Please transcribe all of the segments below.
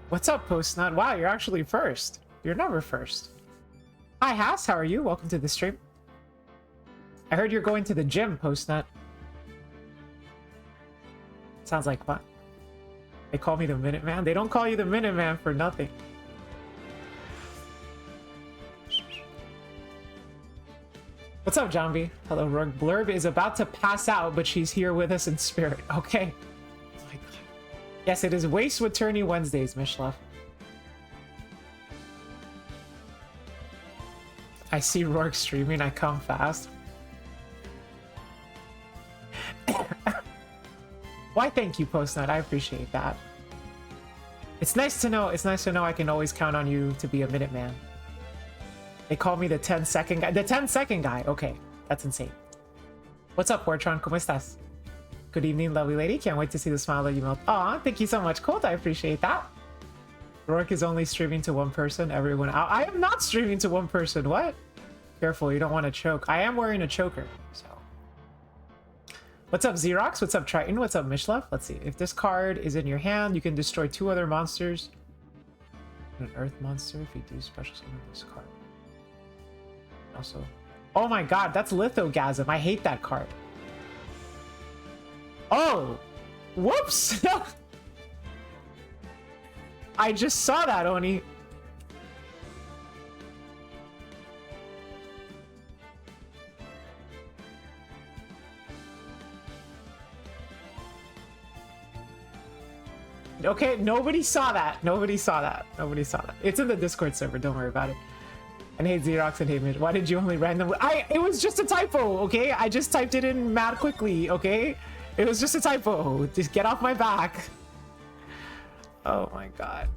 What's up, Postnut? Wow, you're actually first. You're never first. Hi, Haas. How are you? Welcome to the stream. I heard you're going to the gym, Postnut. Sounds like fun. They call me the Minuteman. They don't call you the Minuteman for nothing. What's up, Jambi? Hello, Rug. Blurb is about to pass out, but she's here with us in spirit. Okay. Oh my God. Yes, it is Waste with Tourney Wednesdays, Mishlove. I see Rourke streaming. I come fast. Why, thank you, Postnut. I appreciate that. It's nice to know. It's nice to know I can always count on you to be a Minuteman. They call me the 10-second guy. The 10-second guy. Okay, that's insane. What's up, Fortron? ¿Cómo estás? Good evening, lovely lady. Can't wait to see the smile that you melt. Aw, thank you so much, Colt. I appreciate that. Rourke is only streaming to one person. Everyone out. I am not streaming to one person. What? Careful, you don't want to choke. I am wearing a choker, so. What's up, Xerox? What's up, Triton? What's up, Mishlove? Let's see. If this card is in your hand, you can destroy 2 other monsters. An earth monster if you do special summon this card. Also, oh my God, that's Lithogasm. I hate that card. Oh, whoops. I just saw that, Oni. Okay, nobody saw that. Nobody saw that. Nobody saw that. It's in the Discord server. Don't worry about it. And hey, Xerox and hey, Mid. Why did you only randomly? It was just a typo, okay? I just typed it in mad quickly, okay? It was just a typo. Just get off my back. Oh my God.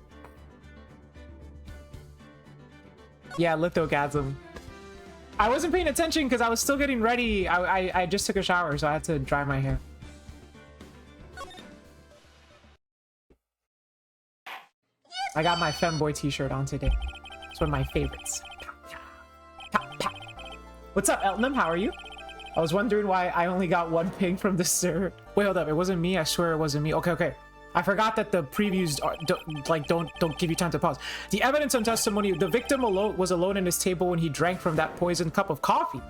Yeah, Lithogasm. I wasn't paying attention because I was still getting ready. I just took a shower, so I had to dry my hair. I got my femboy t-shirt on today. It's one of my favorites. What's up, Eltonum? How are you? I was wondering why I only got 1 ping from the server. Wait, hold up. It wasn't me. I swear it wasn't me. Okay. I forgot that the previews don't give you time to pause. The evidence and testimony, the victim was alone in his table when he drank from that poisoned cup of coffee.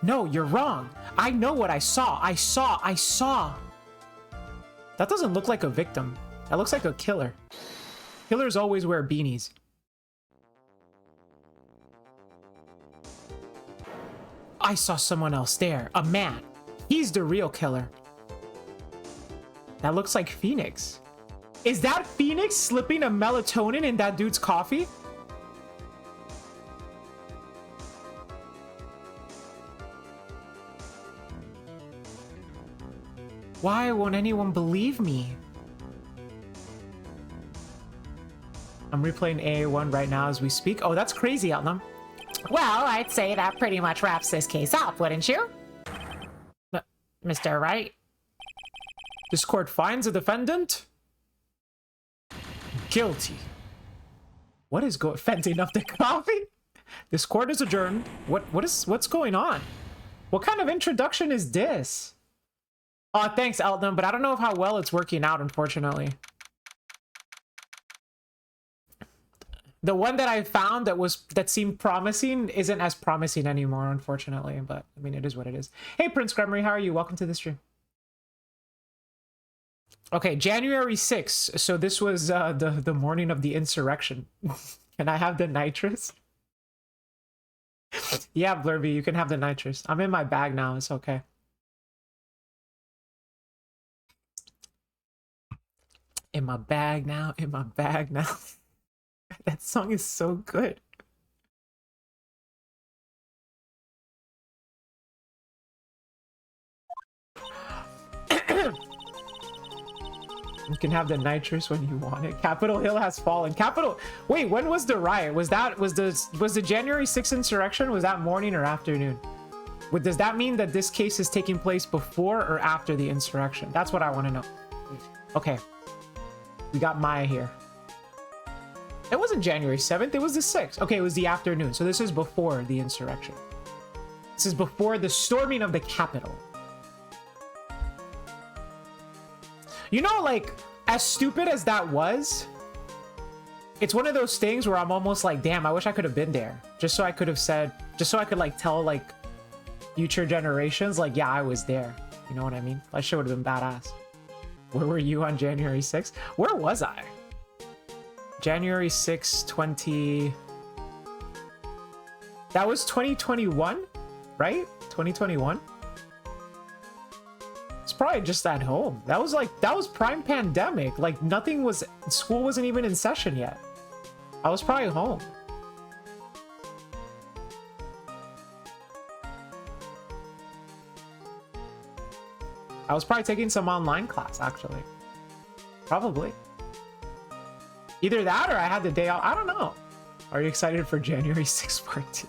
No, you're wrong. I know what I saw. I saw. That doesn't look like a victim. That looks like a killer. Killers always wear beanies. I saw someone else there. A man. He's the real killer. That looks like Phoenix. Is that Phoenix slipping a melatonin in that dude's coffee? Why won't anyone believe me? I'm replaying AA1 right now as we speak. Oh, that's crazy, Eltonum. Well, I'd say that pretty much wraps this case up, wouldn't you? Mr. Wright? This court finds the defendant guilty. What is venting up the coffee? This court is adjourned. What's going on? What kind of introduction is this? Oh, thanks, Elton, but I don't know how well it's working out, unfortunately. The one that I found that seemed promising isn't as promising anymore, unfortunately. But I mean, it is what it is. Hey, Prince Gremory, how are you? Welcome to the stream. Okay, January 6th. So this was the morning of the insurrection. Can I have the nitrous? Yeah, Blurby, you can have the nitrous. I'm in my bag now. It's okay. In my bag now. In my bag now. That song is so good. You can have the nitrous when you want it. Capitol Hill has fallen. Wait, when was the riot? Was the January 6th insurrection? Was that morning or afternoon? Does that mean that this case is taking place before or after the insurrection? That's what I want to know. Okay. We got Maya here. It wasn't January 7th, it was the 6th. Okay, it was the afternoon, so this is before the insurrection. This is before the storming of the Capitol. You know, like, as stupid as that was, it's one of those things where I'm almost like, damn, I wish I could have been there. Just so I could have said, just so I could, like, tell, like, future generations, like, yeah, I was there. You know what I mean? That shit would have been badass. Where were you on January 6th? Where was I? January 6, 20... That was 2021, right? 2021? It's probably just at home. That was like, that was prime pandemic. Like nothing was, school wasn't even in session yet. I was probably home. I was probably taking some online class, actually. Probably. Either that or I had the day off. I don't know. Are you excited for January 6th part 2?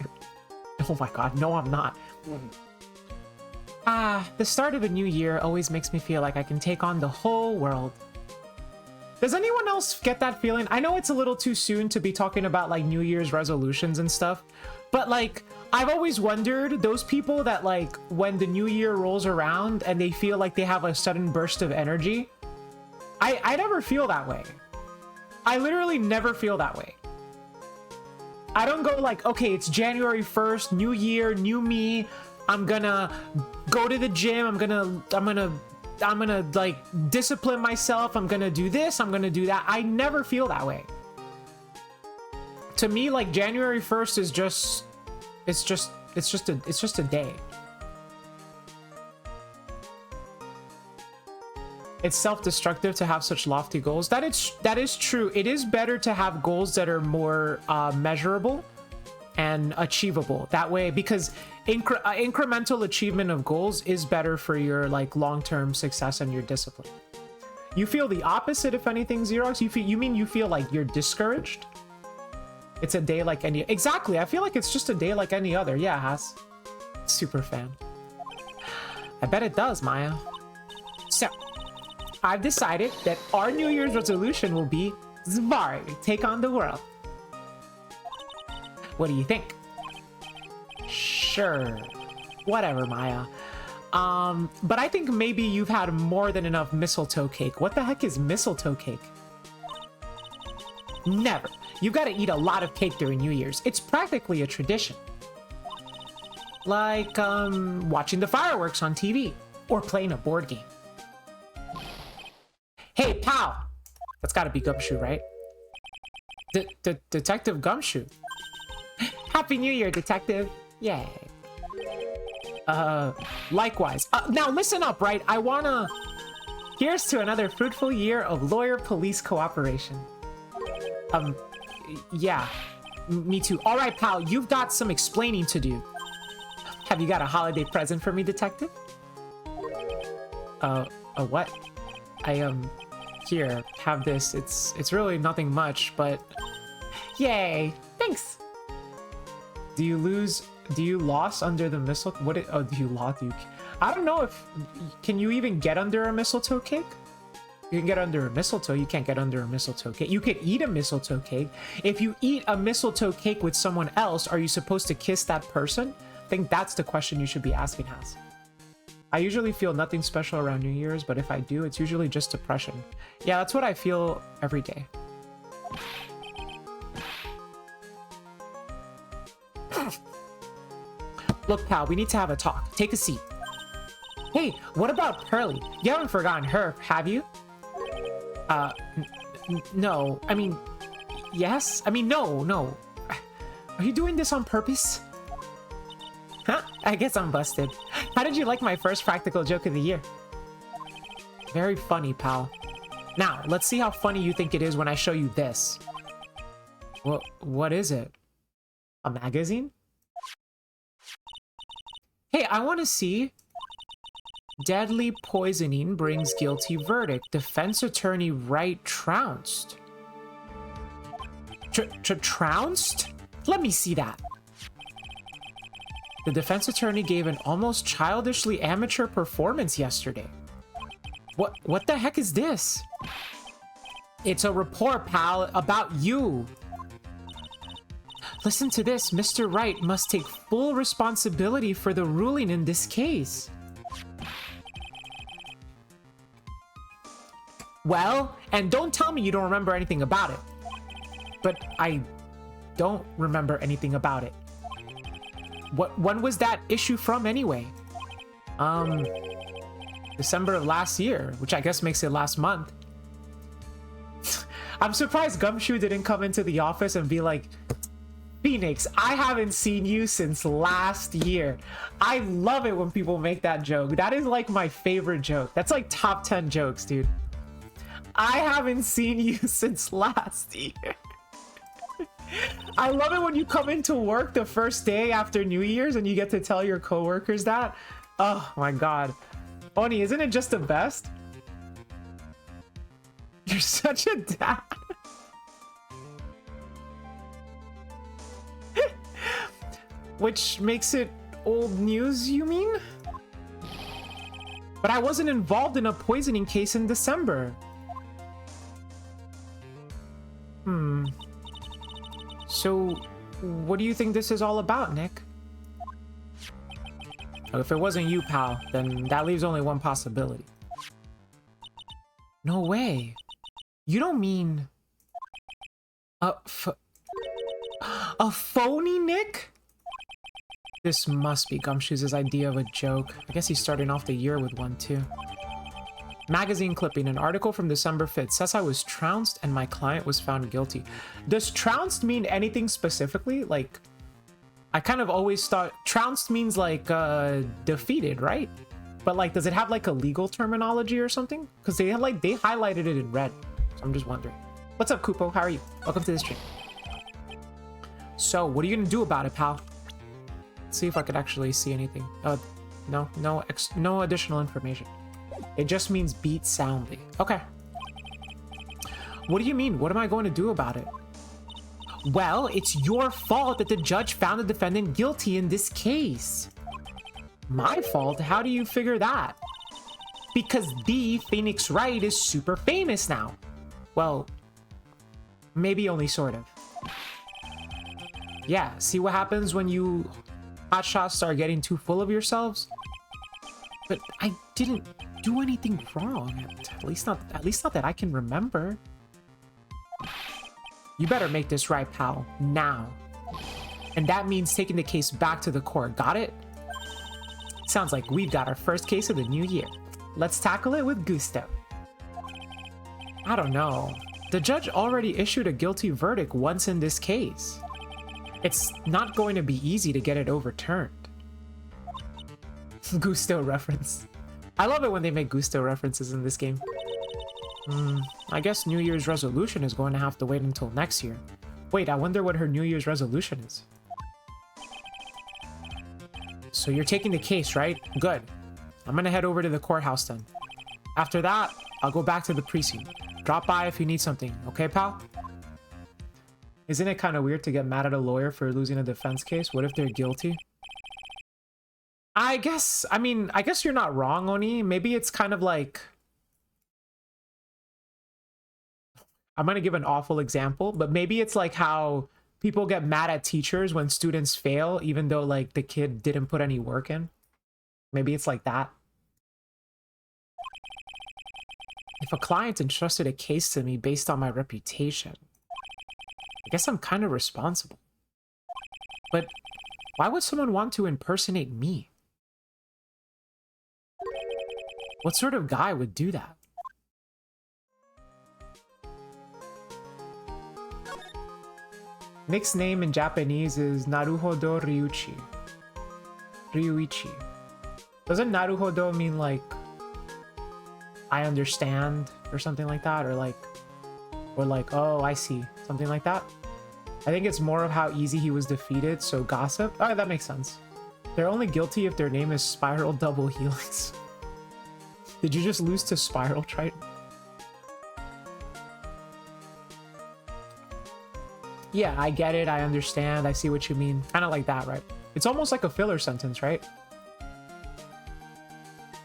Oh my god, no, I'm not. The start of a new year always makes me feel like I can take on the whole world. Does anyone else get that feeling? I know it's a little too soon to be talking about like New Year's resolutions and stuff, but like I've always wondered those people that like when the new year rolls around and they feel like they have a sudden burst of energy. I never feel that way. I literally never feel that way. I don't go like, okay, it's January 1st, new year, new me. I'm gonna go to the gym. I'm gonna like discipline myself. I'm gonna do this. I'm gonna do that. I never feel that way. To me, like January 1st is just, it's just a day. It's self-destructive to have such lofty goals. That is true. It is better to have goals that are more measurable and achievable that way, because incremental achievement of goals is better for your like long-term success and your discipline. You feel the opposite, if anything, Xerox? You feel like you're discouraged? It's a day like any... Exactly. I feel like it's just a day like any other. Yeah, Has. Super fan. I bet it does, Maya. So, I've decided that our New Year's resolution will be Zvari, take on the world. What do you think? Sure. Whatever, Maya. But I think maybe you've had more than enough mistletoe cake. What the heck is mistletoe cake? Never. You've got to eat a lot of cake during New Year's. It's practically a tradition. Like, watching the fireworks on TV or playing a board game. Hey, pal! That's gotta be Gumshoe, right? Detective Gumshoe. Happy New Year, Detective. Yay. Likewise. Now listen up, right? I wanna... Here's to another fruitful year of lawyer-police cooperation. Yeah. Me too. Alright, pal, you've got some explaining to do. Have you got a holiday present for me, Detective? A what? Here, have this. It's really nothing much, but... Yay! Thanks! Do you lost under the mistletoe? Do you lost? I don't know if... Can you even get under a mistletoe cake? You can get under a mistletoe. You can't get under a mistletoe cake. You could eat a mistletoe cake. If you eat a mistletoe cake with someone else, are you supposed to kiss that person? I think that's the question you should be asking, Has. I usually feel nothing special around New Year's, but if I do, it's usually just depression. Yeah, that's what I feel every day. Look, pal, we need to have a talk. Take a seat. Hey, what about Pearly? You haven't forgotten her, have you? No. I mean, yes? I mean, no. Are you doing this on purpose? Huh? I guess I'm busted. How did you like my first practical joke of the year? Very funny, pal. Now, let's see how funny you think it is when I show you this. What is it? A magazine? Hey, I want to see. Deadly poisoning brings guilty verdict. Defense attorney Wright trounced. Trounced? Let me see that. The defense attorney gave an almost childishly amateur performance yesterday. What the heck is this? It's a report, pal, about you. Listen to this. Mr. Wright must take full responsibility for the ruling in this case. Well, and don't tell me you don't remember anything about it. But I don't remember anything about it. When was that issue from anyway? December of last year, which I guess makes it last month. I'm surprised Gumshoe didn't come into the office and be like, Phoenix, I haven't seen you since last year. I love it when people make that joke. That is like my favorite joke. That's like top 10 jokes, dude. I haven't seen you since last year. I love it when you come into work the first day after New Year's and you get to tell your coworkers that. Oh my god. Oni, isn't it just the best? You're such a dad. Which makes it old news, you mean? But I wasn't involved in a poisoning case in December. So, what do you think this is all about, Nick? Oh, if it wasn't you, pal, then that leaves only one possibility. No way. You don't mean... a phony Nick? This must be Gumshoe's idea of a joke. I guess he's starting off the year with one, too. Magazine clipping. An article from December 5th says I was trounced and my client was found guilty. Does trounced mean anything specifically? Like, I kind of always thought trounced means like defeated, right? But like, does it have like a legal terminology or something? Because they highlighted it in red. So I'm just wondering. What's up, Kupo? How are you? Welcome to the stream. So, what are you gonna do about it, pal? Let's see if I could actually see anything. No additional information. It just means beat soundly. Okay. What do you mean? What am I going to do about it? Well, it's your fault that the judge found the defendant guilty in this case. My fault? How do you figure that? Because the Phoenix Wright is super famous now. Well, maybe only sort of. Yeah, see what happens when you hotshots start getting too full of yourselves? But I didn't do anything wrong. At least not that I can remember. You better make this right, pal. Now. And that means taking the case back to the court. Got it? Sounds like we've got our first case of the new year. Let's tackle it with gusto. I don't know. The judge already issued a guilty verdict once in this case. It's not going to be easy to get it overturned. Gusto reference. I love it when they make Gusto references in this game. I guess New Year's resolution is going to have to wait until next year. Wait, I wonder what her New Year's resolution is. So you're taking the case, right? Good. I'm gonna head over to the courthouse then. After that, I'll go back to the precinct. Drop by if you need something, okay, pal? Isn't it kind of weird to get mad at a lawyer for losing a defense case? What if they're guilty? I guess you're not wrong, Oni. Maybe it's kind of like... I'm gonna give an awful example, but maybe it's like how people get mad at teachers when students fail, even though like the kid didn't put any work in. Maybe it's like that. If a client entrusted a case to me based on my reputation, I guess I'm kind of responsible. But why would someone want to impersonate me? What sort of guy would do that? Nick's name in Japanese is Naruhodo Ryuichi. Doesn't Naruhodo mean like I understand or something like that, or like oh I see, something like that? I think it's more of how easy he was defeated, so gossip. Oh, that makes sense. They're only guilty if their name is Spiral Double Helix. Did you just lose to Spiral Triton? Yeah, I get it, I understand, I see what you mean. Kind of like that, right? It's almost like a filler sentence, right?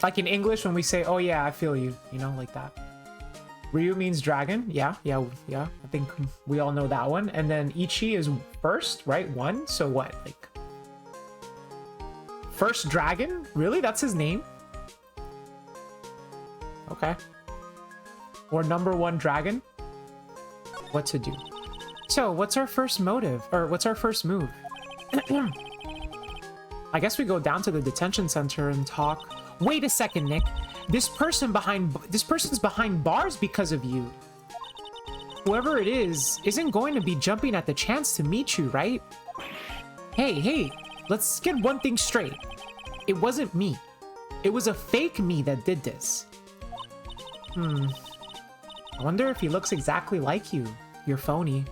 Like in English when we say, oh yeah, I feel you, you know, like that. Ryu means dragon. Yeah. I think we all know that one. And then Ichi is first, right? One. So what? Like first dragon? Really? That's his name? Okay. Or number one dragon? What to do? So what's our first motive? Or what's our first move? I guess we go down to the detention center and talk. Wait a second, Nick. This person's behind bars because of you. Whoever it is isn't going to be jumping at the chance to meet you, right? Hey, let's get one thing straight. It wasn't me. It was a fake me that did this. I wonder if he looks exactly like you. You're phony.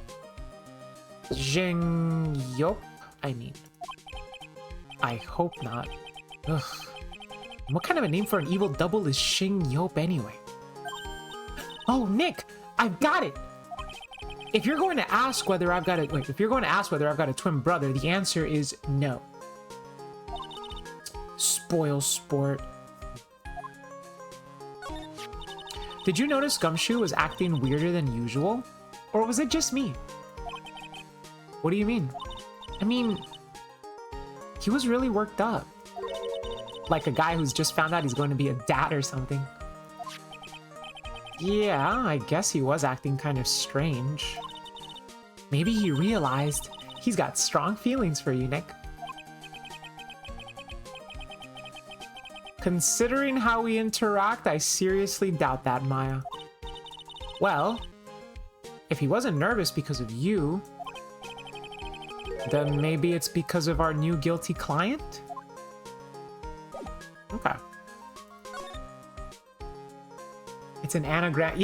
Jing Yop, I mean. I hope not. Ugh. What kind of a name for an evil double is Xing Yop anyway? Oh, Nick, I've got it. If you're going to ask whether I've got a twin brother, the answer is no. Spoil sport. Did you notice Gumshoe was acting weirder than usual? Or was it just me? What do you mean? I mean, he was really worked up. Like a guy who's just found out he's going to be a dad or something. Yeah, I guess he was acting kind of strange. Maybe he realized he's got strong feelings for you, Nick. Considering how we interact, I seriously doubt that, Maya. Well, if he wasn't nervous because of you, then maybe it's because of our new guilty client? Okay. It's an anagram.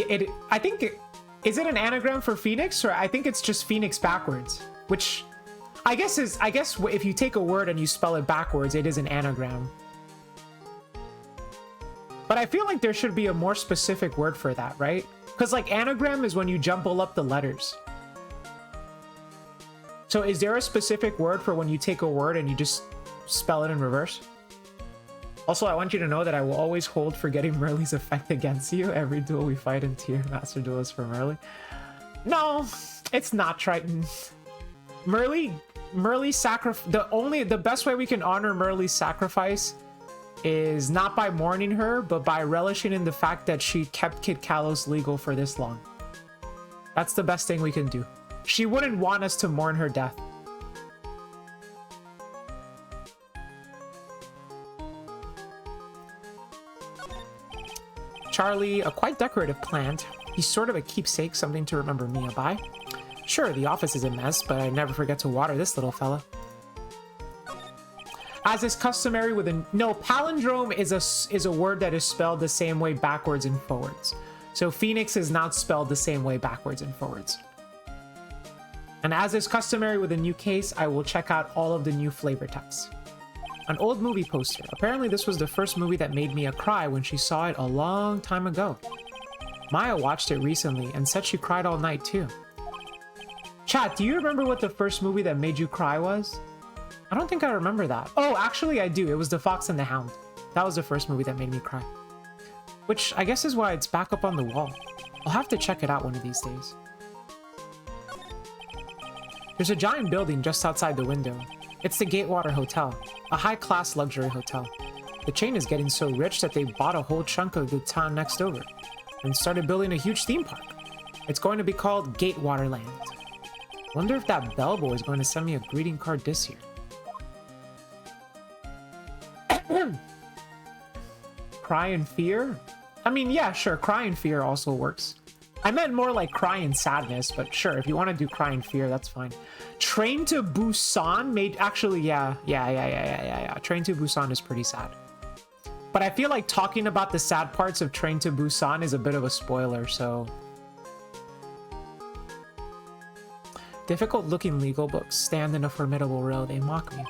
I think is it an anagram for Phoenix, or I think it's just Phoenix backwards, which I guess if you take a word and you spell it backwards, it is an anagram. But I feel like there should be a more specific word for that, right? Because like anagram is when you jumble up the letters. So is there a specific word for when you take a word and you just spell it in reverse? Also, I want you to know that I will always hold forgetting Merly's effect against you every duel we fight in Tier Master Duelist for Merly. No, it's not Triton. Merly's sacrifice. The best way we can honor Merly's sacrifice is not by mourning her, but by relishing in the fact that she kept Kid Kalos legal for this long. That's the best thing we can do. She wouldn't want us to mourn her death. Charlie, a quite decorative plant. He's sort of a keepsake, something to remember Mia by. Sure, the office is a mess, but I never forget to water this little fella. As is customary with a... No, palindrome is a word that is spelled the same way backwards and forwards. So Phoenix is not spelled the same way backwards and forwards. And as is customary with a new case, I will check out all of the new flavor texts. An old movie poster. Apparently this was the first movie that made Mia cry when she saw it a long time ago. Maya watched it recently and said she cried all night too. Chat, do you remember what the first movie that made you cry was? I don't think I remember that. Oh, actually I do. It was The Fox and the Hound. That was the first movie that made me cry. Which I guess is why it's back up on the wall. I'll have to check it out one of these days. There's a giant building just outside the window. It's the Gatewater Hotel, a high-class luxury hotel. The chain is getting so rich that they bought a whole chunk of the town next over and started building a huge theme park. It's going to be called Gatewaterland. Wonder if that bellboy is going to send me a greeting card this year. Cry in fear? I mean, yeah, sure, cry in fear also works. I meant more like cry in sadness, but sure, if you want to do cry in fear, that's fine. Train to Busan made... Actually, yeah. Train to Busan is pretty sad. But I feel like talking about the sad parts of Train to Busan is a bit of a spoiler, so... Difficult-looking legal books stand in a formidable row. They mock me.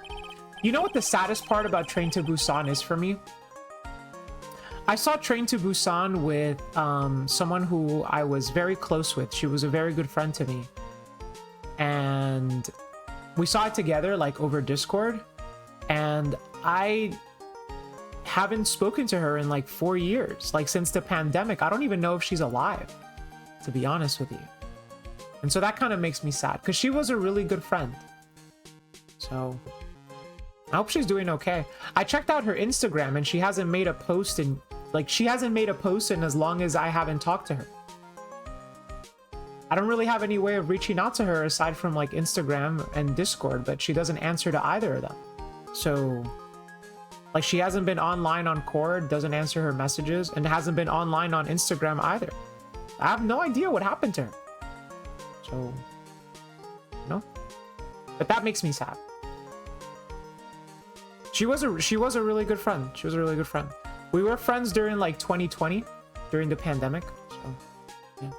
You know what the saddest part about Train to Busan is for me? I saw Train to Busan with someone who I was very close with. She was a very good friend to me. And we saw it together, like, over Discord. And I haven't spoken to her in, like, 4 years. Like, since the pandemic. I don't even know if she's alive. to be honest with you. And so that kind of makes me sad because she was a really good friend. So I hope she's doing okay. I checked out her Instagram and she hasn't made a post in as long as I haven't talked to her. I don't really have any way of reaching out to her aside from like Instagram and Discord, but she doesn't answer to either of them. So like she hasn't been online on Cord, doesn't answer her messages, and hasn't been online on Instagram either. I have no idea what happened to her. So, no. But that makes me sad. She was a really good friend. She was a really good friend. We were friends during like 2020, during the pandemic. So, yeah.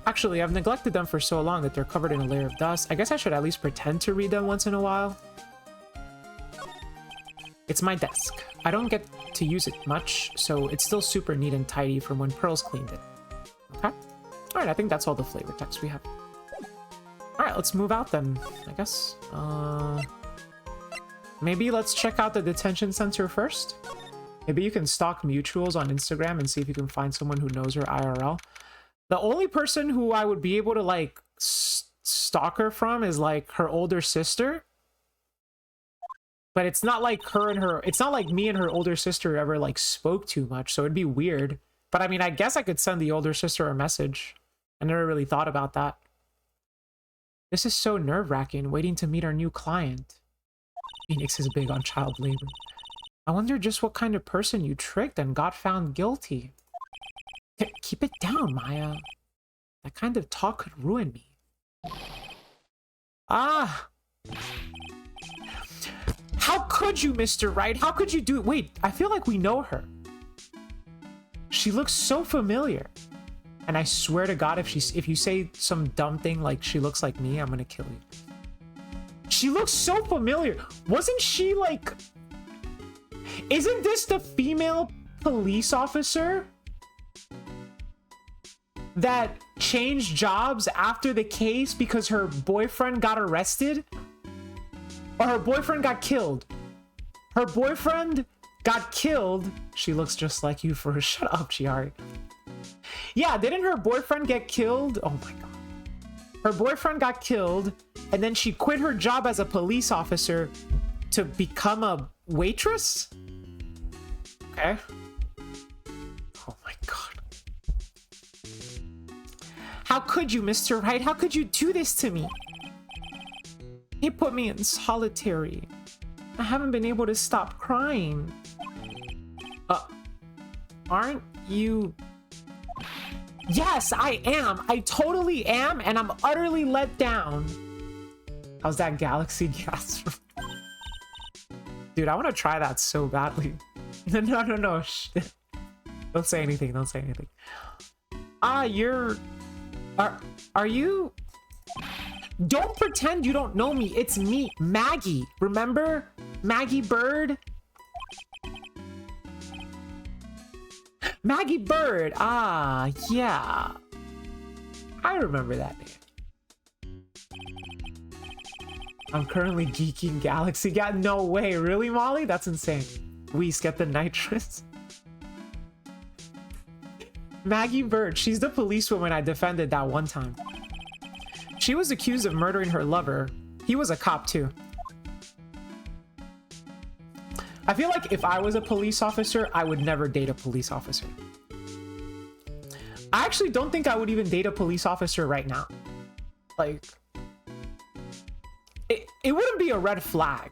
Actually, I've neglected them for so long that they're covered in a layer of dust. I guess I should at least pretend to read them once in a while. It's my desk. I don't get to use it much, so it's still super neat and tidy from when Pearls cleaned it. Okay? Alright, I think that's all the flavor text we have. Alright, let's move out then, I guess. Maybe let's check out the detention center first. Maybe you can stalk mutuals on Instagram and see if you can find someone who knows her IRL. The only person who I would be able to, like, stalk her from is, like, her older sister. But it's not like it's not like me and her older sister ever, like, spoke too much, so it'd be weird. But, I mean, I guess I could send the older sister a message. I never really thought about that. This is so nerve-wracking, waiting to meet our new client. Phoenix is big on child labor. I wonder just what kind of person you tricked and got found guilty. Keep it down, Maya. That kind of talk could ruin me. Ah! How could you, Mr. Wright? How could you do it? Wait, I feel like we know her. She looks so familiar. And I swear to God, if you say some dumb thing like she looks like me, I'm gonna kill you. She looks so familiar. Wasn't she like... Isn't this the female police officer that changed jobs after the case because her boyfriend got arrested? Or her boyfriend got killed? Her boyfriend got killed. She looks just like you for... Shut up, Chiari. Yeah, didn't her boyfriend get killed? Oh my God. Her boyfriend got killed, and then she quit her job as a police officer to become a waitress? Okay. Oh my God. How could you, Mr. Wright? How could you do this to me? He put me in solitary. I haven't been able to stop crying. Aren't you... Yes, I am. I totally am, and I'm utterly let down. How's that galaxy gas? Dude, I want to try that so badly. No. Shit. Don't say anything. Don't say anything. You're... Are you... Don't pretend you don't know me. It's me, Maggie. Remember? Maggie Bird? Maggie Bird. Yeah. I remember that name. I'm currently geeking Galaxy. No way. Really, Molly? That's insane. Whis, get the nitrous. Maggie Bird. She's the policewoman I defended that one time. She was accused of murdering her lover. He was a cop too. I feel like if I was a police officer, I would never date a police officer. I actually don't think I would even date a police officer right now. Like, it wouldn't be a red flag,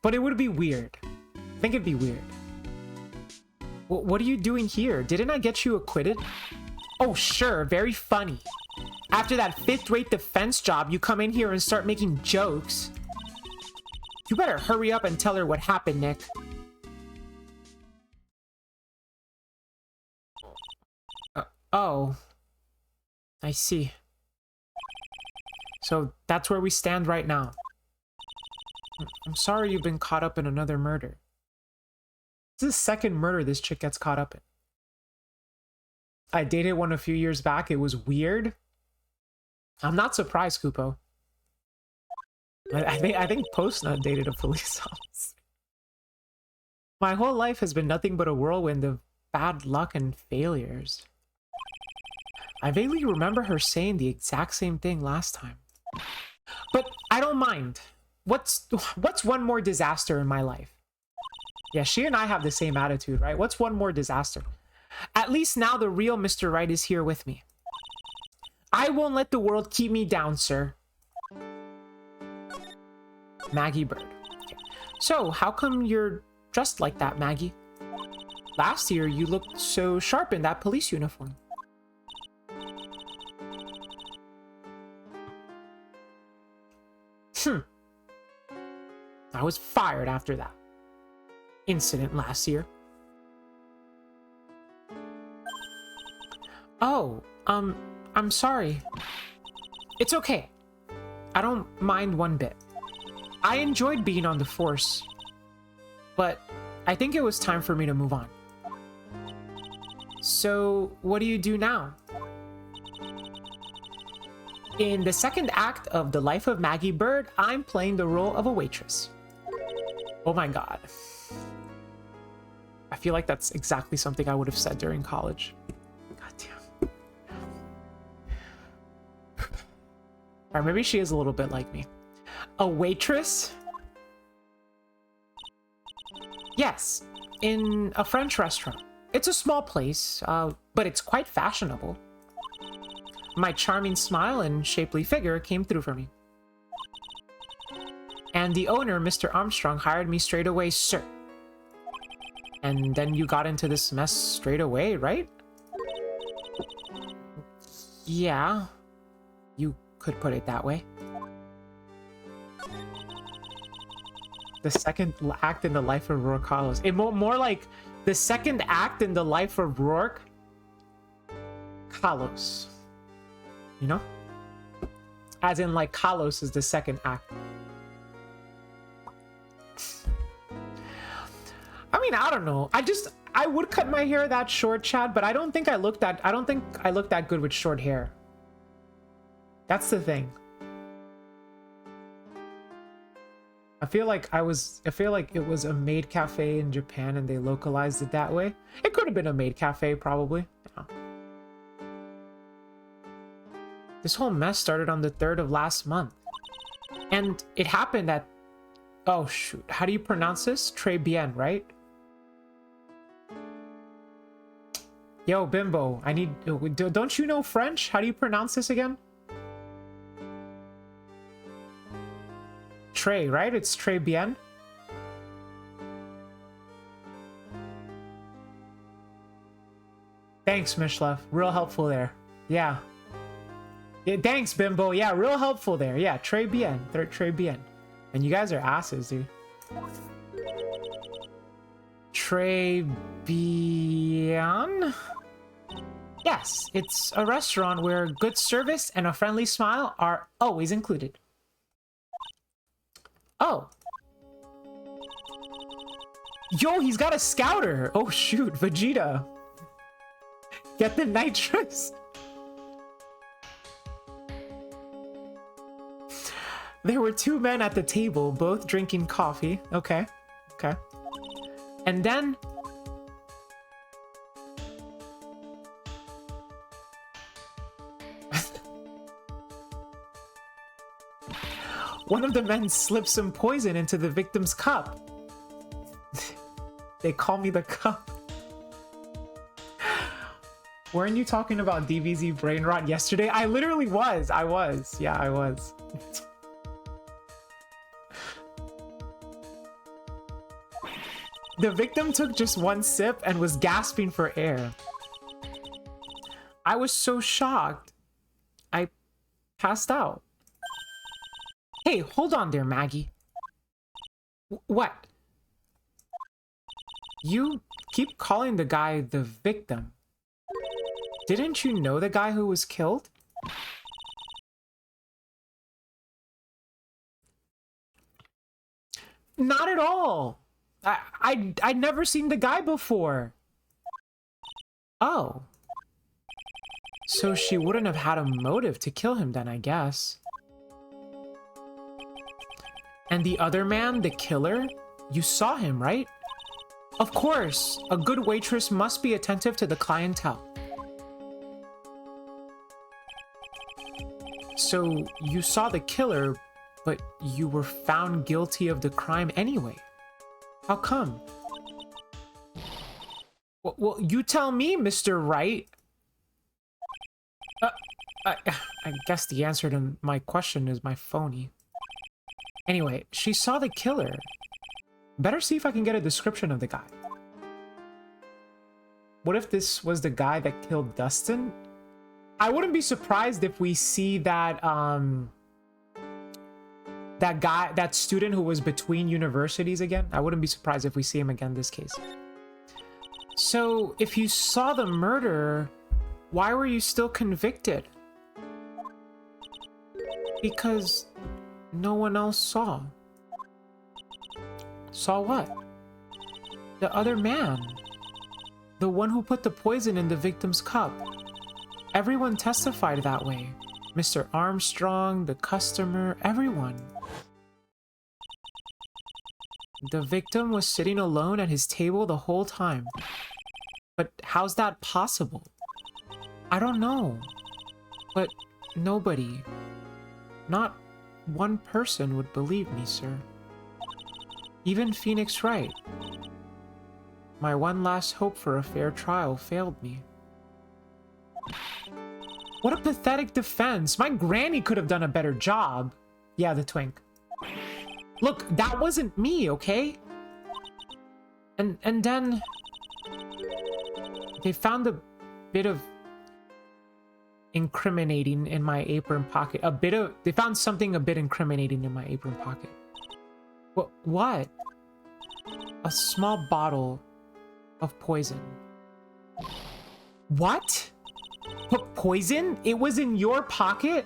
but it would be weird. I think it'd be weird. What are you doing here? Didn't I get you acquitted? Oh, sure. Very funny. After that fifth-rate defense job, you come in here and start making jokes. You better hurry up and tell her what happened, Nick. Oh. I see. So that's where we stand right now. I'm sorry you've been caught up in another murder. This is the second murder this chick gets caught up in. I dated one a few years back. It was weird. I'm not surprised, Kupo. I think Postnut dated a police officer. My whole life has been nothing but a whirlwind of bad luck and failures. I vaguely remember her saying the exact same thing last time. But I don't mind. What's one more disaster in my life? Yeah, she and I have the same attitude, right? What's one more disaster? At least now the real Mr. Right is here with me. I won't let the world keep me down, sir. Maggie Bird. Okay. So, how come you're dressed like that, Maggie? Last year, you looked so sharp in that police uniform. I was fired after that incident last year. Oh, I'm sorry. It's okay. I don't mind one bit. I enjoyed being on the force, but I think it was time for me to move on. So, what do you do now? In the second act of The Life of Maggie Bird, I'm playing the role of a waitress. Oh my god. I feel like that's exactly something I would have said during college. God damn. Or maybe she is a little bit like me. A waitress? Yes, in a French restaurant. It's a small place, but it's quite fashionable. My charming smile and shapely figure came through for me. And the owner, Mr. Armstrong, hired me straight away, sir. And then you got into this mess straight away, right? Yeah, you could put it that way. The second act in the life of Rourke Carlos. It more like the second act in the life of Rourke Carlos. You know? As in, like, Carlos is the second act. I mean, I don't know. I would cut my hair that short, Chad, but I don't think I look that good with short hair. That's the thing. I feel like it was a maid cafe in Japan and they localized it that way. It could have been a maid cafe, probably. Yeah. This whole mess started on the 3rd of last month. And it happened at... Oh, shoot. How do you pronounce this? Très bien, right? Yo, Bimbo, I need... Don't you know French? How do you pronounce this again? Très, right? It's très bien. Thanks, Mishlev. Real helpful there. Yeah. Yeah, thanks, Bimbo. Yeah, real helpful there. Yeah, très bien. Très bien. And you guys are asses, dude. Très bien? Yes, it's a restaurant where good service and a friendly smile are always included. Oh. Yo, he's got a scouter. Oh, shoot, Vegeta. Get the nitrous. There were 2 men at the table, both drinking coffee. Okay, okay. And then... one of the men slipped some poison into the victim's cup. They call me the cup. Weren't you talking about DBZ brain rot yesterday? I literally was. I was. Yeah, I was. The victim took just 1 sip and was gasping for air. I was so shocked. I passed out. Hey, hold on there, Maggie. What? You keep calling the guy the victim. Didn't you know the guy who was killed? Not at all. I'd never seen the guy before. Oh. So she wouldn't have had a motive to kill him then, I guess. And the other man, the killer, you saw him, right? Of course, a good waitress must be attentive to the clientele. So, you saw the killer, but you were found guilty of the crime anyway. How come? Well, you tell me, Mr. Wright. I guess the answer to my question is my phony. Anyway, she saw the killer. Better see if I can get a description of the guy. What if this was the guy that killed Dustin? I wouldn't be surprised if we see that, that student who was between universities again. I wouldn't be surprised if we see him again in this case. So, if you saw the murder, why were you still convicted? Because no one else saw. Saw what? The other man. The one who put the poison in the victim's cup. Everyone testified that way. Mr. Armstrong, the customer, everyone. The victim was sitting alone at his table the whole time. But how's that possible? I don't know. But nobody, not one person would believe me, sir. Even Phoenix Wright. My one last hope for a fair trial failed me. What a pathetic defense. My granny could have done a better job. Yeah, the twink. Look, that wasn't me, okay? And then they found a bit of incriminating in my apron pocket. They found something a bit incriminating in my apron pocket. What? A small bottle of poison. What? Put poison? It was in your pocket?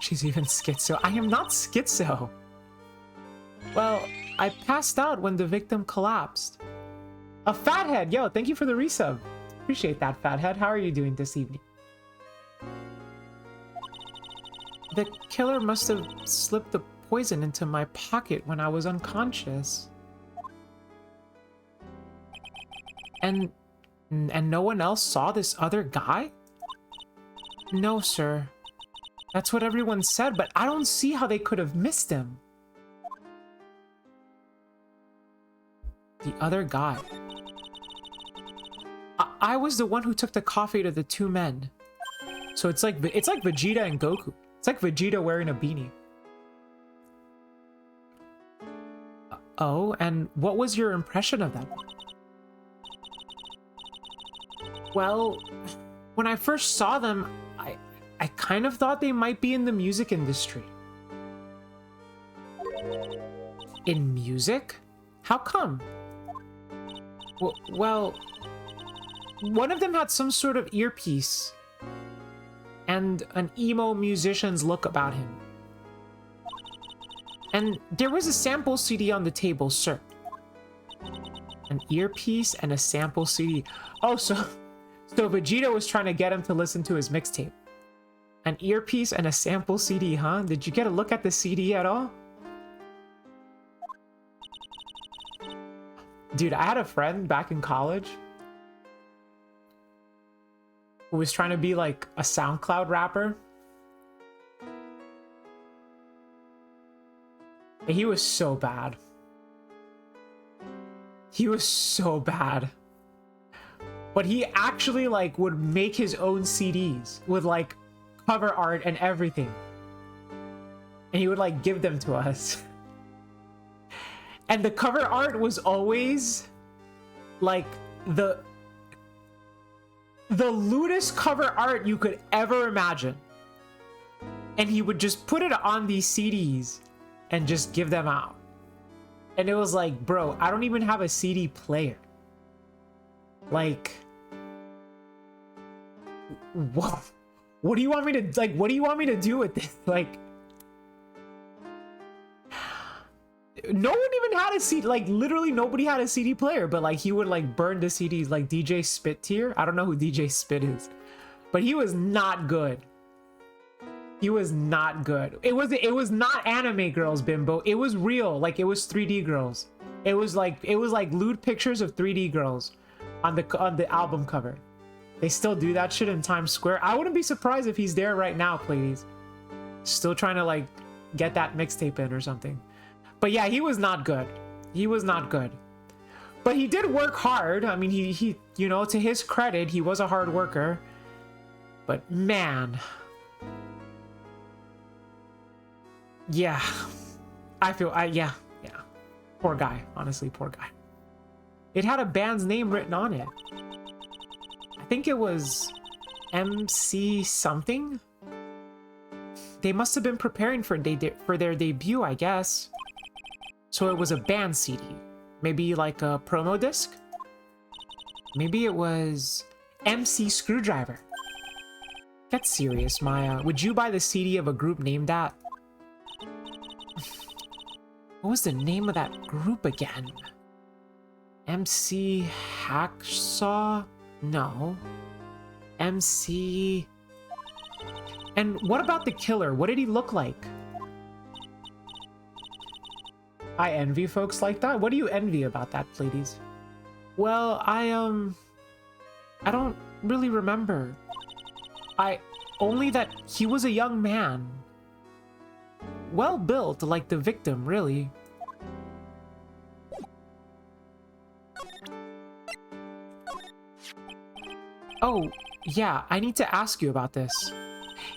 She's even schizo. I am not schizo. Well, I passed out when the victim collapsed. A fathead! Yo, thank you for the resub. Appreciate that, fathead. How are you doing this evening? The killer must have slipped the poison into my pocket when I was unconscious. And no one else saw this other guy? No, sir. That's what everyone said, but I don't see how they could have missed him. The other guy. I was the one who took the coffee to the two men. So it's like Vegeta and Goku. It's like Vegeta wearing a beanie. Oh, and what was your impression of them? Well, when I first saw them, I kind of thought they might be in the music industry. In music? How come? Well, one of them had some sort of earpiece and an emo musician's look about him. And there was a sample CD on the table, sir. An earpiece and a sample CD. Oh, so Vegeta was trying to get him to listen to his mixtape. An earpiece and a sample CD, huh? Did you get a look at the CD at all? Dude, I had a friend back in college who was trying to be like a SoundCloud rapper. And he was so bad. He was so bad. But he actually like would make his own CDs with like cover art and everything. And he would like give them to us. And the cover art was always like the lewdest cover art you could ever imagine. And he would just put it on these CDs and just give them out. And it was like, bro, I don't even have a CD player. Like, what do you want me to, like, what do you want me to do with this? Like, no one even had a CD, like, literally nobody had a CD player, but, like, he would, like, burn the CDs, like DJ Spit tier. I don't know who DJ Spit is, but he was not good. He was not good. It was not anime girls, Bimbo. It was real, like, it was 3D girls. It was like lewd pictures of 3D girls on the album cover. They still do that shit in Times Square. I wouldn't be surprised if he's there right now, please. Still trying to like get that mixtape in or something. But yeah, he was not good. He was not good. But he did work hard. I mean, he you know, to his credit, he was a hard worker. But man. Yeah. Yeah. Poor guy. Honestly, poor guy. It had a band's name written on it. I think it was MC something. They must have been preparing for their debut, I guess. So it was a band CD. Maybe like a promo disc? Maybe it was MC Screwdriver. Get serious, Maya. Would you buy the CD of a group named that? What was the name of that group again? MC Hacksaw? No. MC... And what about the killer? What did he look like? I envy folks like that. What do you envy about that, ladies? Well, I don't really remember. Only that he was a young man. Well built, like the victim, really. Oh, yeah, I need to ask you about this.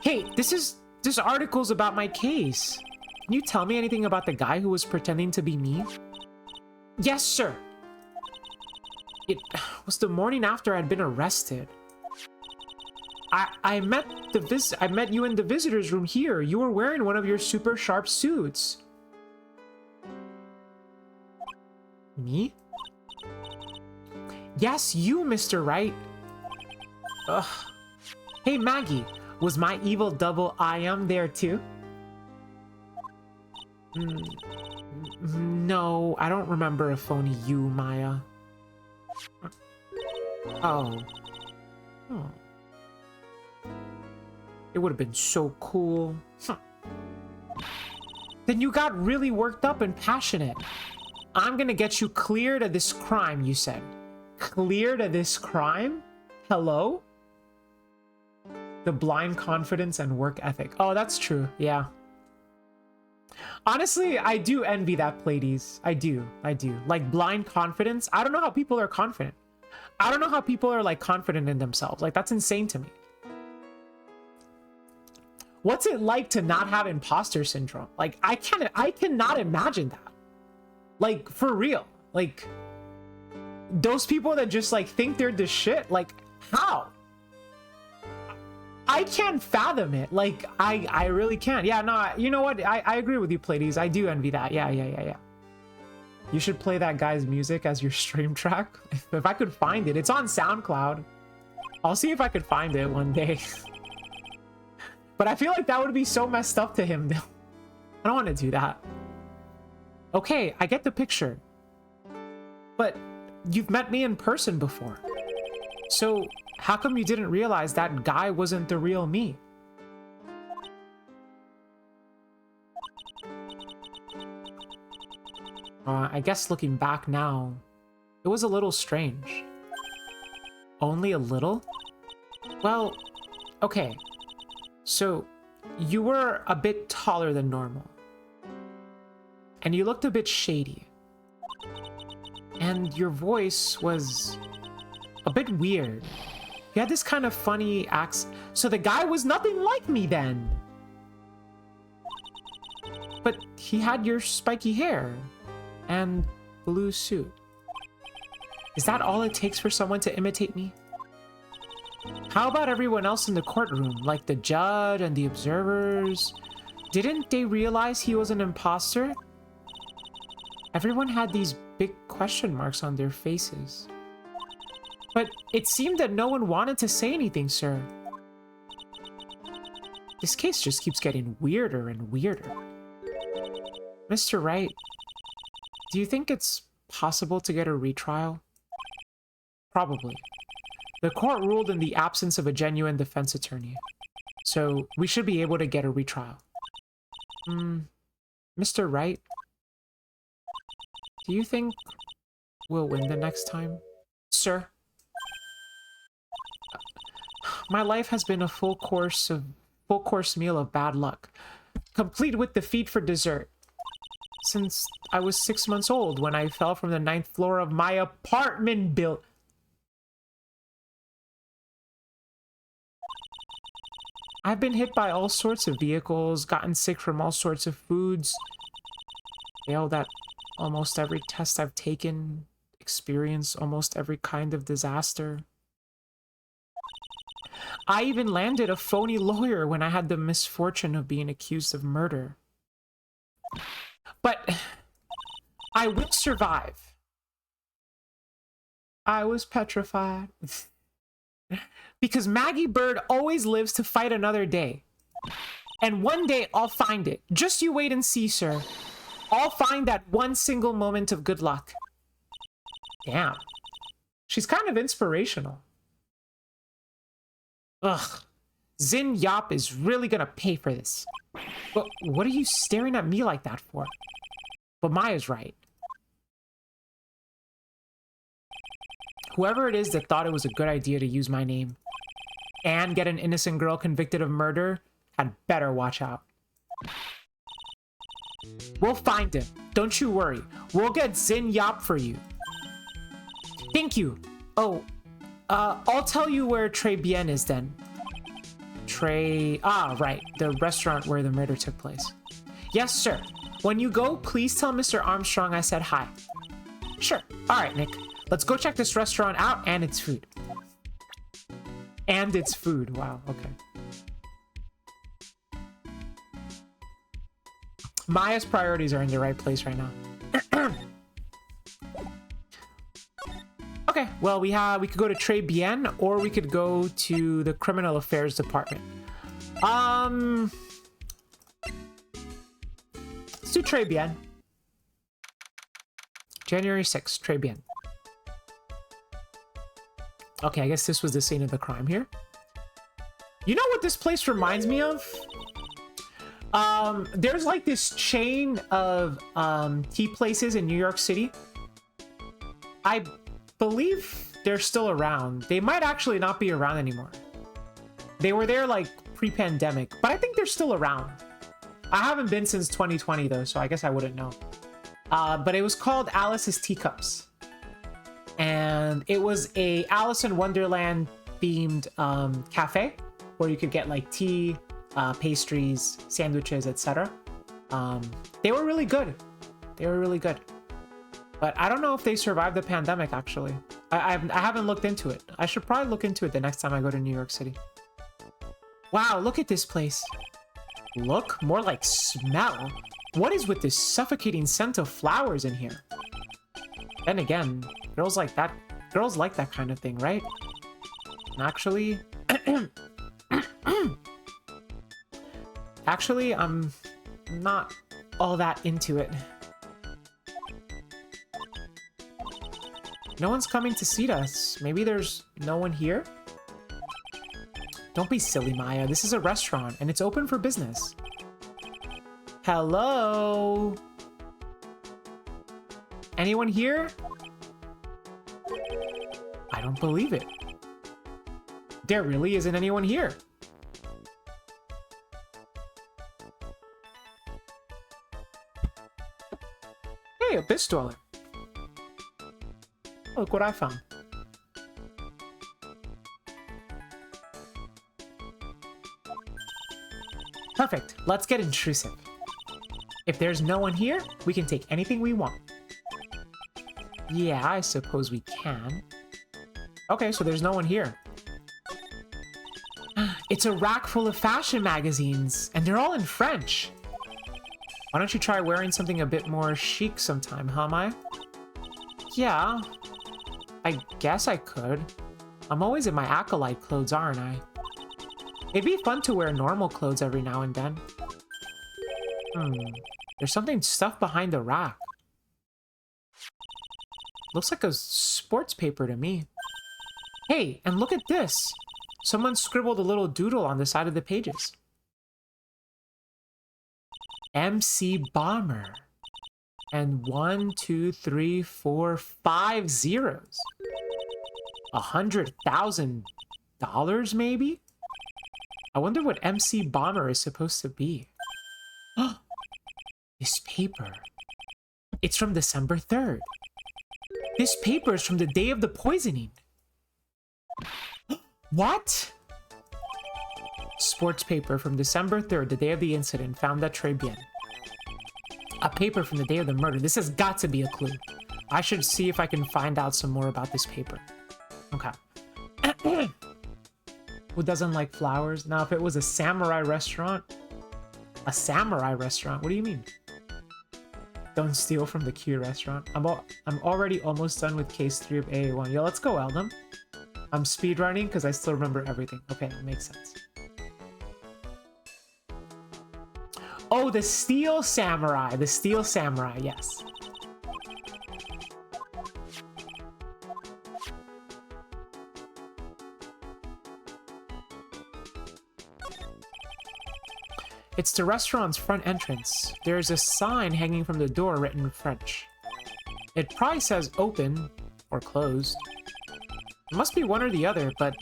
Hey, this article's about my case. Can you tell me anything about the guy who was pretending to be me? Yes, sir. It was the morning after I'd been arrested. I met you in the visitor's room here. You were wearing one of your super sharp suits. Me? Yes, you, Mr. Wright. Ugh. Hey, Maggie. Was my evil double I am there too? No, I don't remember if only you, Maya. Oh. It would have been so cool. Then you got really worked up and passionate. I'm gonna get you cleared of this crime, you said. Cleared of this crime? Hello? The blind confidence and work ethic. Oh, that's true. Yeah. Honestly, I do envy that, ladies. I do. Like blind confidence. I don't know how people are confident. I don't know how people are like confident in themselves. Like that's insane to me. What's it like to not have imposter syndrome? Like I cannot imagine that. Like for real. Like those people that just like think they're the shit. Like how? I can't fathom it. Like, I really can't. Yeah, no, you know what? I agree with you, ladies. I do envy that. Yeah. You should play that guy's music as your stream track. If I could find it. It's on SoundCloud. I'll see if I could find it one day. But I feel like that would be so messed up to him. I don't want to do that. Okay, I get the picture. But you've met me in person before. So... how come you didn't realize that guy wasn't the real me? I guess looking back now, it was a little strange. Only a little? Well, okay. So, you were a bit taller than normal. And you looked a bit shady. And your voice was a bit weird. You had this kind of funny accent. So the guy was nothing like me then. But he had your spiky hair and blue suit. Is that all it takes for someone to imitate me? How about everyone else in the courtroom, like the judge and the observers? Didn't they realize he was an imposter? Everyone had these big question marks on their faces. But it seemed that no one wanted to say anything, sir. This case just keeps getting weirder and weirder. Mr. Wright, do you think it's possible to get a retrial? Probably. The court ruled in the absence of a genuine defense attorney. So we should be able to get a retrial. Mr. Wright? Do you think we'll win the next time? Sir? My life has been a full course meal of bad luck, complete with defeat for dessert. Since I was 6 months old when I fell from the 9th floor of my apartment building. I've been hit by all sorts of vehicles, gotten sick from all sorts of foods, failed at almost every test I've taken, experienced almost every kind of disaster. I even landed a phony lawyer when I had the misfortune of being accused of murder. But I will survive. I was petrified. Because Maggie Bird always lives to fight another day. And one day I'll find it. Just you wait and see, sir. I'll find that one single moment of good luck. Damn. She's kind of inspirational. Ugh. Zin Yop is really gonna pay for this. But what are you staring at me like that for? But Maya's right. Whoever it is that thought it was a good idea to use my name and get an innocent girl convicted of murder had better watch out. We'll find him. Don't you worry. We'll get Zin Yop for you. Thank you. Oh, I'll tell you where Très Bien is then. Right. The restaurant where the murder took place. Yes, sir. When you go, please tell Mr. Armstrong I said hi. Sure. All right, Nick. Let's go check this restaurant out and its food. And its food. Wow, okay. Maya's priorities are in the right place right now. Okay, well, we could go to Très Bien, or we could go to the Criminal Affairs Department. Let's do Très Bien. January 6th, Très Bien. Okay, I guess this was the scene of the crime here. You know what this place reminds me of? There's like this chain of tea places in New York City. I believe they're still around. They might actually not be around anymore. They were there like pre-pandemic, but I think they're still around. I haven't been since 2020 though, so I guess I wouldn't know. But it was called Alice's Teacups. And it was a Alice in Wonderland themed cafe where you could get like tea, pastries, sandwiches, etc. They were really good. They were really good. But I don't know if they survived the pandemic, actually. I haven't looked into it. I should probably look into it the next time I go to New York City. Wow, look at this place. Look? More like smell. What is with this suffocating scent of flowers in here? Then again, girls like that kind of thing, right? Actually... Actually, I'm not all that into it. No one's coming to see us. Maybe there's no one here? Don't be silly, Maya. This is a restaurant, and it's open for business. Hello? Anyone here? I don't believe it. There really isn't anyone here. Hey, Abyss Dweller. Look what I found. Perfect. Let's get intrusive. If there's no one here, we can take anything we want. Yeah, I suppose we can. Okay, so there's no one here. It's a rack full of fashion magazines, and they're all in French. Why don't you try wearing something a bit more chic sometime, huh, Maya? Yeah, I guess I could. I'm always in my acolyte clothes, aren't I? It'd be fun to wear normal clothes every now and then. There's something stuffed behind the rack. Looks like a sports paper to me. Hey, and look at this! Someone scribbled a little doodle on the side of the pages. MC Bomber. And 1, 2, 3, 4, 5 zeros. $100,000 maybe? I wonder what MC Bomber is supposed to be. This paper. It's from December 3rd. This paper is from the day of the poisoning. What? Sports paper from December 3rd, the day of the incident, found at Très Bien. A paper from the day of the murder. This has got to be a clue. I should see if I can find out some more about this paper. Okay. Who doesn't like flowers? Now, if it was a samurai restaurant... A samurai restaurant? What do you mean? Don't steal from the Q restaurant. I'm already almost done with case 3 of AA1. Yo, let's go, Eldam. I'm speedrunning because I still remember everything. Okay, it makes sense. Oh, the Steel Samurai. The Steel Samurai, yes. It's the restaurant's front entrance. There's a sign hanging from the door written in French. It probably says open or closed. It must be one or the other, but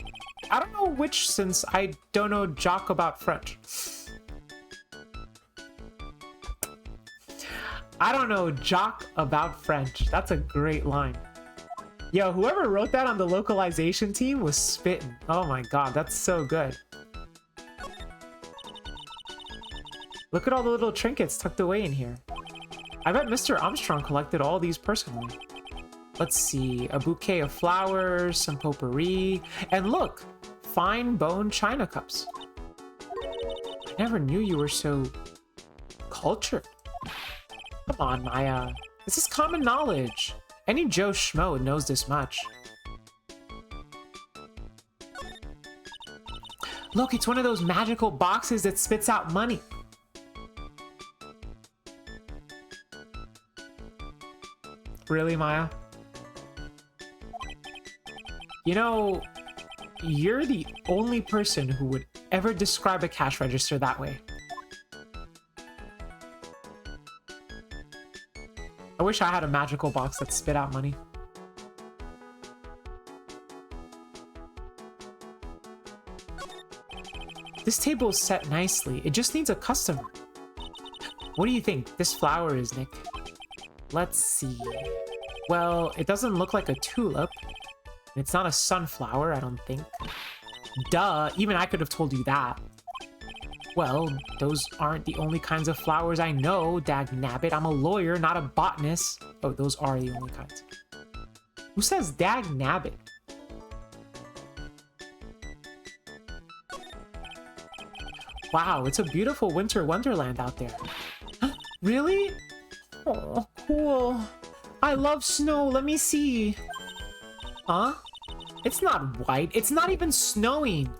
I don't know which since I don't know jock about French. I don't know jock about French. That's a great line. Yo, whoever wrote that on the localization team was spitting. Oh my god, that's so good. Look at all the little trinkets tucked away in here. I bet Mr. Armstrong collected all these personally. Let's see, a bouquet of flowers, some potpourri, and look, fine bone china cups. I never knew you were so cultured. Come on, Maya. This is common knowledge. Any Joe Schmo knows this much. Look, it's one of those magical boxes that spits out money. Really, Maya? You know, you're the only person who would ever describe a cash register that way. I wish I had a magical box that spit out money. This table is set nicely. It just needs a customer. What do you think this flower is, Nick? Let's see. Well, it doesn't look like a tulip. It's not a sunflower, I don't think. Duh, even I could have told you that. Well, those aren't the only kinds of flowers I know, dagnabbit. I'm a lawyer, not a botanist. Oh, those are the only kinds. Who says dagnabbit? Wow, it's a beautiful winter wonderland out there. Really? Oh, cool. I love snow. Let me see. Huh? It's not white. It's not even snowing.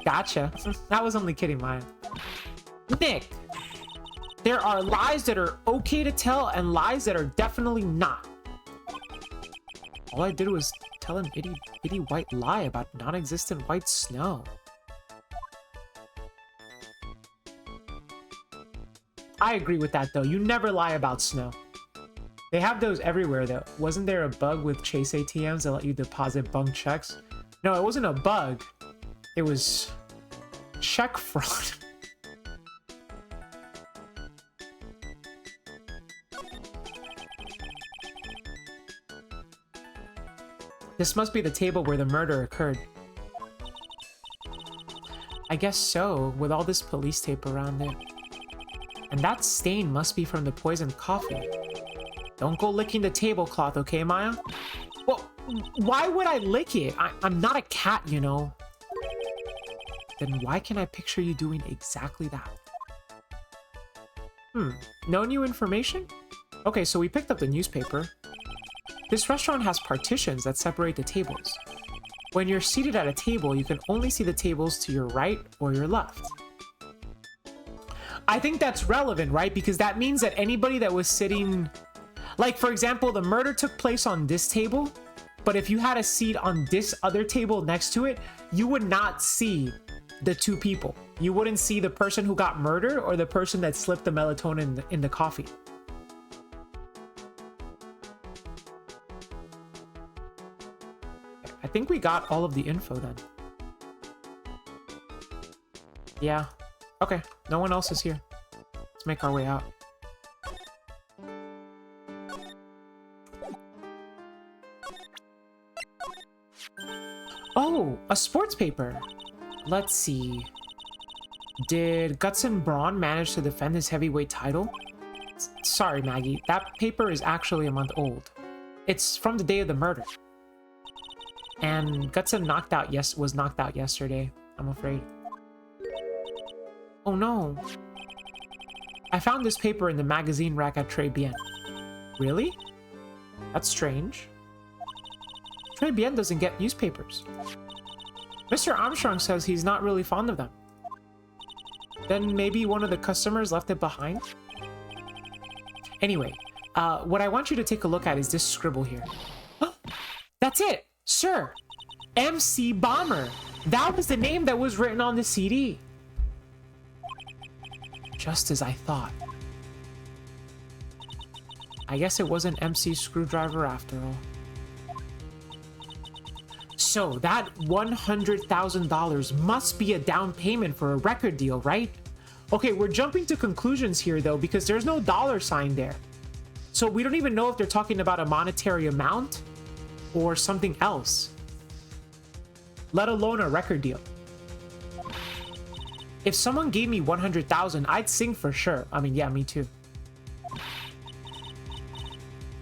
Gotcha. I was only kidding, Maya. Nick, there are lies that are okay to tell and lies that are definitely not. All I did was tell an itty white lie about non-existent white snow. I agree with that, though. You never lie about snow. They have those everywhere, though. Wasn't there a bug with Chase ATMs that let you deposit bunk checks? No, it wasn't a bug. It was check fraud. This must be the table where the murder occurred. I guess so, with all this police tape around it. And that stain must be from the poisoned coffee. Don't go licking the tablecloth, okay, Maya? Well, why would I lick it? I'm not a cat, you know. Then why can I picture you doing exactly that? No new information? Okay, so we picked up the newspaper. This restaurant has partitions that separate the tables. When you're seated at a table, you can only see the tables to your right or your left. I think that's relevant, right? Because that means that anybody that was sitting... Like, for example, the murder took place on this table, but if you had a seat on this other table next to it, you would not see the two people. You wouldn't see the person who got murdered or the person that slipped the melatonin in the coffee. I think we got all of the info then. Yeah. Okay, no one else is here. Let's make our way out. Oh, a sports paper. Let's see. Did Guts and Braun manage to defend his heavyweight title? Sorry, Maggie. That paper is actually a month old. It's from the day of the murder. And Gutson was knocked out yesterday, I'm afraid. Oh no. I found this paper in the magazine rack at Tres Bien. Really? That's strange. Tres Bien doesn't get newspapers. Mr. Armstrong says he's not really fond of them. Then maybe one of the customers left it behind? Anyway, what I want you to take a look at is this scribble here. That's it! Sir! MC Bomber! That was the name that was written on the CD. Just as I thought. I guess it wasn't MC Screwdriver after all. So that $100,000 must be a down payment for a record deal, right? Okay, we're jumping to conclusions here though, because there's no dollar sign there. So we don't even know if they're talking about a monetary amount or something else, let alone a record deal. If someone gave me 100,000, I'd sing for sure. I mean, yeah, me too.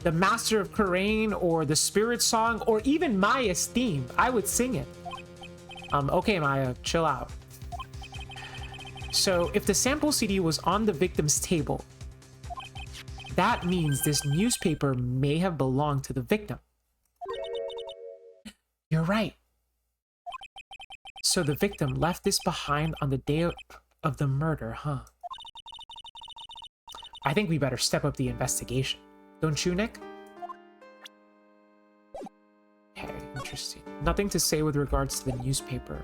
The Master of Karain or the Spirit Song or even Maya's theme, I would sing it. Okay, Maya, chill out. So if the sample CD was on the victim's table, that means this newspaper may have belonged to the victim. You're right. So the victim left this behind on the day of the murder, huh? I think we better step up the investigation. Don't you, Nick? Okay, interesting. Nothing to say with regards to the newspaper.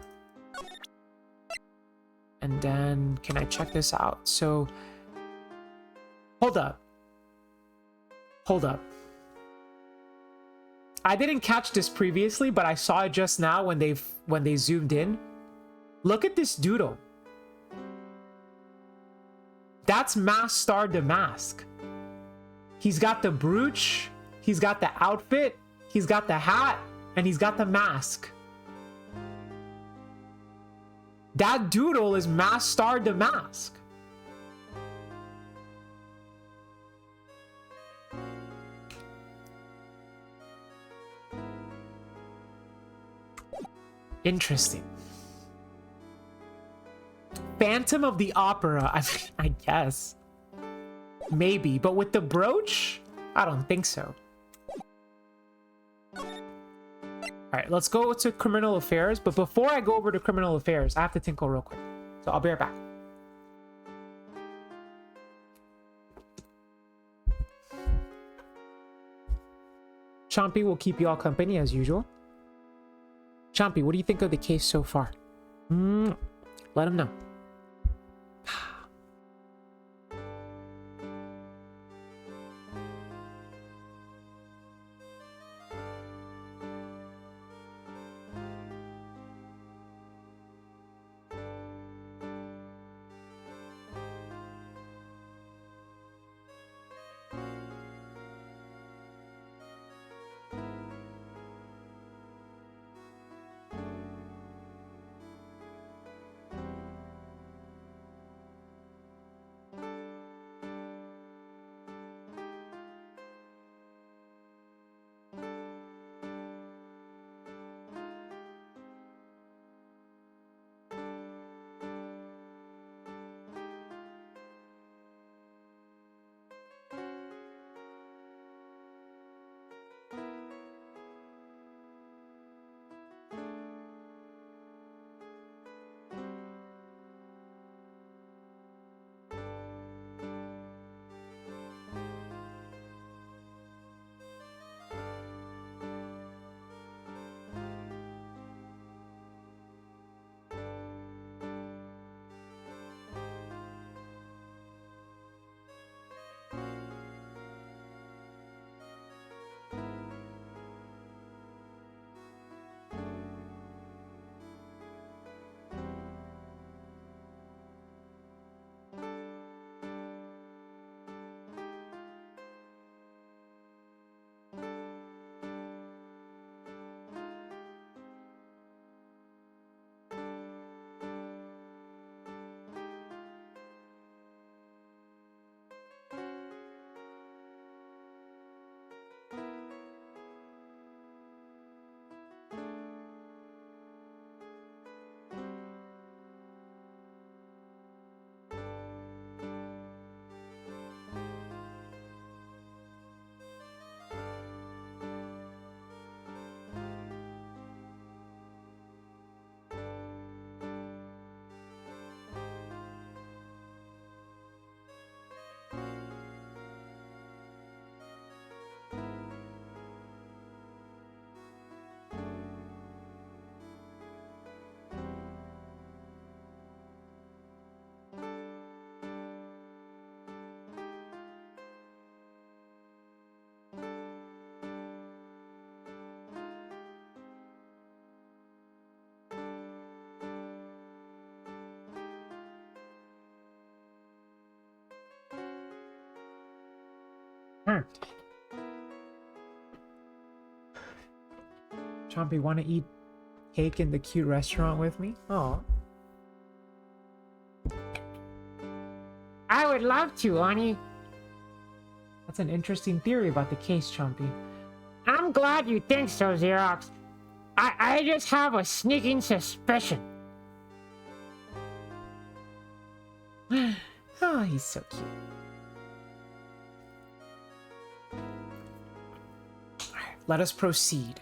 And then, can I check this out? So, hold up. Hold up. I didn't catch this previously, but I saw it just now when they zoomed in. Look at this doodle. That's Masked Star Damask. He's got the brooch, he's got the outfit, he's got the hat, and he's got the mask. That doodle is Masked Star Damask. Interesting. Phantom of the Opera, I mean, I guess. Maybe, but with the brooch? I don't think so. Alright, let's go to criminal affairs, but before I go over to criminal affairs, I have to tinkle real quick. So I'll be right back. Chompy will keep you all company as usual. Chompy, what do you think of the case so far? Let him know. turned. Chompy, want to eat cake in the cute restaurant with me? Oh. I would love to, honey. That's an interesting theory about the case, Chompy. I'm glad you think so, Xerox. I just have a sneaking suspicion. Oh, he's so cute. Alright, let us proceed.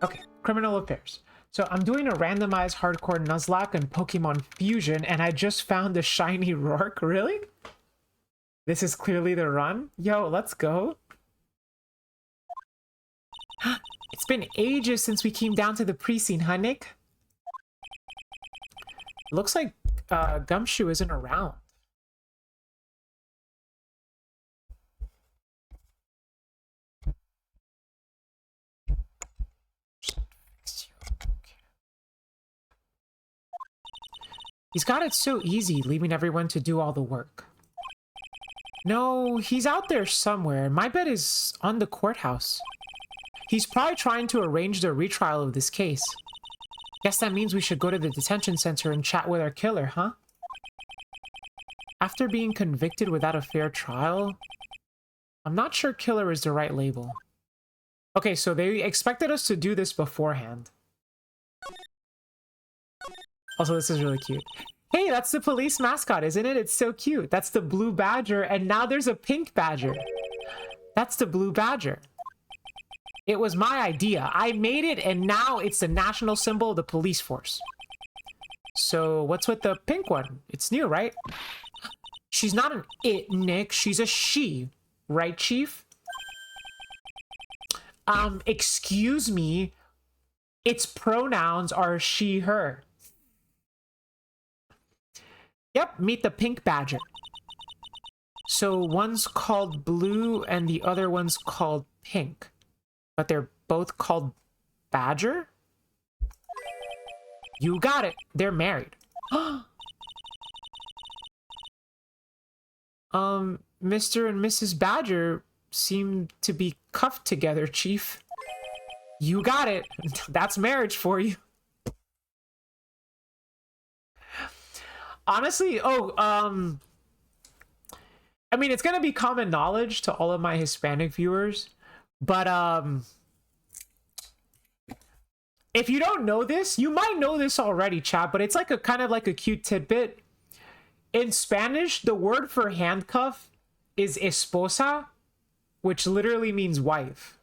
Okay, criminal affairs. So I'm doing a randomized hardcore Nuzlocke and Pokemon Fusion, and I just found a shiny Rourke. Really? This is clearly the run? Yo, let's go. It's been ages since we came down to the pre-scene, huh, Nick? Looks like Gumshoe isn't around. He's got it so easy, leaving everyone to do all the work. No, he's out there somewhere. My bet is on the courthouse. He's probably trying to arrange the retrial of this case. Guess that means we should go to the detention center and chat with our killer, huh? After being convicted without a fair trial, I'm not sure killer is the right label. Okay, so they expected us to do this beforehand. Also, this is really cute. Hey, that's the police mascot, isn't it? It's so cute. That's the blue badger, and now there's a pink badger. That's the blue badger. It was my idea. I made it, and now it's the national symbol of the police force. So what's with the pink one? It's new, right? She's not an it, Nick. She's a she. Right, Chief? Excuse me. Its pronouns are she, her. Yep, meet the pink badger. So one's called blue and the other one's called pink. But they're both called badger? You got it. They're married. Mr. and Mrs. Badger seem to be cuffed together, Chief. You got it. That's marriage for you. Honestly, I mean, it's gonna be common knowledge to all of my Hispanic viewers, but if you don't know this, you might know this already, chat, but it's like a kind of like a cute tidbit. In Spanish, the word for handcuff is esposa, which literally means wife.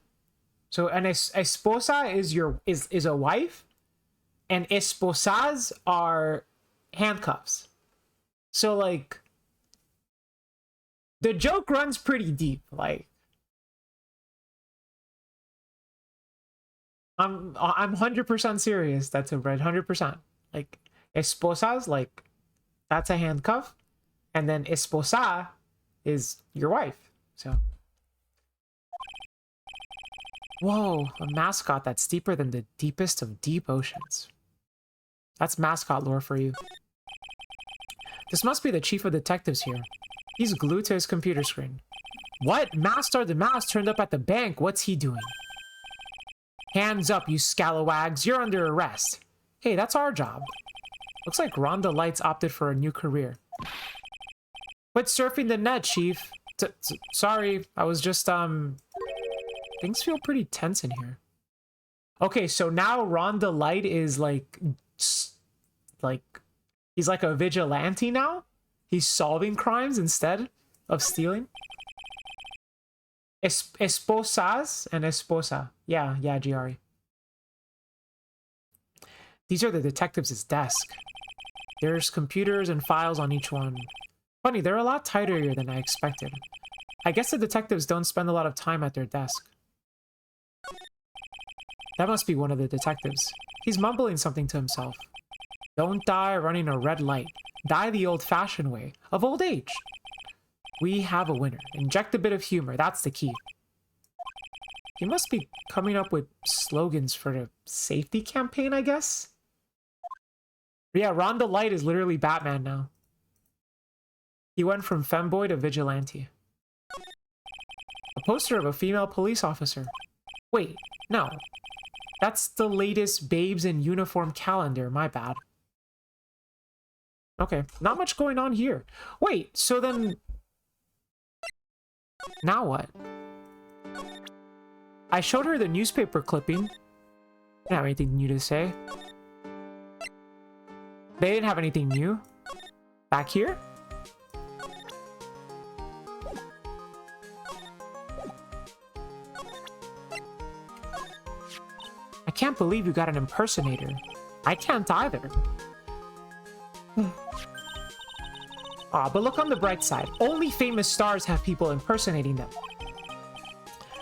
So an esposa is a wife, and esposas are handcuffs. So like the joke runs pretty deep. Like I'm 100% serious. That's a red 100%. Like esposas, like that's a handcuff, and then esposa is your wife. So whoa, a mascot that's deeper than the deepest of deep oceans. That's mascot lore for you. This must be the chief of detectives here. He's glued to his computer screen. What? Master the Mouse turned up at the bank. What's he doing? Hands up, you scalawags. You're under arrest. Hey, that's our job. Looks like Rhonda Lights opted for a new career. Quit surfing the net, Chief. Sorry, I was just, things feel pretty tense in here. Okay, so now Rhonda Light is like, he's like a vigilante now? He's solving crimes instead of stealing? Esposas and esposa. Yeah, Giari. These are the detectives' desk. There's computers and files on each one. Funny, they're a lot tighter here than I expected. I guess the detectives don't spend a lot of time at their desk. That must be one of the detectives. He's mumbling something to himself. Don't die running a red light. Die the old-fashioned way, of old age. We have a winner. Inject a bit of humor, that's the key. He must be coming up with slogans for the safety campaign, I guess? Yeah, Rhonda Light is literally Batman now. He went from femboy to vigilante. A poster of a female police officer. Wait, no. That's the latest Babes in Uniform calendar, my bad. Okay, not much going on here. Wait, so then... Now what? I showed her the newspaper clipping. Didn't have anything new to say. They didn't have anything new. Back here? I can't believe you got an impersonator. I can't either. Aw, but look on the bright side. Only famous stars have people impersonating them.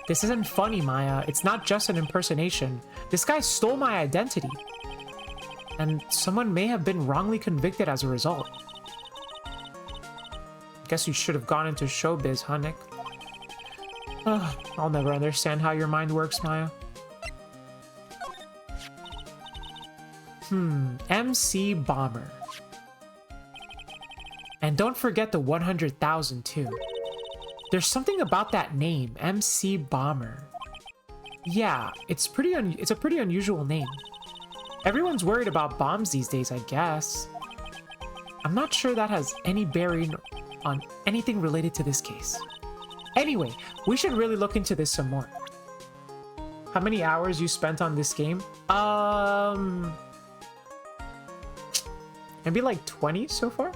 This isn't funny, Maya. It's not just an impersonation. This guy stole my identity. And someone may have been wrongly convicted as a result. Guess you should have gone into showbiz, huh, Nick? Ugh, I'll never understand how your mind works, Maya. MC Bomber. And don't forget the 100,000 too. There's something about that name, MC Bomber. Yeah, it's a pretty unusual name. Everyone's worried about bombs these days, I guess. I'm not sure that has any bearing on anything related to this case. Anyway, we should really look into this some more. How many hours you spent on this game? Maybe like 20 so far?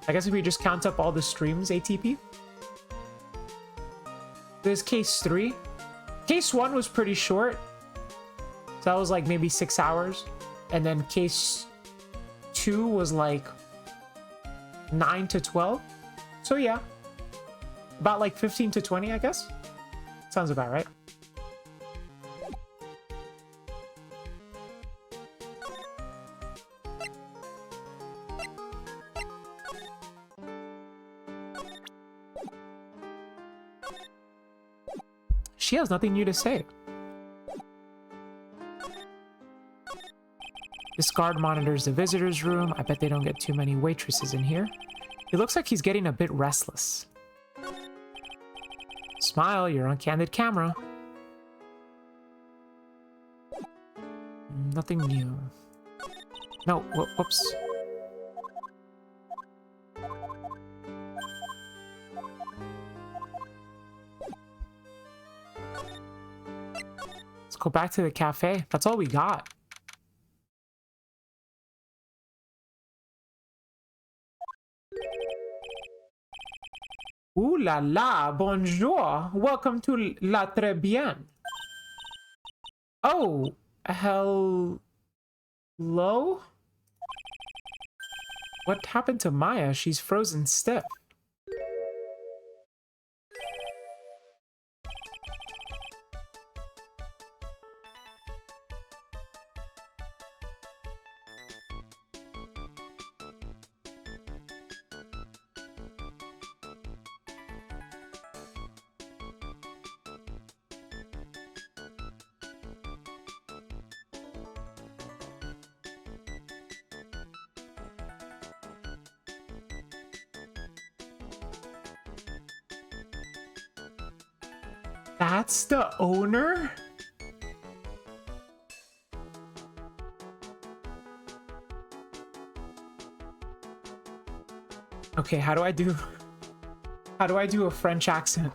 I guess if we just count up all the streams, ATP. There's case 3. Case 1 was pretty short. So that was like maybe 6 hours. And then case 2 was like 9 to 12. So yeah. About like 15 to 20, I guess. Sounds about right. She has nothing new to say. This guard monitors the visitor's room. I bet they don't get too many waitresses in here. It looks like he's getting a bit restless. Smile, you're on candid camera. Nothing new. No, whoops. Let's go back to the cafe. That's all we got. Ooh la la, bonjour. Welcome to La Très Bien. Oh, hello? What happened to Maya? She's frozen stiff. That's the owner? Okay, how do I do a French accent?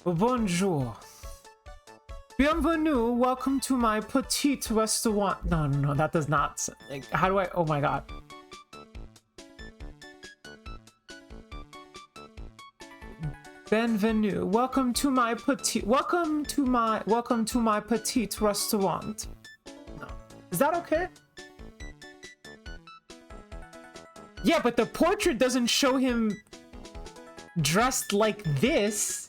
Bonjour. Bienvenue, welcome to my petite restaurant. No, that does not, like, how do I, oh my god. Bienvenue, welcome to my petite restaurant. No. Is that okay? Yeah, but the portrait doesn't show him dressed like this.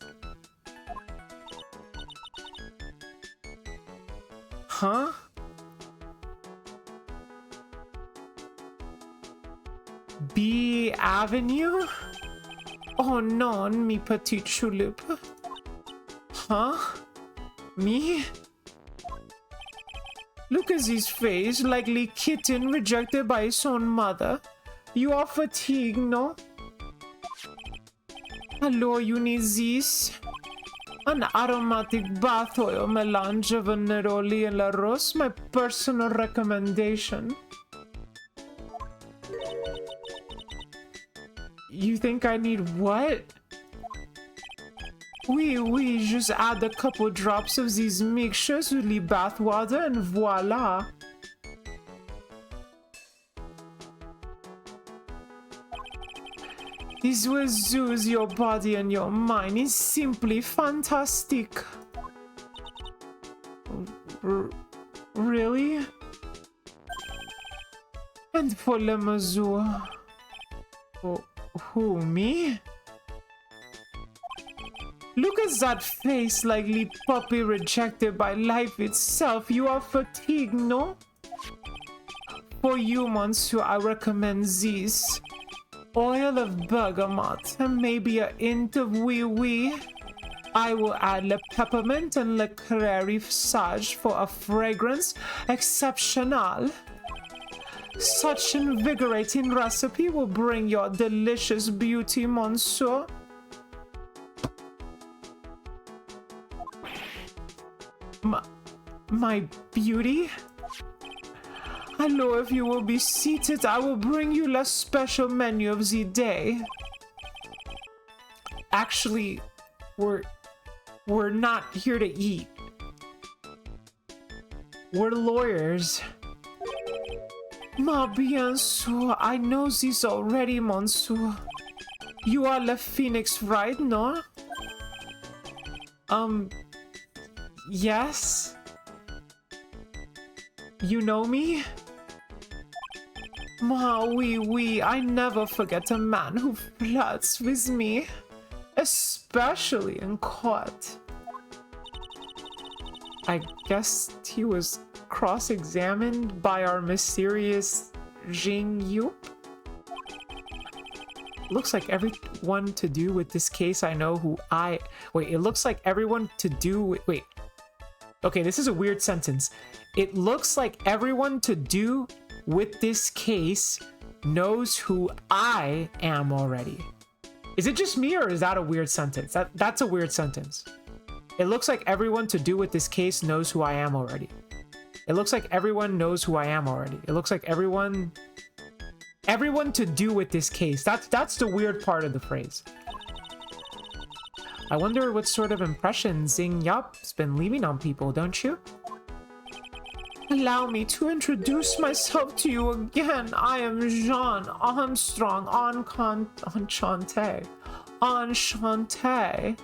Huh? B Avenue? Oh non, mi petite tulip. Huh? Me? Look at his face, likely kitten rejected by his own mother. You are fatigued, no? Hello, you need this? An aromatic bath oil melange of neroli and la rose, my personal recommendation. You think I need what? Oui, just add a couple drops of these mixtures with the bath water and voila. This will soothe your body and your mind. It's simply fantastic. Really? And for le mesure. Oh, who, me? Look at that face, likely puppy rejected by life itself. You are fatigued, no? For you, monsieur, I recommend this. Oil of bergamot and maybe a hint of wee-wee. I will add le peppermint and le clary sage for a fragrance exceptional. Such invigorating recipe will bring your delicious beauty, monsieur. My beauty? Hello, if you will be seated, I will bring you the special menu of the day. Actually, we're not here to eat. We're lawyers. Ma bien sûr, I know this already, monsieur. You are the Phoenix, right, no? Yes? You know me? Ma, oui, I never forget a man who flirts with me. Especially in court. I guess he was cross-examined by our mysterious Jing Yup. Looks like everyone to do with this case I know who I... Wait, it looks like everyone to do with... Wait. Okay, this is a weird sentence. It looks like everyone to do with this case knows who I am already. Is it just me or is that a weird sentence? That's a weird sentence. It looks like everyone to do with this case knows who I am already. It looks like everyone knows who I am already. It looks like everyone to do with this case. That's the weird part of the phrase. I wonder what sort of impression Xing Yup's been leaving on people, don't you? Allow me to introduce myself to you again. I am Jean Armstrong Enchanté. Enchanté.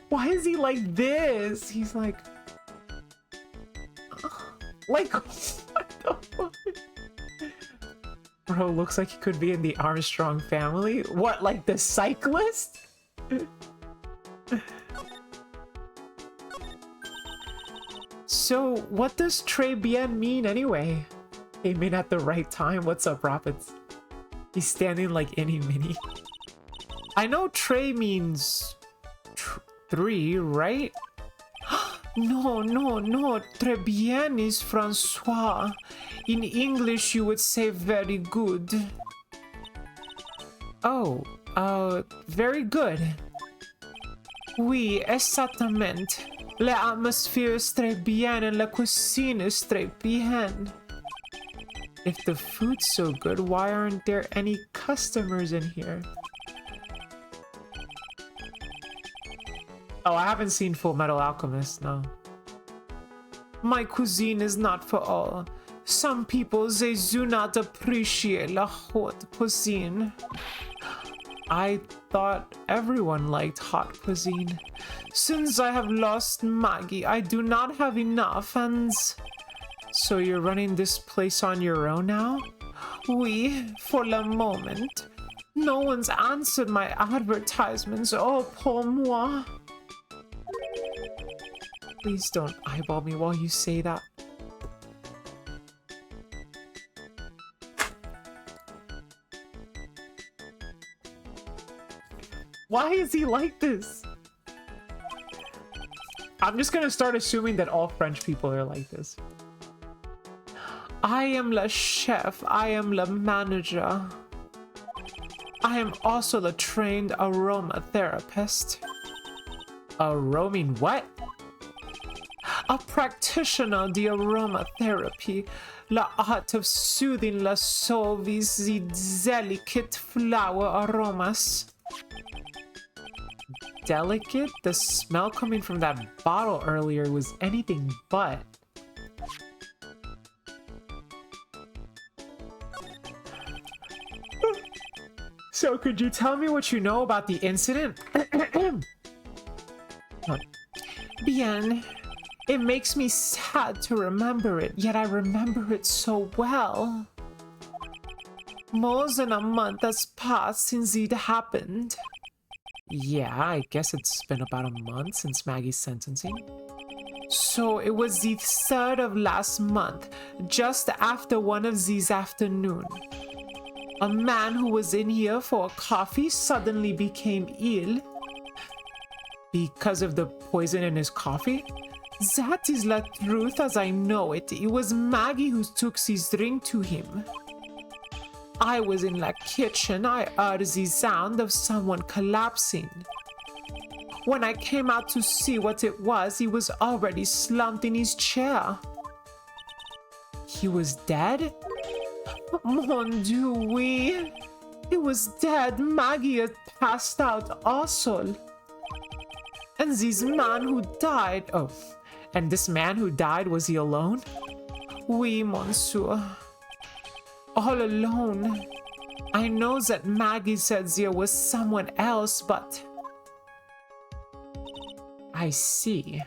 Why is he like this? He's like... Like, what the fuck? Bro, looks like he could be in the Armstrong family. What, like the cyclist? So, what does Très Bien mean anyway? Came in at the right time. What's up, Rapids? He's standing like any mini. I know Très means... 3, right? No. Très bien is Francois. In English, you would say very good. Oh, very good. Oui, exactement. L'atmosphère est très bien and la cuisine is très bien. If the food's so good, why aren't there any customers in here? Oh, I haven't seen Full Metal Alchemist, no. My cuisine is not for all. Some people, they do not appreciate la haute cuisine. I thought everyone liked hot cuisine. Since I have lost Maggie, I do not have enough, and... So you're running this place on your own now? Oui, for the moment. No one's answered my advertisements. Oh, pour moi. Please don't eyeball me while you say that. Why is he like this? I'm just gonna start assuming that all French people are like this. I am the chef. I am the manager. I am also the trained aromatherapist. A roaming what? A practitioner of the aromatherapy, the art of soothing the soul with the delicate flower aromas. Delicate? The smell coming from that bottle earlier was anything but. So could you tell me what you know about the incident? Bien. It makes me sad to remember it, yet I remember it so well. More than a month has passed since it happened. Yeah, I guess it's been about a month since Maggie's sentencing. So it was the 3rd of last month, just after one of these afternoon. A man who was in here for a coffee suddenly became ill. Because of the poison in his coffee? That is the truth as I know it. It was Maggie who took his drink to him. I was in the kitchen. I heard the sound of someone collapsing. When I came out to see what it was, he was already slumped in his chair. He was dead? Mon Dieu, oui. He was dead. Maggie had passed out also. And this man who died... Oh, and this man who died, was he alone? Oui, monsieur. All alone. I know that Maggie said there was someone else, but... I see.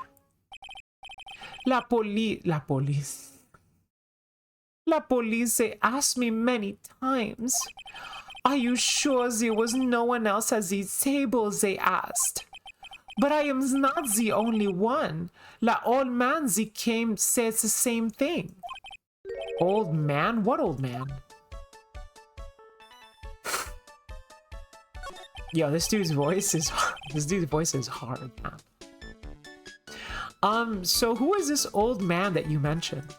La police, they asked me many times. Are you sure there was no one else at the table, they asked. But I am not the only one. La old man they came says the same thing. Old man? What old man? Yo, this dude's voice is hard, man. So who is this old man that you mentioned?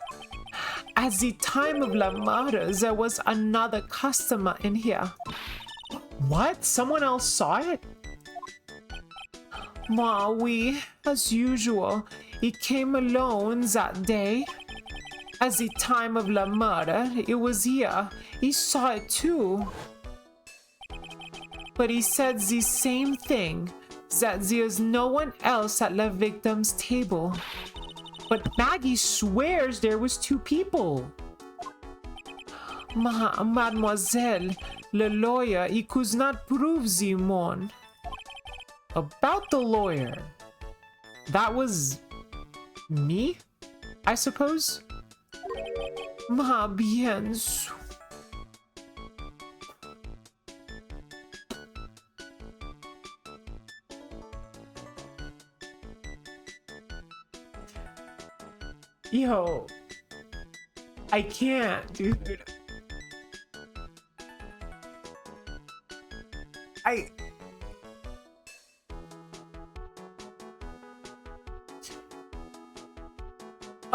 At the time of La murder, there was another customer in here. What? Someone else saw it? Ma, oui, as usual, he came alone that day. At the time of La murder, it was here. He saw it too. But he said the same thing, that there's no one else at the victim's table. But Maggie swears there was 2 people. Mademoiselle, le lawyer, he could not prove the one. About the lawyer. That was... me? I suppose? Ma bien sûr. Yo, I can't, dude.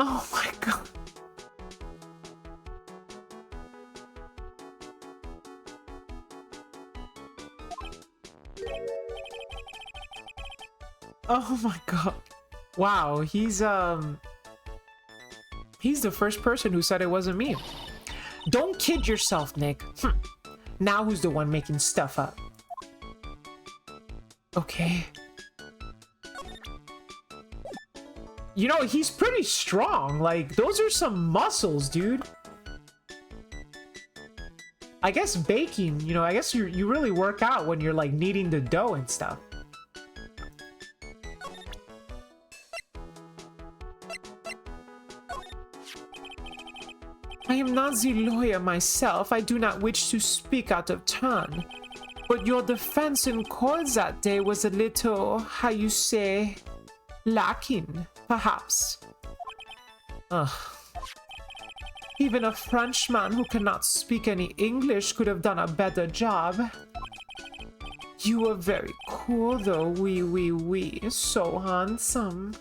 Oh my god. Oh my god. Wow, he's the first person who said it wasn't me. Don't kid yourself, Nick. Now who's the one making stuff up? Okay. you know, he's pretty strong. Like, those are some muscles, dude. I guess baking, you know, I guess you really work out when you're like kneading the dough and stuff. I am not the lawyer myself. I do not wish to speak out of turn. But your defense in court that day was a little, how you say, lacking, perhaps. Ugh. Even a Frenchman who cannot speak any English could have done a better job. You were very cool though, oui. So handsome.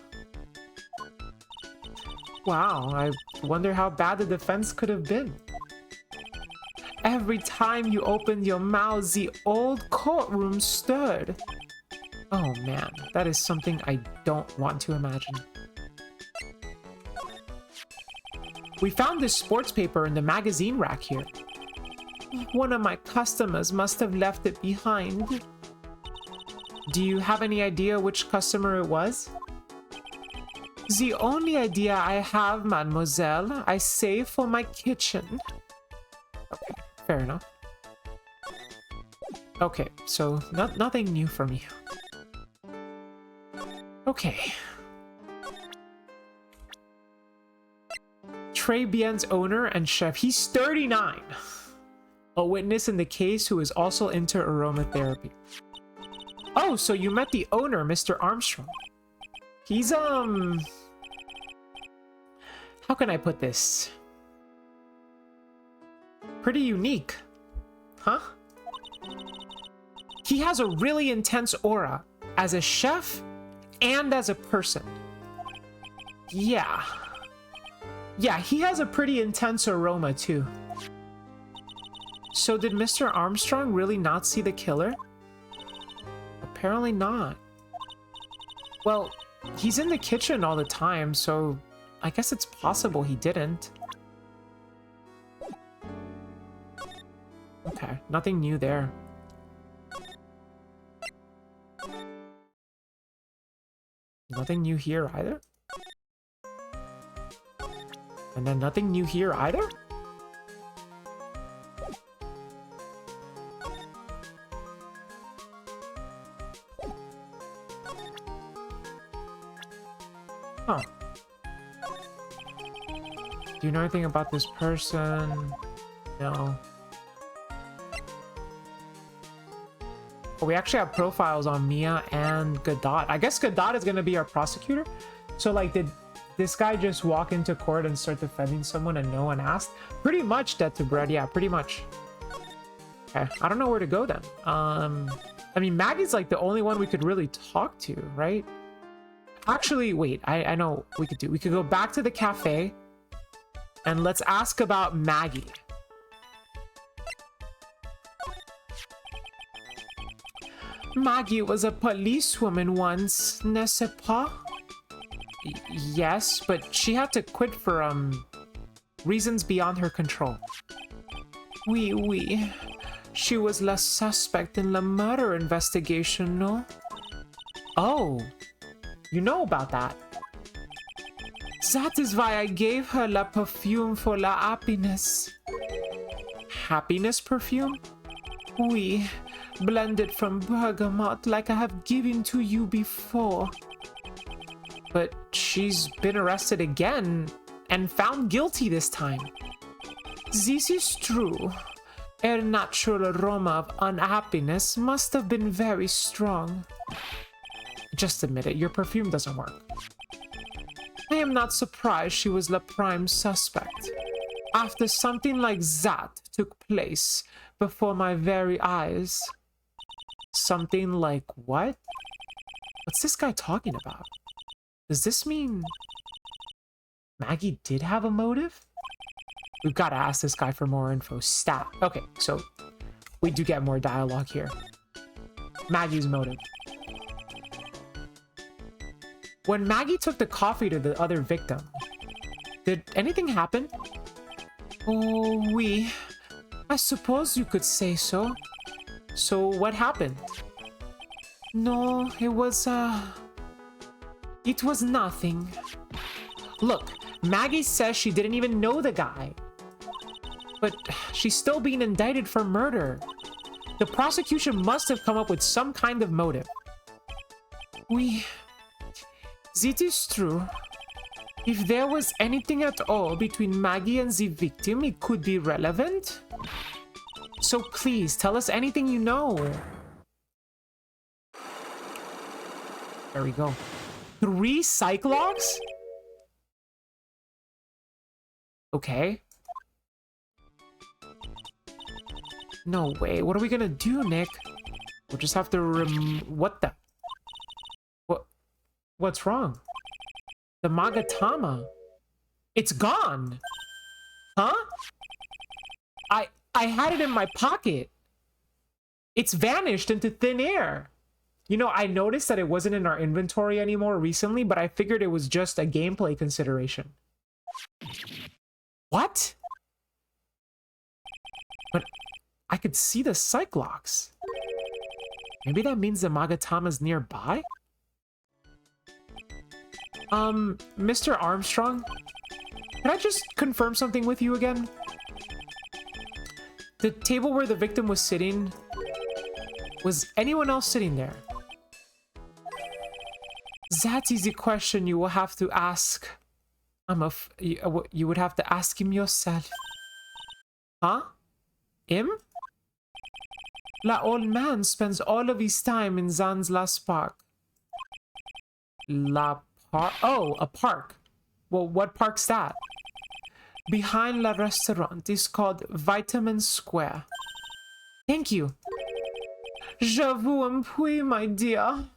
Wow, I wonder how bad the defense could have been. Every time you opened your mouth, the old courtroom stirred. Oh man, that is something I don't want to imagine. We found this sports paper in the magazine rack here. One of my customers must have left it behind. Do you have any idea which customer it was? The only idea I have, mademoiselle, I save for my kitchen. Okay, fair enough. Okay, so nothing new from you. Okay. Très Bien's owner and chef. He's 39. A witness in the case who is also into aromatherapy. Oh, so you met the owner, Mr. Armstrong. He's, how can I put this? Pretty unique. Huh? He has a really intense aura as a chef and as a person. Yeah. Yeah, he has a pretty intense aroma too. So did Mr. Armstrong really not see the killer? Apparently not. Well, he's in the kitchen all the time, so I guess it's possible he didn't. Okay, nothing new there. Nothing new here either? And then nothing new here either? Huh. Do you know anything about this person? No. Oh, we actually have profiles on Mia and Godot. I guess Godot is going to be our prosecutor. So, like, did this guy just walk into court and start defending someone and no one asked? Pretty much dead to bread. Yeah, pretty much. Okay, I don't know where to go then. I mean, Maggie's like the only one we could really talk to, right? Actually, wait, I know what we could do. We could go back to the cafe and let's ask about Maggie. Maggie was a policewoman once, n'est-ce pas? Yes, but she had to quit for, reasons beyond her control. Oui. She was la suspect in the murder investigation, no? Oh, you know about that. That is why I gave her la perfume for la happiness. Happiness perfume? Oui, blended from bergamot like I have given to you before. But she's been arrested again and found guilty this time. This is true. Her natural aroma of unhappiness must have been very strong. Just admit it, your perfume doesn't work. I am not surprised she was the prime suspect. After something like that took place before my very eyes. Something like what? What's this guy talking about? Does this mean Maggie did have a motive? We've got to ask this guy for more info. Stat. Okay, so we do get more dialogue here. Maggie's motive. When Maggie took the coffee to the other victim, did anything happen? Oh, oui. I suppose you could say so. So what happened? No, it was nothing. Look, Maggie says she didn't even know the guy. But she's still being indicted for murder. The prosecution must have come up with some kind of motive. It is true. If there was anything at all between Maggie and the victim, it could be relevant. So please, tell us anything you know. There we go. 3 Cyclops? Okay. No way. What are we gonna do, Nick? We'll just have to what the? What's wrong? The Magatama. It's gone. Huh? I had it in my pocket. It's vanished into thin air. You know, I noticed that it wasn't in our inventory anymore recently, but I figured it was just a gameplay consideration. What? But I could see the Cyclops. Maybe that means the Magatama's nearby? Mr. Armstrong? Can I just confirm something with you again? The table where the victim was sitting, was anyone else sitting there? That is a question you will have to ask. You would have to ask him yourself. Huh? Him? The old man spends all of his time in Zanzlas Park. Oh, a park. Well, what park's that? Behind the restaurant is called Vitamin Square. Thank you. Je vous en prie, my dear.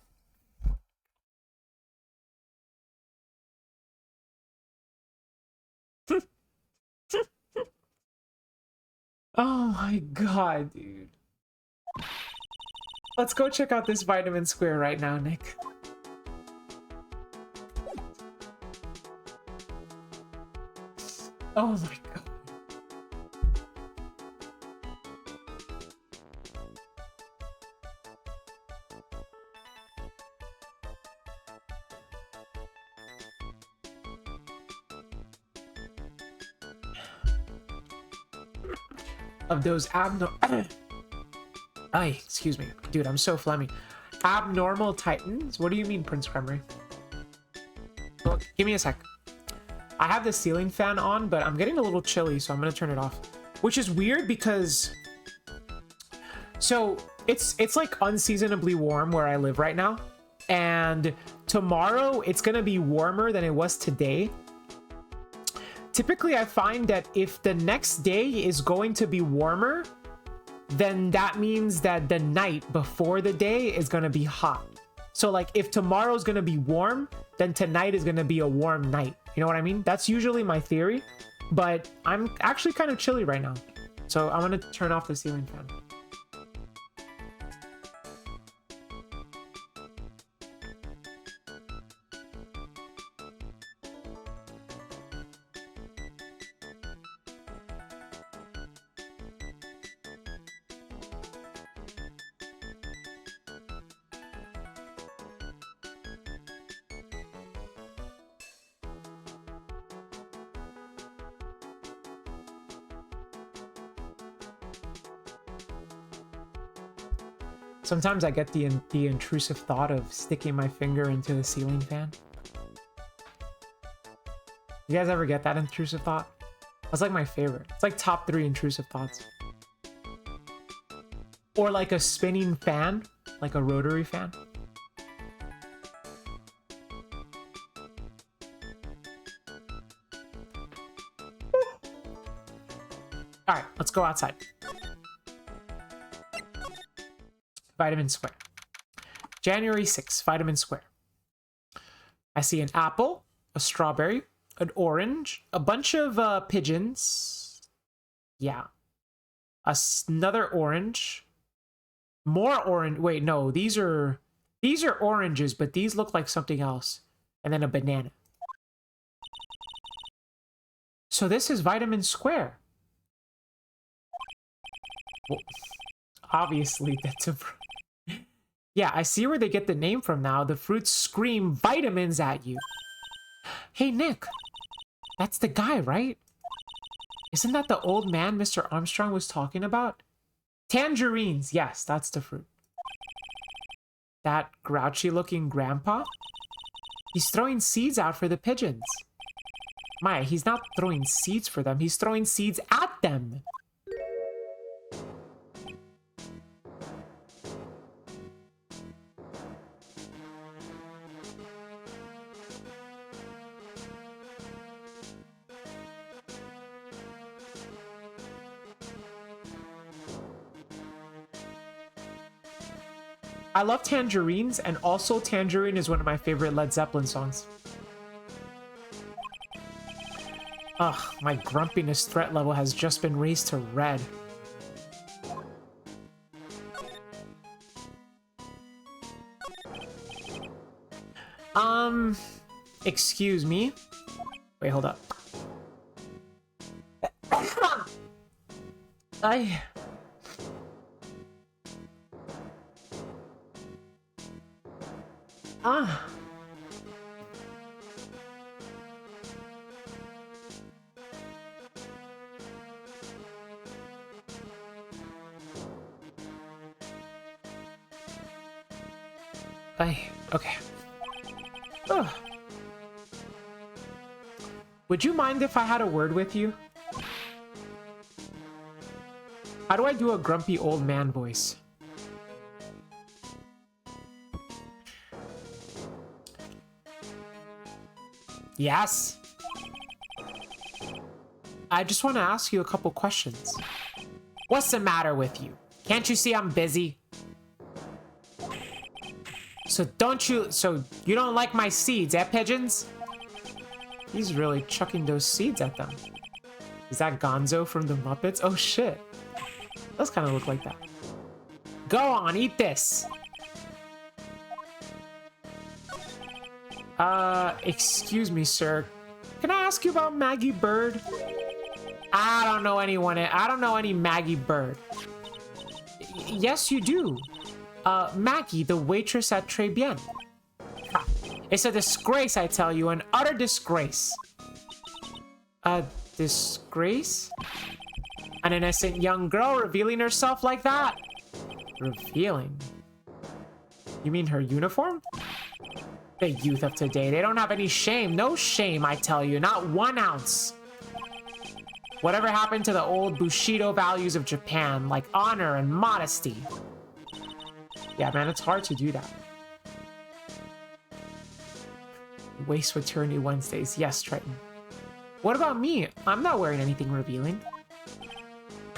Oh my god, dude. Let's go check out this Vitamin Square right now, Nick. Oh my god. Of those excuse me. Dude, I'm so phlegmy. Abnormal Titans? What do you mean, Prince Cremery? Well, give me a sec. I have the ceiling fan on, but I'm getting a little chilly, so I'm gonna turn it off. Which is weird because... So, it's like unseasonably warm where I live right now. And tomorrow, it's gonna be warmer than it was today. Typically, I find that if the next day is going to be warmer, then that means that the night before the day is going to be hot. So like if tomorrow's going to be warm, then tonight is going to be a warm night. You know what I mean? That's usually my theory, but I'm actually kind of chilly right now. So I'm going to turn off the ceiling fan. Sometimes I get the intrusive thought of sticking my finger into the ceiling fan. You guys ever get that intrusive thought? That's like my favorite. It's like top 3 intrusive thoughts. Or like a spinning fan, like a rotary fan. All right, let's go outside. Vitamin Square. January 6th, Vitamin Square. I see an apple, a strawberry, an orange, a bunch of pigeons. Yeah. Another orange. More orange. Wait, no, these are oranges, but these look like something else. And then a banana. So this is Vitamin Square. Well, obviously, that's a... Yeah, I see where they get the name from now. The fruits scream vitamins at you. Hey, Nick, That's the guy, right? Isn't that the old man Mr. Armstrong was talking about? Tangerines. Yes, that's the fruit. That grouchy-looking grandpa? He's throwing seeds out for the pigeons. Maya, he's not throwing seeds for them. He's throwing seeds at them. I love Tangerines, and also Tangerine is one of my favorite Led Zeppelin songs. Ugh, my grumpiness threat level has just been raised to red. Excuse me? Wait, hold up. Okay. Ugh. Would you mind if I had a word with you? How do I do a grumpy old man voice? Yes? I just want to ask you a couple questions. What's the matter with you? Can't you see I'm busy? So you don't like my seeds, eh, pigeons? He's really chucking those seeds at them. Is that Gonzo from the Muppets? Oh shit. Does kind of look like that. Go on, eat this. Excuse me, sir. Can I ask you about Maggie Bird? I don't know anyone. I don't know any Maggie Bird. Yes, you do. Maggie, the waitress at Très Bien. It's a disgrace, I tell you, an utter disgrace. A disgrace? An innocent young girl revealing herself like that? Revealing? You mean her uniform? The youth of today, they don't have any shame. No shame, I tell you, not 1 ounce. Whatever happened to the old Bushido values of Japan, like honor and modesty? Yeah, man, it's hard to do that. Waste Fraternity Wednesdays. Yes, Triton. What about me? I'm not wearing anything revealing.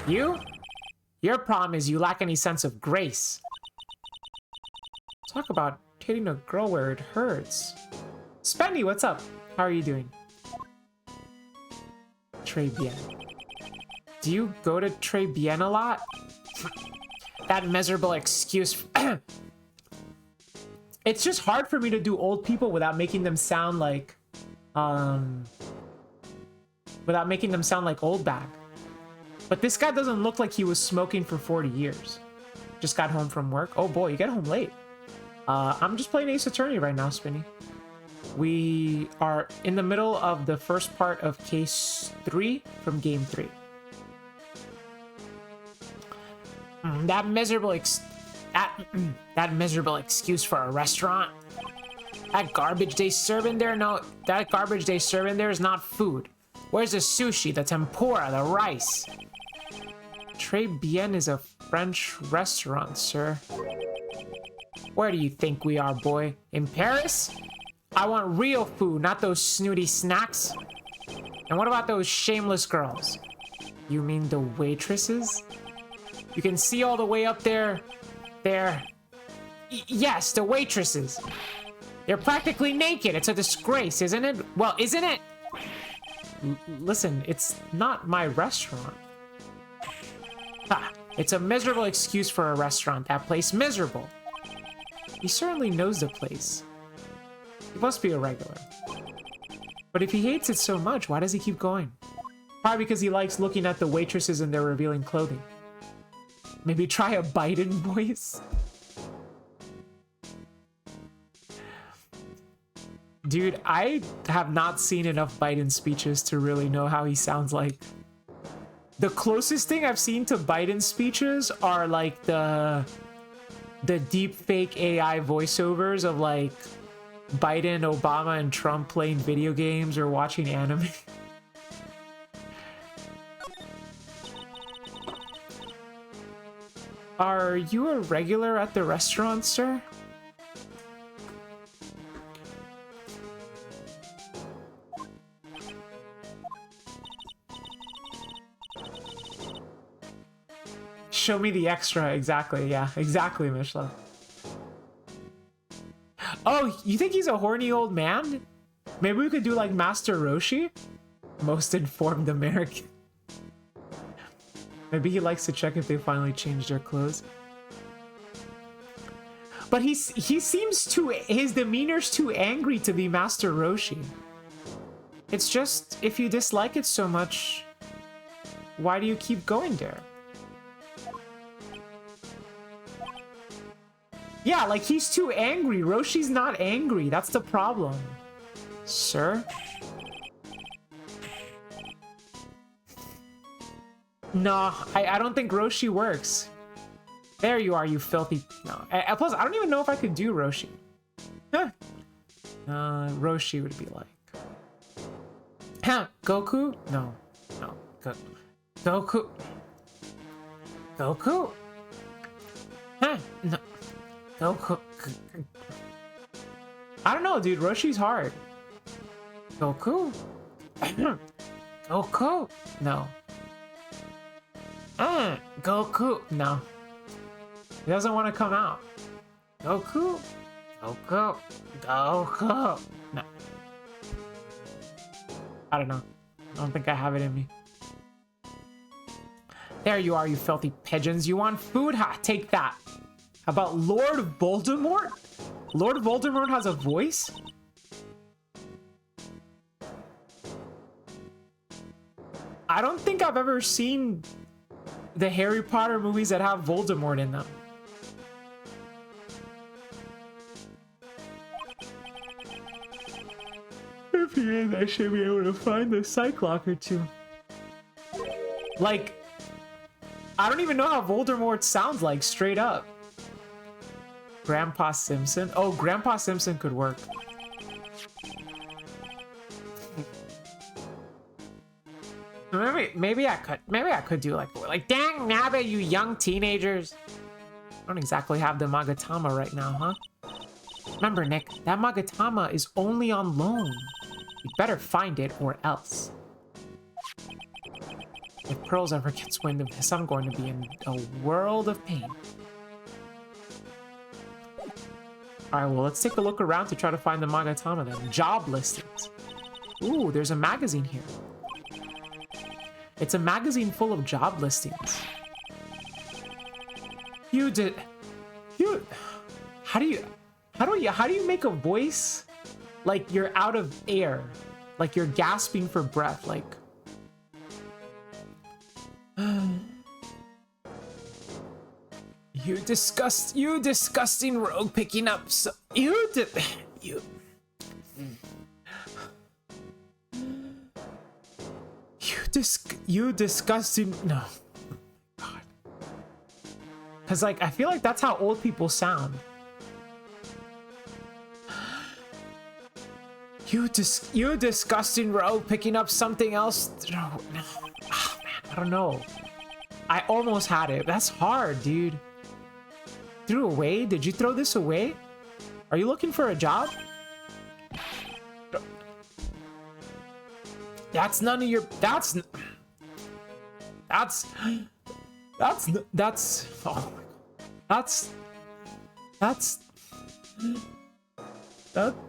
You? Your problem is you lack any sense of grace. Talk about hitting a girl where it hurts. Spendy, what's up? How are you doing? Très Bien. Do you go to Très Bien a lot? That miserable excuse. It's just hard for me to do old people without making them sound like, old bag. But this guy doesn't look like he was smoking for 40 years. Just got home from work. Oh boy, you get home late. I'm just playing Ace Attorney right now, Spinny. We are in the middle of the first part of case 3 from game 3. That miserable excuse for a restaurant. That garbage they serve in there, no, that garbage they serve in there is not food. Where's the sushi, the tempura, the rice? Très Bien is a French restaurant, sir. Where do you think we are, boy? In Paris? I want real food, not those snooty snacks. And what about those shameless girls? You mean the waitresses? You can see all the way up there. Yes, the waitresses. They're practically naked. It's a disgrace, isn't it? Well, isn't it? Listen, it's not my restaurant. Ha! It's a miserable excuse for a restaurant. That place miserable. He certainly knows the place. He must be a regular. But if he hates it so much, why does he keep going? Probably because he likes looking at the waitresses in their revealing clothing. Maybe try a Biden voice? Dude, I have not seen enough Biden speeches to really know how he sounds like. The closest thing I've seen to Biden speeches are like the deep fake AI voiceovers of like Biden, Obama, and Trump playing video games or watching anime. Are you a regular at the restaurant, sir? Show me the extra. Exactly. Yeah, exactly, Mishla. Oh, you think he's a horny old man? Maybe we could do like Master Roshi? Most informed American. Maybe he likes to check if they finally changed their clothes. But he seems too... His demeanor's too angry to be Master Roshi. It's just, if you dislike it so much, why do you keep going there? Yeah, like he's too angry. Roshi's not angry. That's the problem. Sir? No, I don't think Roshi works. There you are, you filthy... No. Plus, I don't even know if I could do Roshi. Huh. Roshi would be like... Huh, Goku? No. No. Goku? Goku? Huh, no. Goku... I don't know, dude. Roshi's hard. Goku? Goku? No. Goku. No. He doesn't want to come out. Goku? Goku. Goku. No. I don't know. I don't think I have it in me. There you are, you filthy pigeons. You want food? Ha, take that. How about Lord Voldemort? Lord Voldemort has a voice? I don't think I've ever seen the Harry Potter movies that have Voldemort in them. If he is, I should be able to find the Cyclock or two. Like, I don't even know how Voldemort sounds like, straight up. Grandpa Simpson? Oh, Grandpa Simpson could work. Maybe I could do like dang nabbit, you young teenagers. I don't exactly have the Magatama right now, huh? Remember, Nick, that Magatama is only on loan. You better find it or else. If Pearls ever gets wind of this, I'm going to be in a world of pain. Alright, well, let's take a look around to try to find the Magatama then. Job listings. Ooh, there's a magazine here. It's a magazine full of job listings. How do you make a voice like you're out of air? Like you're gasping for breath, like... You disgusting rogue picking up so... You disgusting... No. God. Because, like, I feel like that's how old people sound. You disgusting rogue picking up something else... No. Oh, man, I don't know. I almost had it. That's hard, dude. Threw away? Did you throw this away? Are you looking for a job? That's none of your... That's... Oh my God.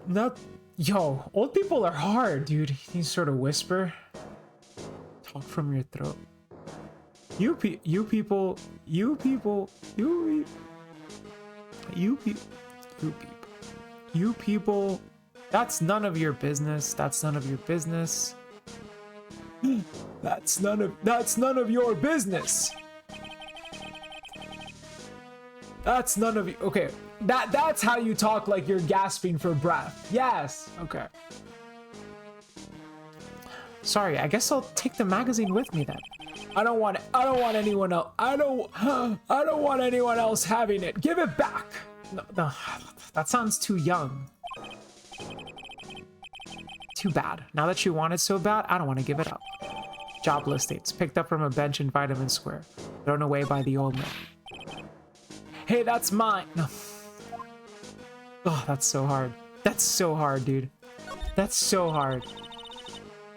That... Yo, old people are hard, dude. You sort of whisper. Talk from your throat. You people, that's none of your business. That's none of your business. That's none of your business. That's none of you. Okay, that's how you talk, like you're gasping for breath. Yes. Okay. Sorry, I guess I'll take the magazine with me then. I don't want anyone else. I don't want anyone else having it. Give it back. No, that sounds too young. Too bad. Now that you want it so bad, I don't want to give it up. Job listings picked up from a bench in Vitamin Square, thrown away by the old man. Hey, that's mine. No. Oh, that's so hard. That's so hard, dude. That's so hard.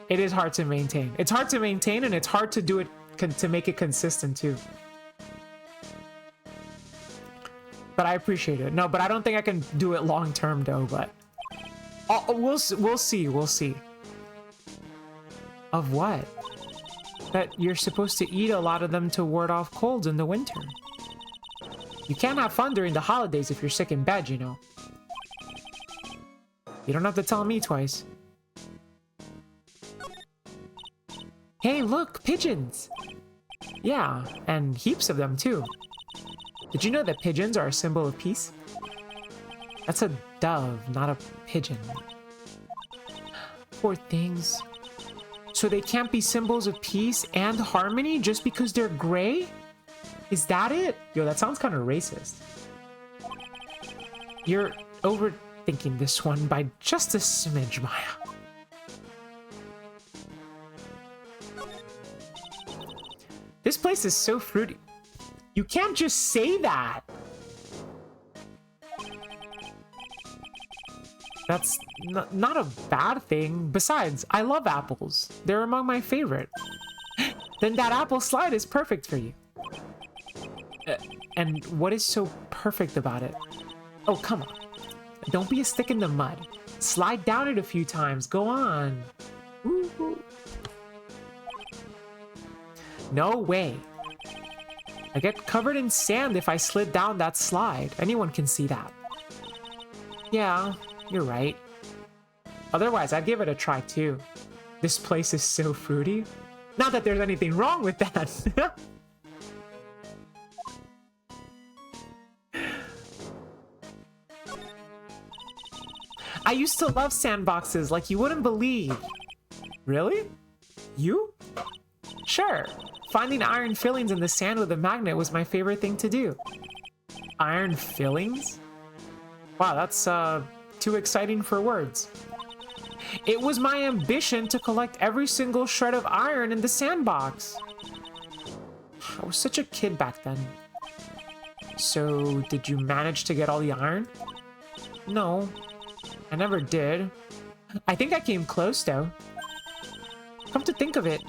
It is hard to maintain. It's hard to maintain, and it's hard to do it to make it consistent too. But I appreciate it. No, but I don't think I can do it long term though. But we'll see. We'll see. Of what? That you're supposed to eat a lot of them to ward off colds in the winter. You can't have fun during the holidays if you're sick in bed, you know. You don't have to tell me twice. Hey, look, pigeons! Yeah, and heaps of them too. Did you know that pigeons are a symbol of peace? That's a dove, not a pigeon. Poor things. So they can't be symbols of peace and harmony just because they're gray? Is that it? Yo, that sounds kind of racist. You're overthinking this one by just a smidge, Maya. This place is so fruity. You can't just say that. That's not a bad thing. Besides, I love apples. They're among my favorite. Then that apple slide is perfect for you. And what is so perfect about it? Oh, come on. Don't be a stick in the mud. Slide down it a few times. Go on. Woo-hoo. No way. I get covered in sand if I slid down that slide. Anyone can see that. Yeah, you're right. Otherwise, I'd give it a try too. This place is so fruity. Not that there's anything wrong with that. I used to love sandboxes like you wouldn't believe. Really? You? Sure. Finding iron fillings in the sand with a magnet was my favorite thing to do. Iron fillings? Wow, that's too exciting for words. It was my ambition to collect every single shred of iron in the sandbox. I was such a kid back then. So, did you manage to get all the iron? No, I never did. I think I came close though. Come to think of it,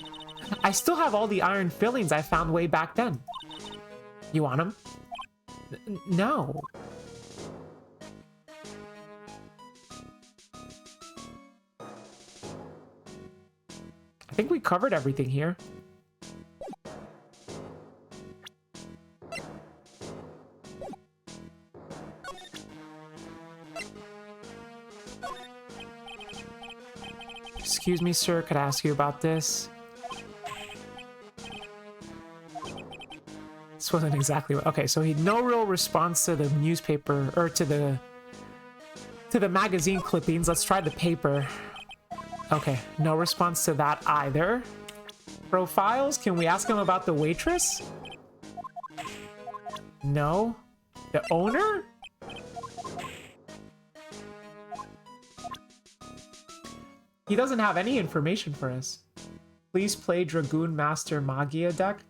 I still have all the iron fillings I found way back then. You want them? No. I think we covered everything here. Excuse me, sir, could I ask you about this? This wasn't exactly what... Okay, so he had no real response to the newspaper, or to the magazine clippings. Let's try the paper. Okay, no response to that either. Profiles, can we ask him about the waitress? No. The owner? He doesn't have any information for us. Please play Dragoon Master Magia deck.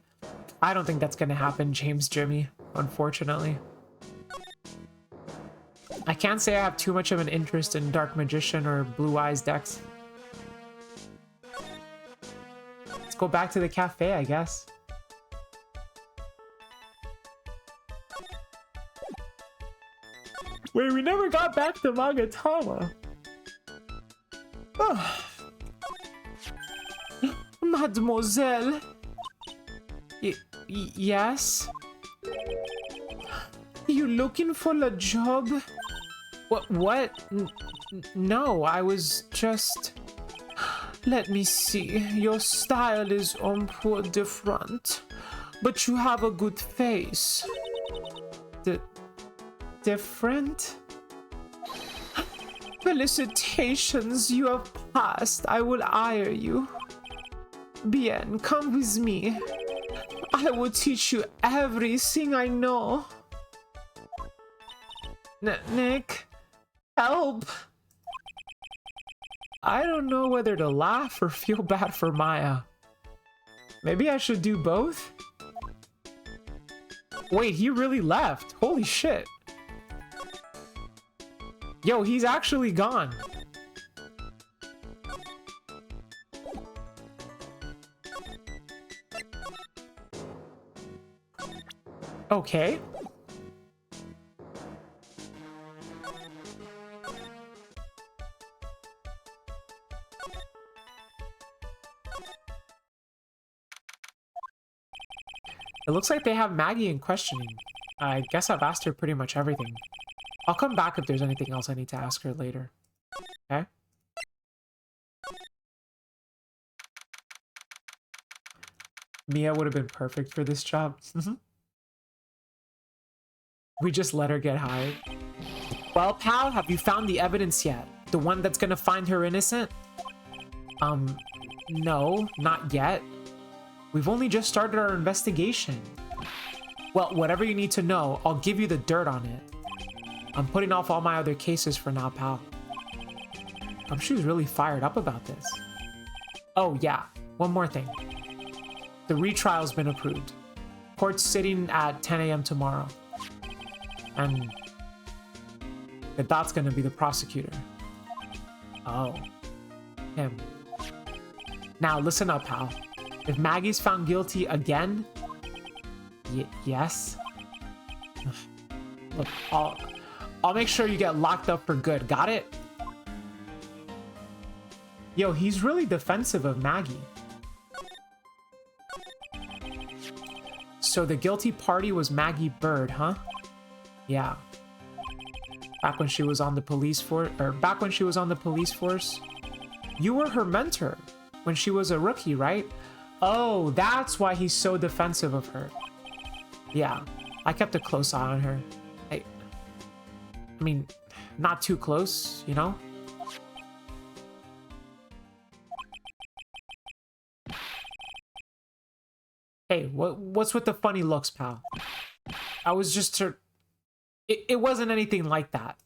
I don't think that's gonna happen, James Jimmy, unfortunately. I can't say I have too much of an interest in Dark Magician or Blue Eyes decks. Let's go back to the cafe, I guess. Wait, we never got back to Magatama. Oh. Mademoiselle. Yes? You looking for a job? What? No, I was just... Let me see. Your style is un peu different, but you have a good face. different? Felicitations, you have passed. I will hire you. Bien, come with me. I will teach you everything I know. Nick, help. I don't know whether to laugh or feel bad for Maya. Maybe I should do both? Wait, he really left. Holy shit. Yo, he's actually gone. Okay. It looks like they have Maggie in questioning. I guess I've asked her pretty much everything. I'll come back if there's anything else I need to ask her later. Okay? Mia would have been perfect for this job. We just let her get hired. Well, pal, have you found the evidence yet? The one that's gonna find her innocent? No, not yet. We've only just started our investigation. Well, whatever you need to know, I'll give you the dirt on it. I'm putting off all my other cases for now, pal. Gumshoe's really fired up about this. Oh yeah, one more thing. The retrial's been approved. Court's sitting at 10 a.m. tomorrow. And that's gonna be the prosecutor. Oh, him. Now listen up, pal. If Maggie's found guilty again, yes. Look, I'll make sure you get locked up for good. Got it? Yo, he's really defensive of Maggie. So the guilty party was Maggie Bird, huh? Yeah. Back when she was on the police force, you were her mentor when she was a rookie, right? Oh, that's why he's so defensive of her. Yeah, I kept a close eye on her. I mean, not too close, you know? Hey, what's with the funny looks, pal? I was just her... It wasn't anything like that.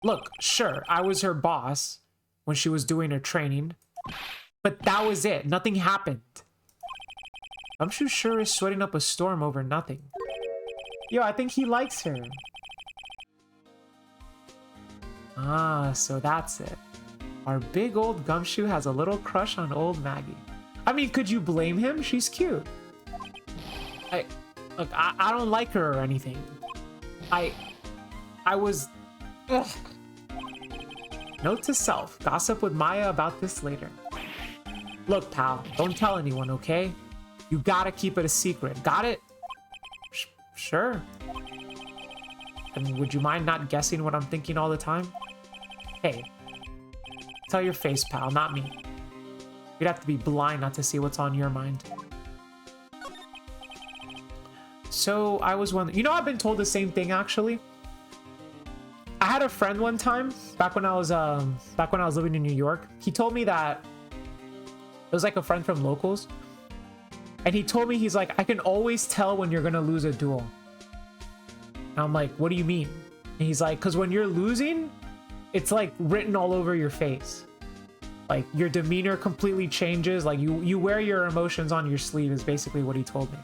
Look, sure, I was her boss when she was doing her training, but that was it. Nothing happened. Gumshoe sure is sweating up a storm over nothing. Yo, I think he likes her. Ah, so that's it. Our big old Gumshoe has a little crush on old Maggie. I mean, could you blame him? She's cute. Look, I don't like her or anything. I was... Ugh. Note to self, gossip with Maya about this later. Look, pal, don't tell anyone, okay? You gotta keep it a secret. Got it? Sure. And would you mind not guessing what I'm thinking all the time? Hey, tell your face, pal, not me. You'd have to be blind not to see what's on your mind. So I was wondering, you know, I've been told the same thing actually. I had a friend one time back when I was living in New York. He told me that it was like a friend from locals, and he told me, he's like, I can always tell when you're gonna lose a duel. And I'm like, what do you mean? And he's like, because when you're losing, it's like written all over your face. Like your demeanor completely changes. Like you wear your emotions on your sleeve is basically what he told me.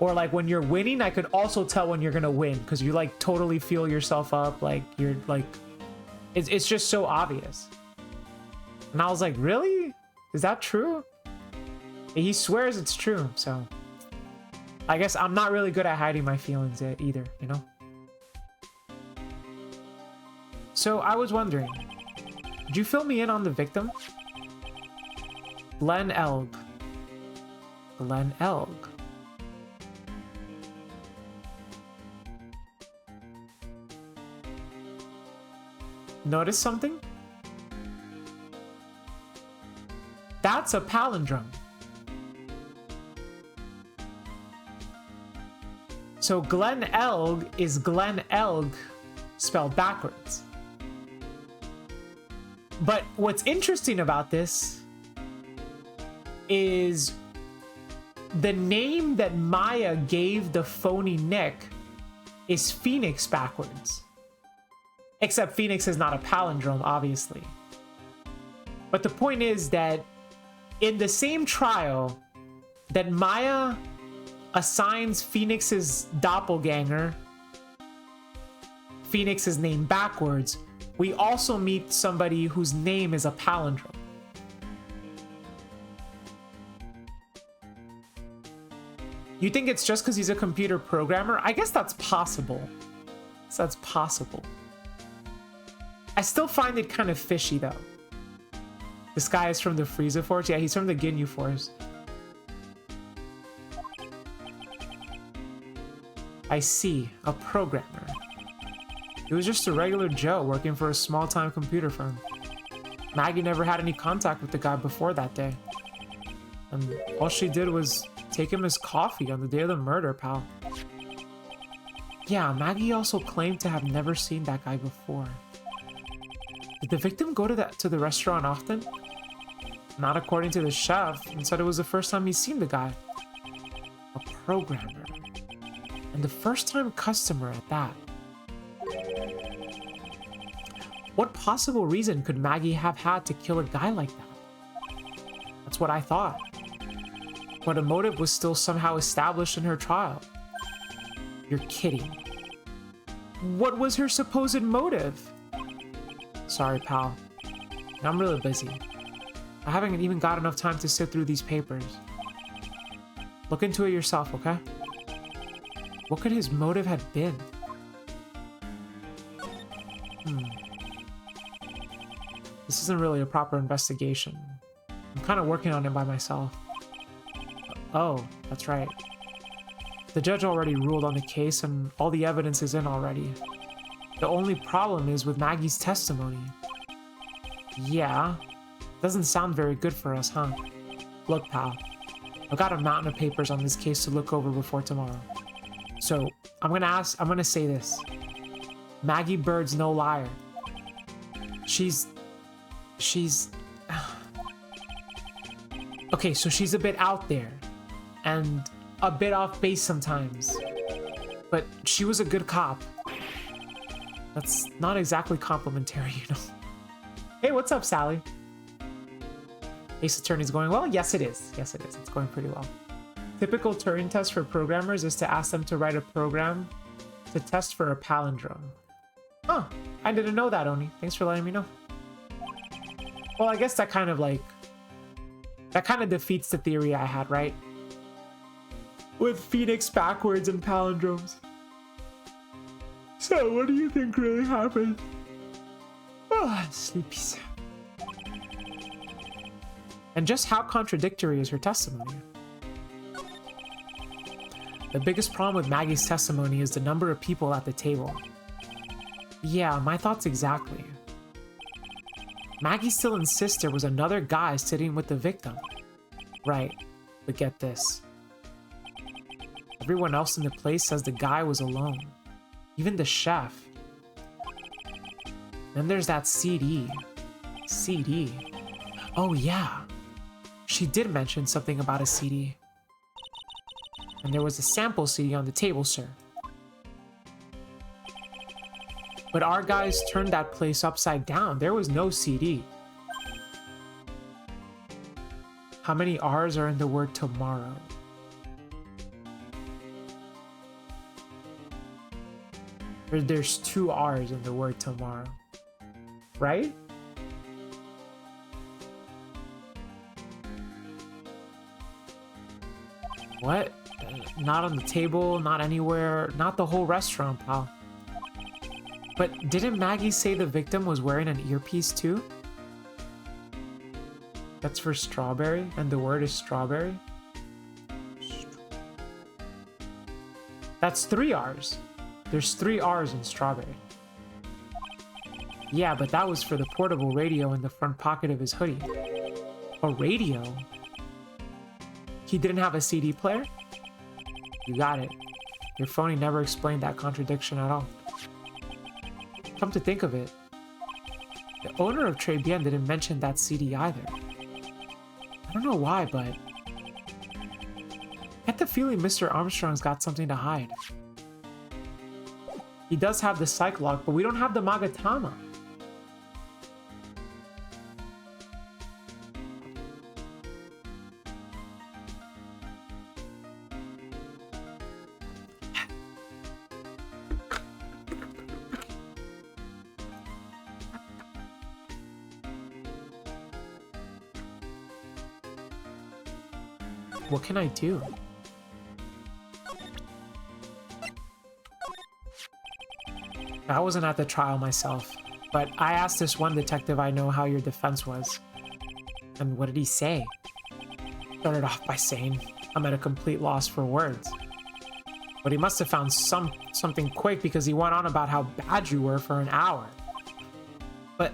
Or like when you're winning, I could also tell when you're gonna win because you like totally feel yourself up. Like you're like, it's just so obvious. And I was like, really? Is that true? He swears it's true, so I guess I'm not really good at hiding my feelings either, you know? So I was wondering, did you fill me in on the victim? Glenn Elg. Glenn Elg. Notice something? That's a palindrome. So Glen Elg is Glen Elg spelled backwards. But what's interesting about this is the name that Maya gave the phony Nick is Phoenix backwards. Except Phoenix is not a palindrome, obviously. But the point is that in the same trial that Maya assigns Phoenix's doppelganger, Phoenix's name backwards, we also meet somebody whose name is a palindrome. You think it's just because he's a computer programmer? I guess that's possible. So that's possible. I still find it kind of fishy though. This guy is from the Frieza Force? Yeah, he's from the Ginyu Force. I see, a programmer. He was just a regular Joe working for a small-time computer firm. Maggie never had any contact with the guy before that day. And all she did was take him his coffee on the day of the murder, pal. Yeah, Maggie also claimed to have never seen that guy before. Did the victim go to the restaurant often? Not according to the chef, and said it was the first time he's seen the guy. A programmer. And the first time customer at that. What possible reason could Maggie have had to kill a guy like that? That's what I thought. But a motive was still somehow established in her trial. You're kidding. What was her supposed motive? Sorry, pal. I'm really busy. I haven't even got enough time to sit through these papers. Look into it yourself, okay? What could his motive have been? This isn't really a proper investigation. I'm kind of working on it by myself. Oh, that's right. The judge already ruled on the case and all the evidence is in already. The only problem is with Maggie's testimony. Yeah, doesn't sound very good for us, huh? Look, pal, I've got a mountain of papers on this case to look over before tomorrow. So, I'm gonna say this. Maggie Bird's no liar. She's... Okay, so she's a bit out there. And a bit off base sometimes. But she was a good cop. That's not exactly complimentary, you know. Hey, what's up, Sally? Ace Attorney's going well? Yes, it is. Yes, it is. It's going pretty well. Typical Turing test for programmers is to ask them to write a program to test for a palindrome. Huh. I didn't know that, Oni. Thanks for letting me know. Well, I guess that kind of defeats the theory I had, right? With Phoenix backwards and palindromes. So, what do you think really happened? Oh, sleepies. And just how contradictory is her testimony? The biggest problem with Maggie's testimony is the number of people at the table. Yeah, my thoughts exactly. Maggie still insists there was another guy sitting with the victim. Right, but get this. Everyone else in the place says the guy was alone. Even the chef. Then there's that CD. CD? Oh yeah. She did mention something about a CD. And there was a sample CD on the table, sir. But our guys turned that place upside down. There was no CD. How many R's are in the word tomorrow? There's 2 R's in the word tomorrow. Right? What? Not on the table, not anywhere, not the whole restaurant, pal. But didn't Maggie say the victim was wearing an earpiece too? That's for strawberry, and the word is strawberry? That's 3 R's. There's 3 R's in strawberry. Yeah, but that was for the portable radio in the front pocket of his hoodie. A radio? He didn't have a CD player? You got it. Your phony never explained that contradiction at all. Come to think of it, the owner of Très Bien didn't mention that CD either. I don't know why, but I get the feeling Mr. Armstrong's got something to hide. He does have the psych lock, but we don't have the Magatama. What can I do? I wasn't at the trial myself, but I asked this one detective I know how your defense was. And what did he say? Started off by saying, I'm at a complete loss for words. But he must have found something quick because he went on about how bad you were for an hour. But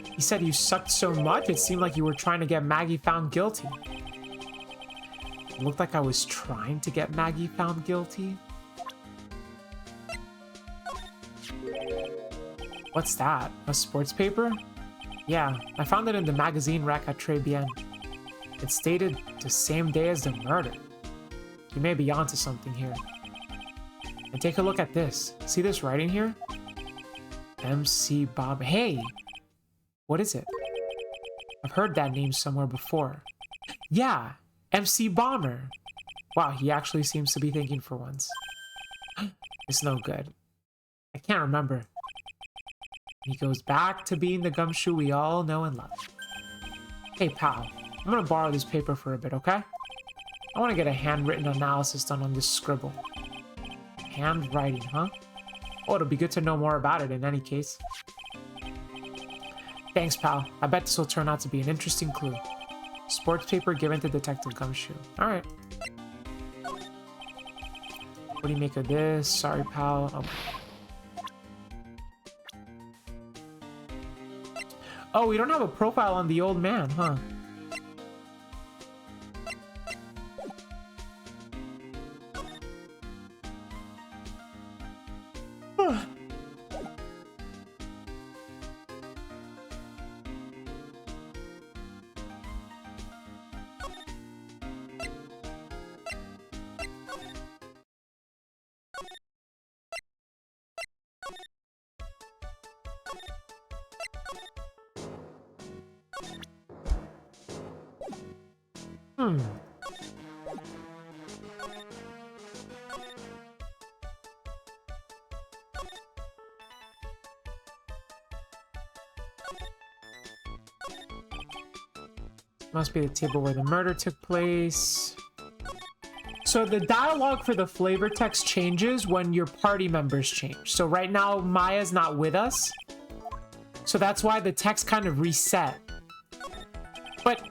he said you sucked so much it seemed like you were trying to get Maggie found guilty. It looked like I was trying to get Maggie found guilty. What's that? A sports paper? Yeah, I found it in the magazine rack at Très Bien. It's dated the same day as the murder. You may be onto something here. And take a look at this. See this writing here? MC Bob. Hey! What is it? I've heard that name somewhere before. Yeah, MC Bomber. Wow, he actually seems to be thinking for once. It's no good. I can't remember. He goes back to being the gumshoe we all know and love. Hey pal, I'm gonna borrow this paper for a bit, okay? I want to get a handwritten analysis done on this scribble. Handwriting, huh? Oh, it'll be good to know more about it in any case. Thanks, pal. I bet this will turn out to be an interesting clue. Sports paper given to Detective Gumshoe. Alright. What do you make of this? Sorry, pal. Oh. Oh, we don't have a profile on the old man, huh? Must be the table where the murder took place. So the dialogue for the flavor text changes when your party members change. So right now, Maya's not with us. So that's why the text kind of reset. But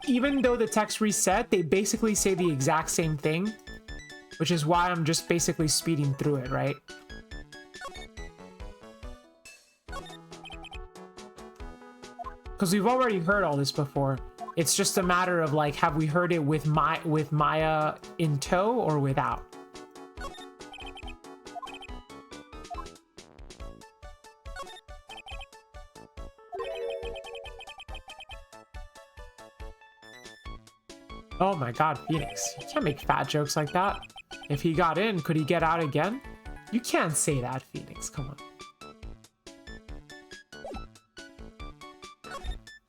even though the text reset, they basically say the exact same thing. Which is why I'm just basically speeding through it, right? Because we've already heard all this before. It's just a matter of like, have we heard it with Maya in tow or without? Oh my god, Phoenix. You can't make fat jokes like that. If he got in, could he get out again? You can't say that, Phoenix. Come on.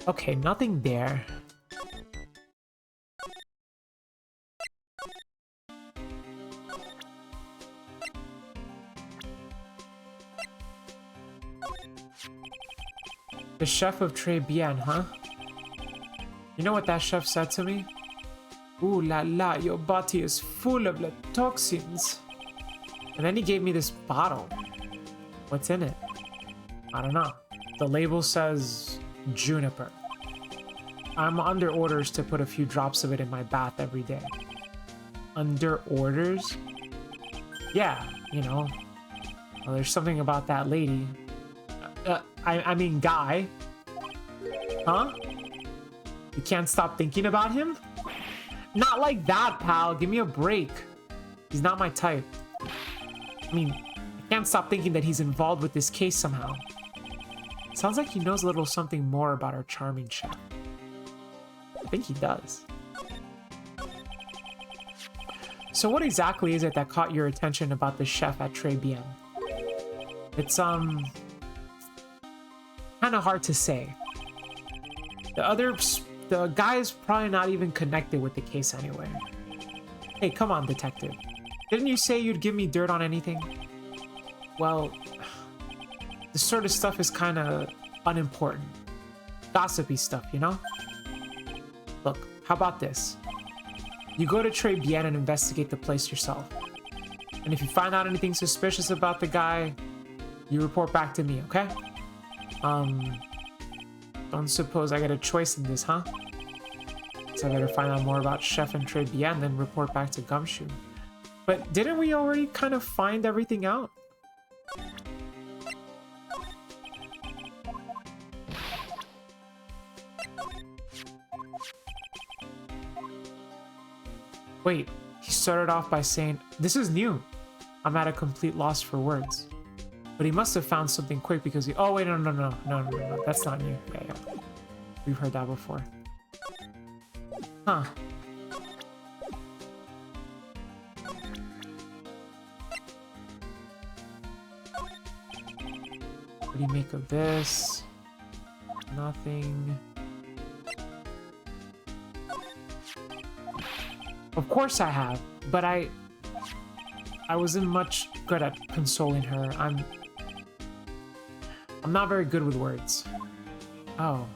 Okay, nothing there. The chef of Très Bien, huh? You know what that chef said to me? Ooh la la, your body is full of the toxins. And then he gave me this bottle. What's in it? I don't know. The label says juniper. I'm under orders to put a few drops of it in my bath every day. Under orders? Yeah, you know. Well, there's something about that lady. I mean guy. Huh? You can't stop thinking about him? Not like that, pal. Give me a break. He's not my type. I mean, I can't stop thinking that he's involved with this case somehow. Sounds like he knows a little something more about our charming chef. I think he does. So what exactly is it that caught your attention about the chef at Très Bien? It's, kind of hard to say. The guy is probably not even connected with the case anyway. Hey, come on, detective. Didn't you say you'd give me dirt on anything? Well, this sort of stuff is kind of unimportant. Gossipy stuff, you know? Look, how about this? You go to Très Bien and investigate the place yourself. And if you find out anything suspicious about the guy, you report back to me, okay? Don't suppose I get a choice in this, huh? So I better find out more about Chef and Très Bien, then report back to Gumshoe. But didn't we already kind of find everything out? Wait, he started off by saying, "This is new. I'm at a complete loss for words." But he must have found something quick because he... Oh, wait, no. That's not new. Yeah. We've heard that before. Huh. What do you make of this? Nothing. Of course I have, but I wasn't much good at consoling her. I'm not very good with words. Oh.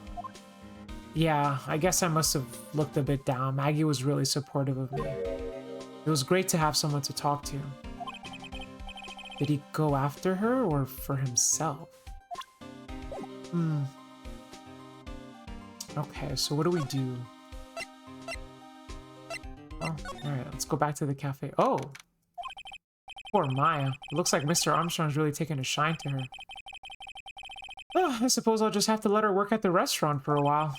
Yeah, I guess I must have looked a bit down. Maggie was really supportive of me. It was great to have someone to talk to. Did he go after her or for himself? Okay, so what do we do? Oh, alright, let's go back to the cafe. Oh! Poor Maya. It looks like Mr. Armstrong's really taking a shine to her. Oh, I suppose I'll just have to let her work at the restaurant for a while.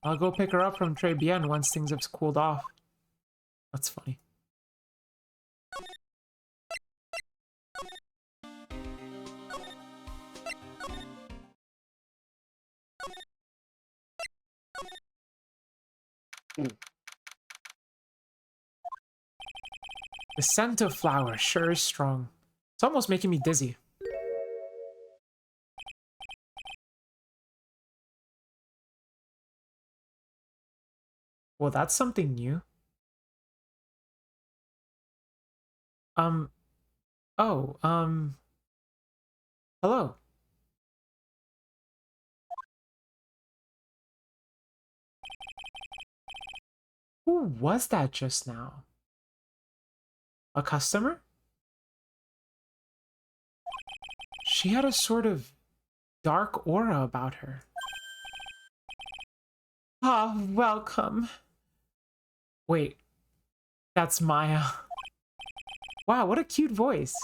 I'll go pick her up from Très Bien once things have cooled off. That's funny. The scent of flower sure is strong. It's almost making me dizzy. Well, that's something new. Hello. Who was that just now? A customer? She had a sort of dark aura about her. Ah, welcome. Wait, that's Maya. Wow, what a cute voice.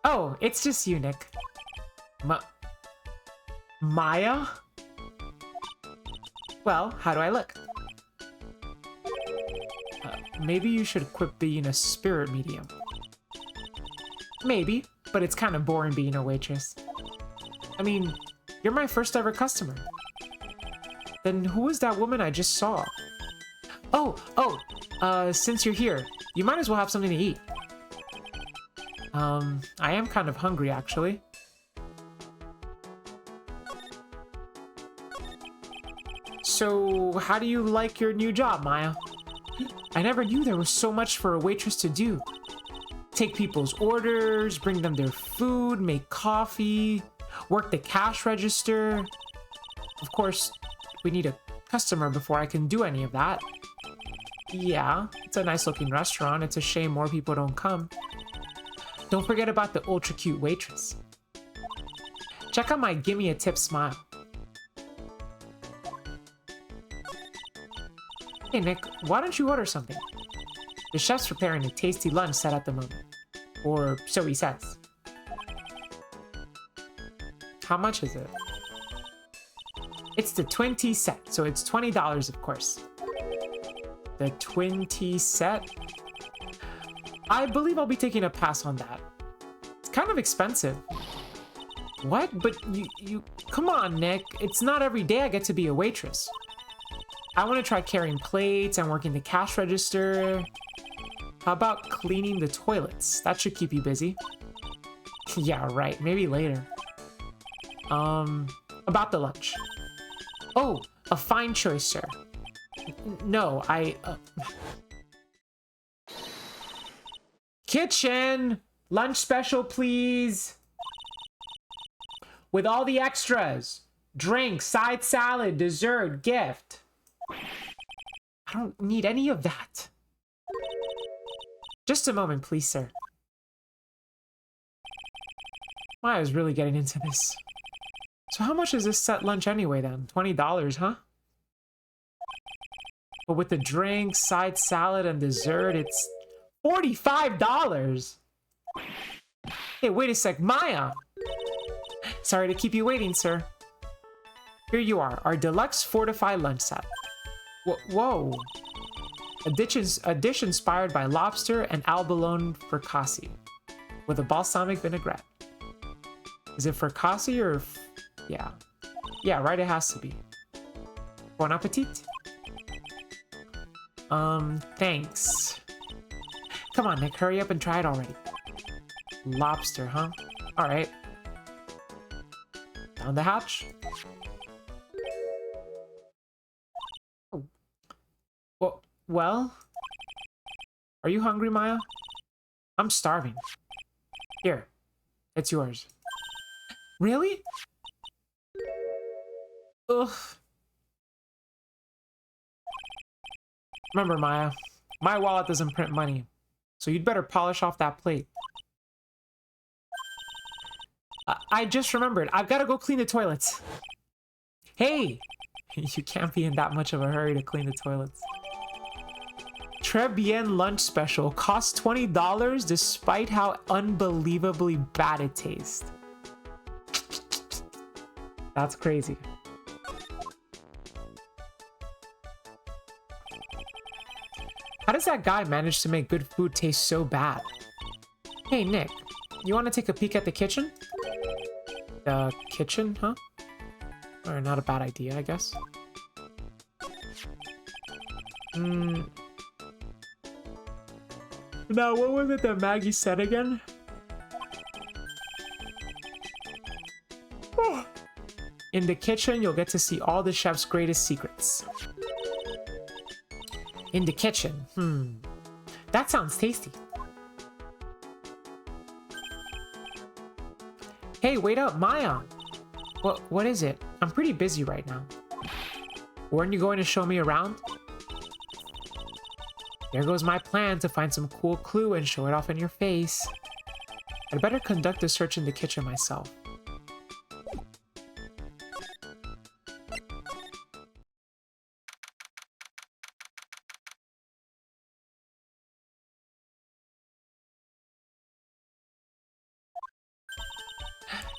Oh, it's just you, Nick. Maya? Well, how do I look? Maybe you should quit being a spirit medium. Maybe, but it's kind of boring being a waitress. I mean, you're my first ever customer. Then who was that woman I just saw? Since you're here, you might as well have something to eat. I am kind of hungry, actually. So, how do you like your new job, Maya? I never knew there was so much for a waitress to do. Take people's orders, bring them their food, make coffee, work the cash register. Of course, we need a customer before I can do any of that. Yeah, it's a nice looking restaurant. It's a shame more people don't come. Don't forget about the ultra cute waitress. Check out my gimme a tip smile. Hey Nick, why don't you order something? The chef's preparing a tasty lunch set at the moment. Or so he says. How much is it? It's the 20 set, so it's $20 of course. The 20 set? I believe I'll be taking a pass on that. It's kind of expensive. What? But you... Come on, Nick. It's not every day I get to be a waitress. I want to try carrying plates and working the cash register. How about cleaning the toilets? That should keep you busy. Yeah, right. Maybe later. About the lunch. Oh, a fine choice, sir. No, Kitchen! Lunch special, please! With all the extras. Drink, side salad, dessert, gift. I don't need any of that. Just a moment, please, sir. Maya's really getting into this. So how much is this set lunch anyway, then? $20, huh? But with the drink, side salad, and dessert, it's $45! Hey, wait a sec, Maya! Sorry to keep you waiting, sir. Here you are, our deluxe fortified lunch set. Whoa. A dish inspired by lobster and abalone fricassee with a balsamic vinaigrette. Is it fricassee or... Yeah. Yeah, right, it has to be. Bon appetit. Thanks. Come on, Nick, hurry up and try it already. Lobster, huh? Alright. Down the hatch. Well? Are you hungry, Maya? I'm starving. Here. It's yours. Really? Ugh. Remember, Maya, my wallet doesn't print money, so you'd better polish off that plate. I just remembered. I've got to go clean the toilets. Hey! You can't be in that much of a hurry to clean the toilets. Très bien lunch special. Costs $20 despite how unbelievably bad it tastes. That's crazy. How does that guy manage to make good food taste so bad? Hey, Nick, you want to take a peek at the kitchen? The kitchen, huh? Or not a bad idea, I guess. Now, what was it that Maggie said again? Oh. In the kitchen, you'll get to see all the chef's greatest secrets. In the kitchen, that sounds tasty. Hey, wait up, Maya! What is it? I'm pretty busy right now. Weren't you going to show me around? There goes my plan to find some cool clue and show it off in your face. I'd better conduct a search in the kitchen myself.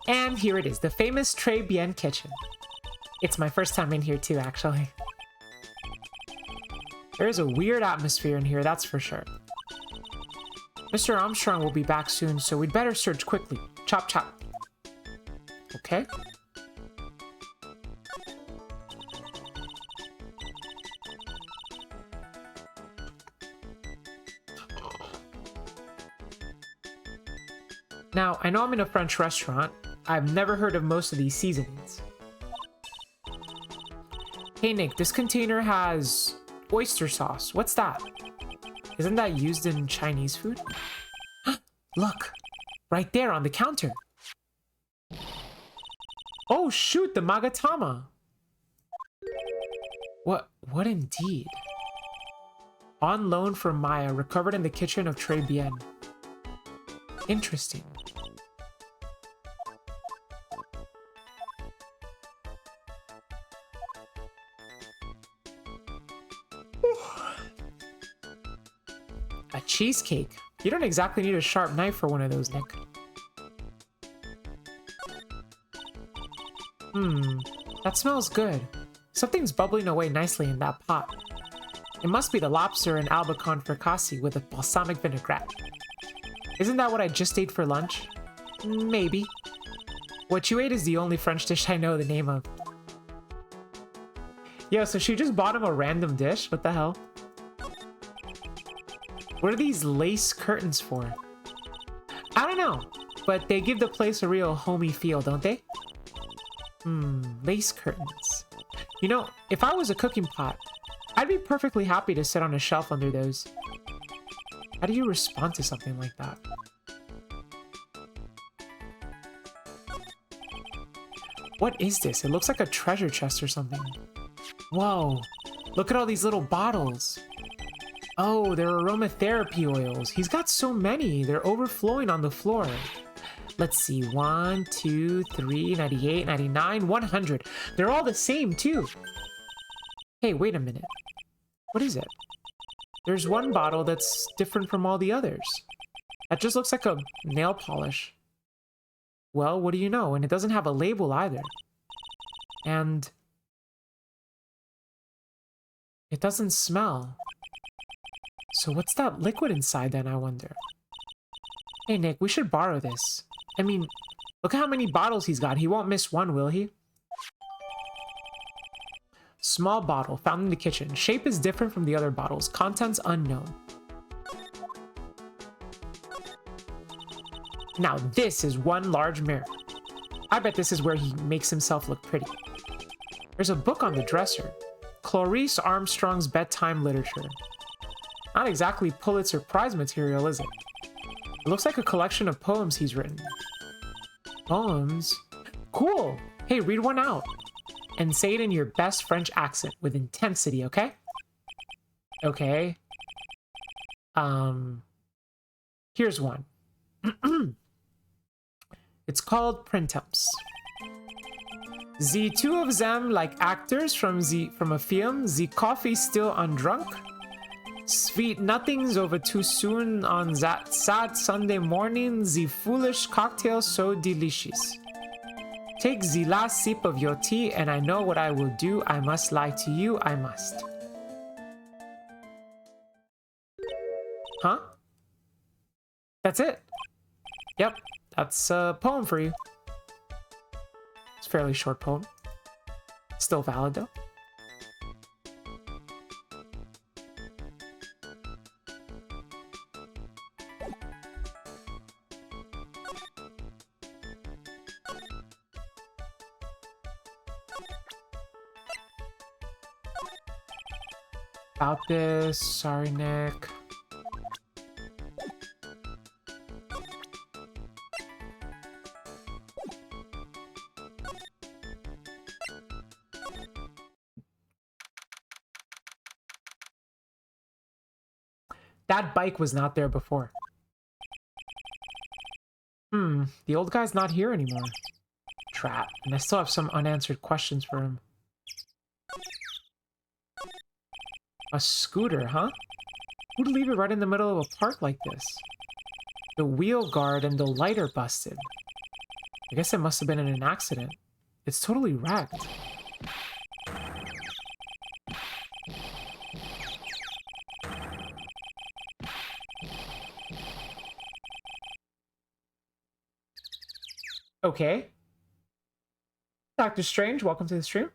And here it is, the famous Très Bien kitchen. It's my first time in here too, actually. There's a weird atmosphere in here, that's for sure. Mr. Armstrong will be back soon, so we'd better search quickly. Chop chop. Okay. Now, I know I'm in a French restaurant. I've never heard of most of these seasonings. Hey Nick, this container has oyster sauce. What's that? Isn't that used in Chinese food? Look, right there on the counter. Oh shoot, the magatama. What indeed? On loan from Maya, recovered in the kitchen of Très Bien. Interesting. A cheesecake? You don't exactly need a sharp knife for one of those, Nick. That smells good. Something's bubbling away nicely in that pot. It must be the lobster and albicon fricassee with a balsamic vinaigrette. Isn't that what I just ate for lunch? Maybe. What you ate is the only French dish I know the name of. Yo, so she just bought him a random dish? What the hell? What are these lace curtains for? I don't know, but they give the place a real homey feel, don't they? Lace curtains. You know, if I was a cooking pot, I'd be perfectly happy to sit on a shelf under those. How do you respond to something like that? What is this? It looks like a treasure chest or something. Whoa, look at all these little bottles. Oh, they're aromatherapy oils. He's got so many. They're overflowing on the floor. Let's see. 1, 2, 3, 98, 99, 100. They're all the same, too. Hey, wait a minute. What is it? There's one bottle that's different from all the others. That just looks like a nail polish. Well, what do you know? And it doesn't have a label either. And it doesn't smell. So what's that liquid inside then, I wonder? Hey, Nick, we should borrow this. I mean, look how many bottles he's got. He won't miss one, will he? Small bottle, found in the kitchen. Shape is different from the other bottles. Contents unknown. Now this is one large mirror. I bet this is where he makes himself look pretty. There's a book on the dresser. Clarice Armstrong's Bedtime Literature. Not exactly Pulitzer Prize material, is it? It looks like a collection of poems he's written. Poems? Cool! Hey, read one out. And say it in your best French accent with intensity, okay? Okay. Here's one. It's called Printemps. The two of them, like actors from a film, the coffee still undrunk. Sweet nothings over too soon on that sad Sunday morning, the foolish cocktail so delicious. Take the last sip of your tea and I know what I will do. I must lie to you, I must. Huh? That's it. Yep, that's a poem for you. It's a fairly short poem. Still valid though. About this, sorry Nick. That bike was not there before. The old guy's not here anymore. Trap. And I still have some unanswered questions for him. A scooter, huh? Who'd leave it right in the middle of a park like this? The wheel guard and the light are busted. I guess it must have been in an accident. It's totally wrecked. Okay. Doctor Strange, welcome to the stream.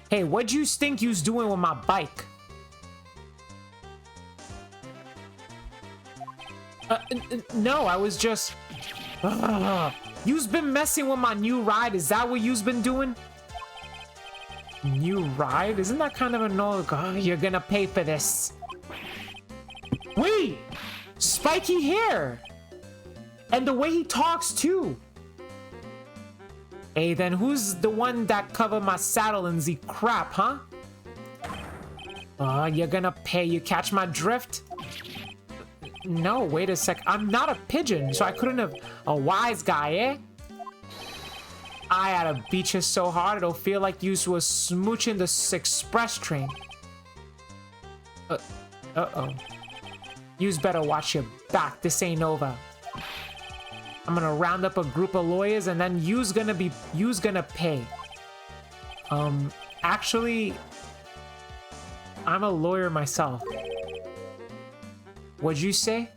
Hey, what'd you think you was doing with my bike? No, I was just... You's been messing with my new ride, is that what you's been doing? New ride? Isn't that kind of annoying? Oh, you're gonna pay for this. Wait! Spiky hair! And the way he talks, too. Hey, then who's the one that covered my saddle in the crap, huh? Oh, you're gonna pay. You catch my drift? No, wait a sec. I'm not a pigeon, so I couldn't have... A wise guy, eh? I had to beat you so hard it'll feel like you was smooching this express train. Uh-oh. Yous better watch your back. This ain't over. I'm gonna round up a group of lawyers and then yous gonna pay. Actually, I'm a lawyer myself. What'd you say?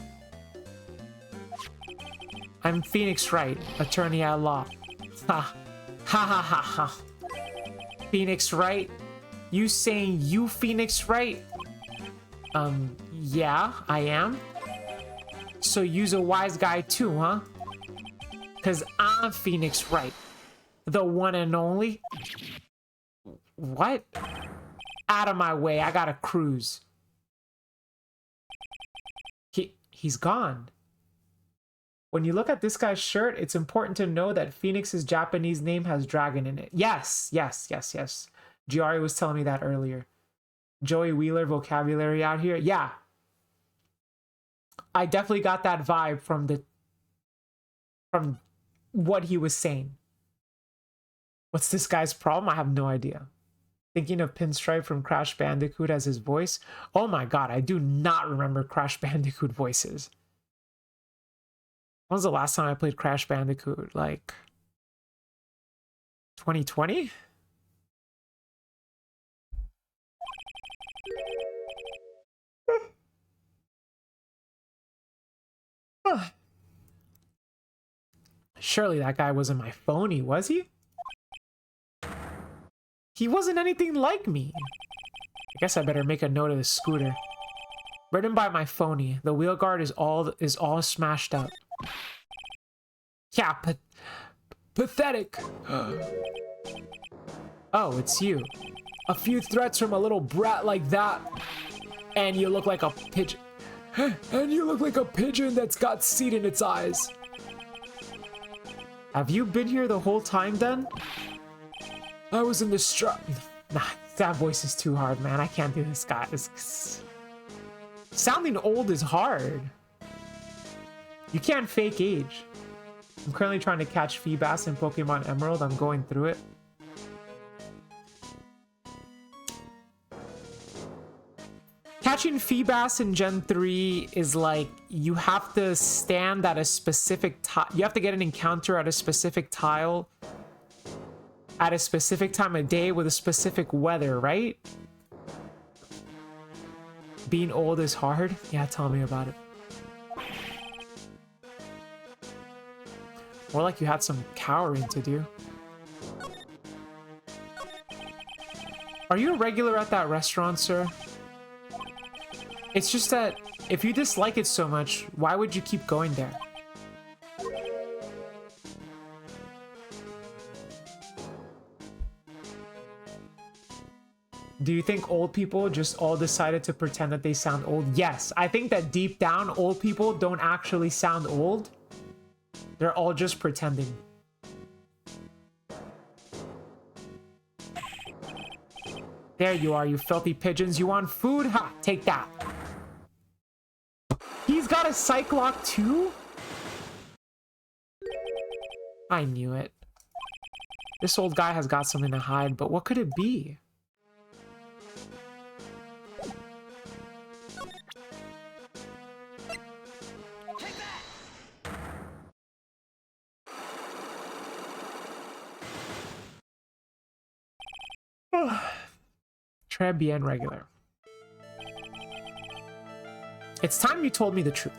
I'm Phoenix Wright, attorney at law. Ha. Ha ha ha ha. Phoenix Wright? You saying you Phoenix Wright? Yeah, I am. So you's a wise guy too, huh? Cause I'm Phoenix Wright. The one and only. What? Out of my way, I gotta cruise. He's gone. When you look at this guy's shirt, it's important to know that Phoenix's Japanese name has dragon in it. Yes. Giari was telling me that earlier. Joey Wheeler vocabulary out here. Yeah. I definitely got that vibe from what he was saying. What's this guy's problem? I have no idea. Thinking of Pinstripe from Crash Bandicoot as his voice? Oh my god, I do not remember Crash Bandicoot voices. When was the last time I played Crash Bandicoot? Like 2020? Surely that guy wasn't my phony, was he? He wasn't anything like me. I guess I better make a note of the scooter. Ridden by my phony. The wheel guard is all smashed up. Yeah, pathetic. Oh, it's you. A few threats from a little brat like that, and you look like a pigeon. And you look like a pigeon that's got seed in its eyes. Have you been here the whole time then? I was in the Nah, that voice is too hard, man. I can't do this guy. Sounding old is hard. You can't fake age. I'm currently trying to catch Feebas in Pokemon Emerald. I'm going through it. Catching Feebas in Gen 3 is like, you have to stand at a specific tile. You have to get an encounter at a specific tile at a specific time of day with a specific weather, right? Being old is hard? Yeah, tell me about it. More like you had some cowering to do. Are you a regular at that restaurant, sir? It's just that if you dislike it so much, why would you keep going there? Do you think old people just all decided to pretend that they sound old? Yes, I think that deep down, old people don't actually sound old. They're all just pretending. There you are, you filthy pigeons. You want food? Ha! Take that. He's got a Cyclock too? I knew it. This old guy has got something to hide, but what could it be? Très bien regular. It's time you told me the truth.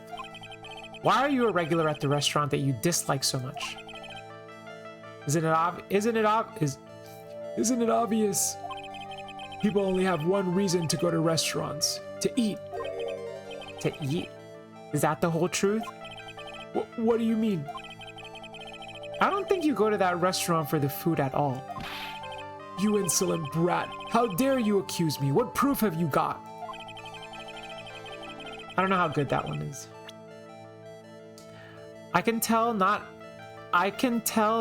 Why are you a regular at the restaurant that you dislike so much? Isn't it obvious? People only have one reason to go to restaurants: to eat. To eat? Is that the whole truth? What do you mean? I don't think you go to that restaurant for the food at all. You insolent brat! How dare you accuse me? What proof have you got? I don't know how good that one is. I can tell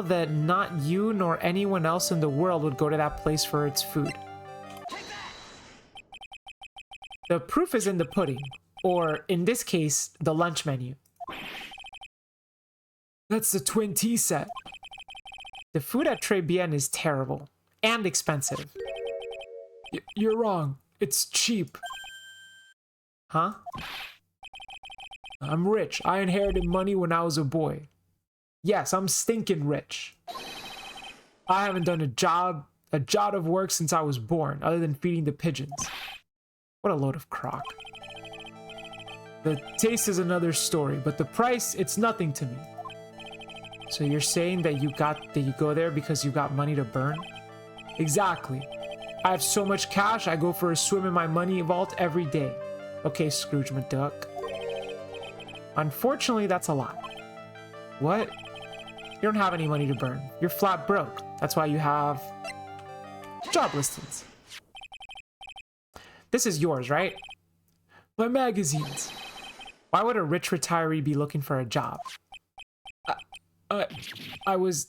that not you nor anyone else in the world would go to that place for its food. The proof is in the pudding, or in this case, the lunch menu. That's the twin tea set. The food at Très Bien is terrible and expensive. You're wrong. It's cheap. Huh? I'm rich. I inherited money when I was a boy. Yes, I'm stinking rich. I haven't done a jot of work since I was born, other than feeding the pigeons. What a load of crock. The taste is another story, but the price, it's nothing to me. So you're saying that you go there because you got money to burn? Exactly. I have so much cash, I go for a swim in my money vault every day. Okay, Scrooge McDuck. Unfortunately, that's a lot. What? You don't have any money to burn. You're flat broke. That's why you have job listings. This is yours, right? My magazines. Why would a rich retiree be looking for a job? I was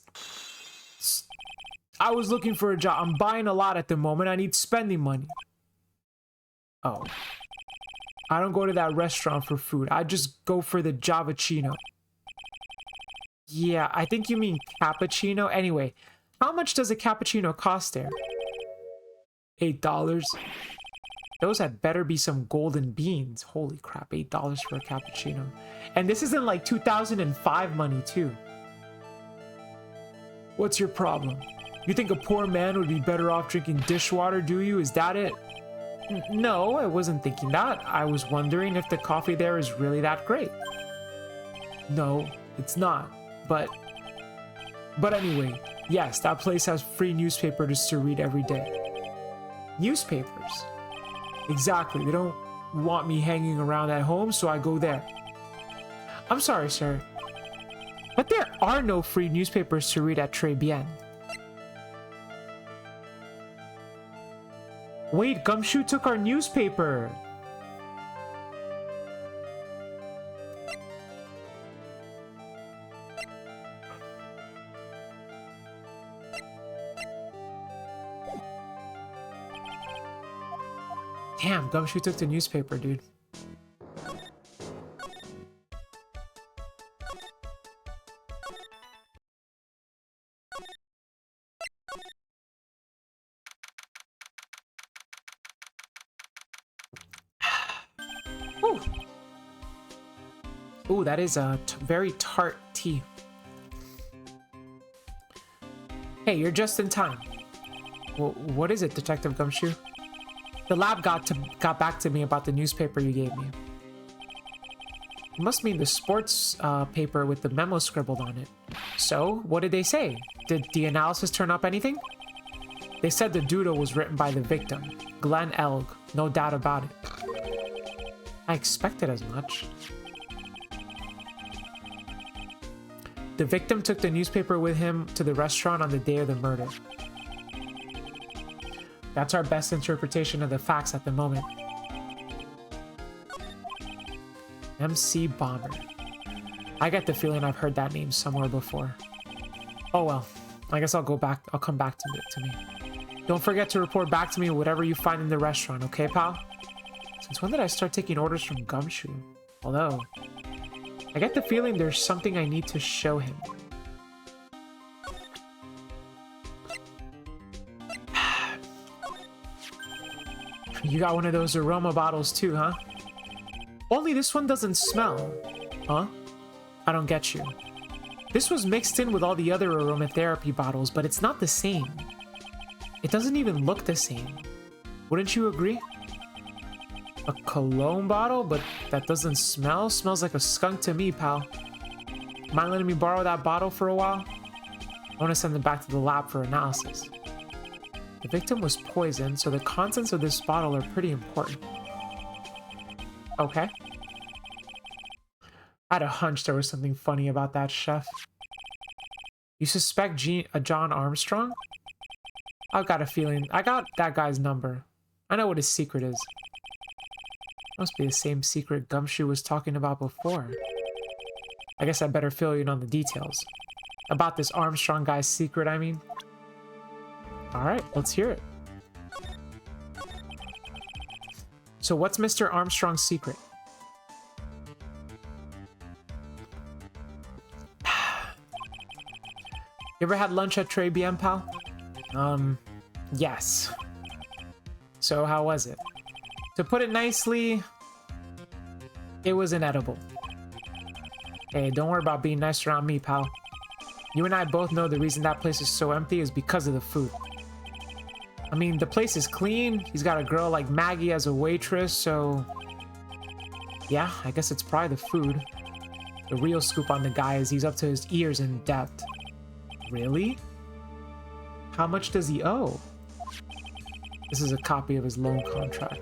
looking for a job. I'm buying a lot at the moment. I need spending money. Oh. I don't go to that restaurant for food. I just go for the Javachino. Yeah, I think you mean cappuccino. Anyway, how much does a cappuccino cost there? $8. Those had better be some golden beans. Holy crap, $8 for a cappuccino. And this isn't like 2005 money too. What's your problem? You think a poor man would be better off drinking dishwater, do you? Is that it? No, I wasn't thinking that. I was wondering if the coffee there is really that great. No, it's not. But anyway, yes, that place has free newspapers to read every day. Newspapers? Exactly. They don't want me hanging around at home, so I go there. I'm sorry, sir, but there are no free newspapers to read at Très Bien. Wait, Gumshoe took our newspaper. Damn, Gumshoe took the newspaper, dude. Ooh. Ooh, that is a very tart tea. Hey, you're just in time. Well, what is it, Detective Gumshoe? The lab got back to me about the newspaper you gave me. It must mean the sports paper with the memo scribbled on it. So, what did they say? Did the analysis turn up anything? They said the doodle was written by the victim, Glenn Elg. No doubt about it. I expected as much. The victim took the newspaper with him to the restaurant on the day of the murder. That's our best interpretation of the facts at the moment. MC Bomber. I get the feeling I've heard that name somewhere before. Oh well, I guess I'll come back to me. Don't forget to report back to me whatever you find in the restaurant, okay, pal? Since when did I start taking orders from Gumshoe? Although, I get the feeling there's something I need to show him. You got one of those aroma bottles too, huh? Only this one doesn't smell. Huh? I don't get you. This was mixed in with all the other aromatherapy bottles, but it's not the same. It doesn't even look the same. Wouldn't you agree? A cologne bottle, but that doesn't smell? Smells like a skunk to me, pal. Mind letting me borrow that bottle for a while? I want to send it back to the lab for analysis. The victim was poisoned, so the contents of this bottle are pretty important. Okay. I had a hunch there was something funny about that, chef. You suspect John Armstrong? I've got a feeling. I got that guy's number. I know what his secret is. Must be the same secret Gumshoe was talking about before. I guess I better fill you in on the details. About this Armstrong guy's secret, I mean. Alright, let's hear it. So what's Mr. Armstrong's secret? You ever had lunch at Très Bien, pal? Yes. So how was it? To put it nicely, it was inedible. Hey, don't worry about being nice around me, pal. You and I both know the reason that place is so empty is because of the food. I mean, the place is clean. He's got a girl like Maggie as a waitress, so... yeah, I guess it's probably the food. The real scoop on the guy is he's up to his ears in debt. Really? How much does he owe? This is a copy of his loan contract.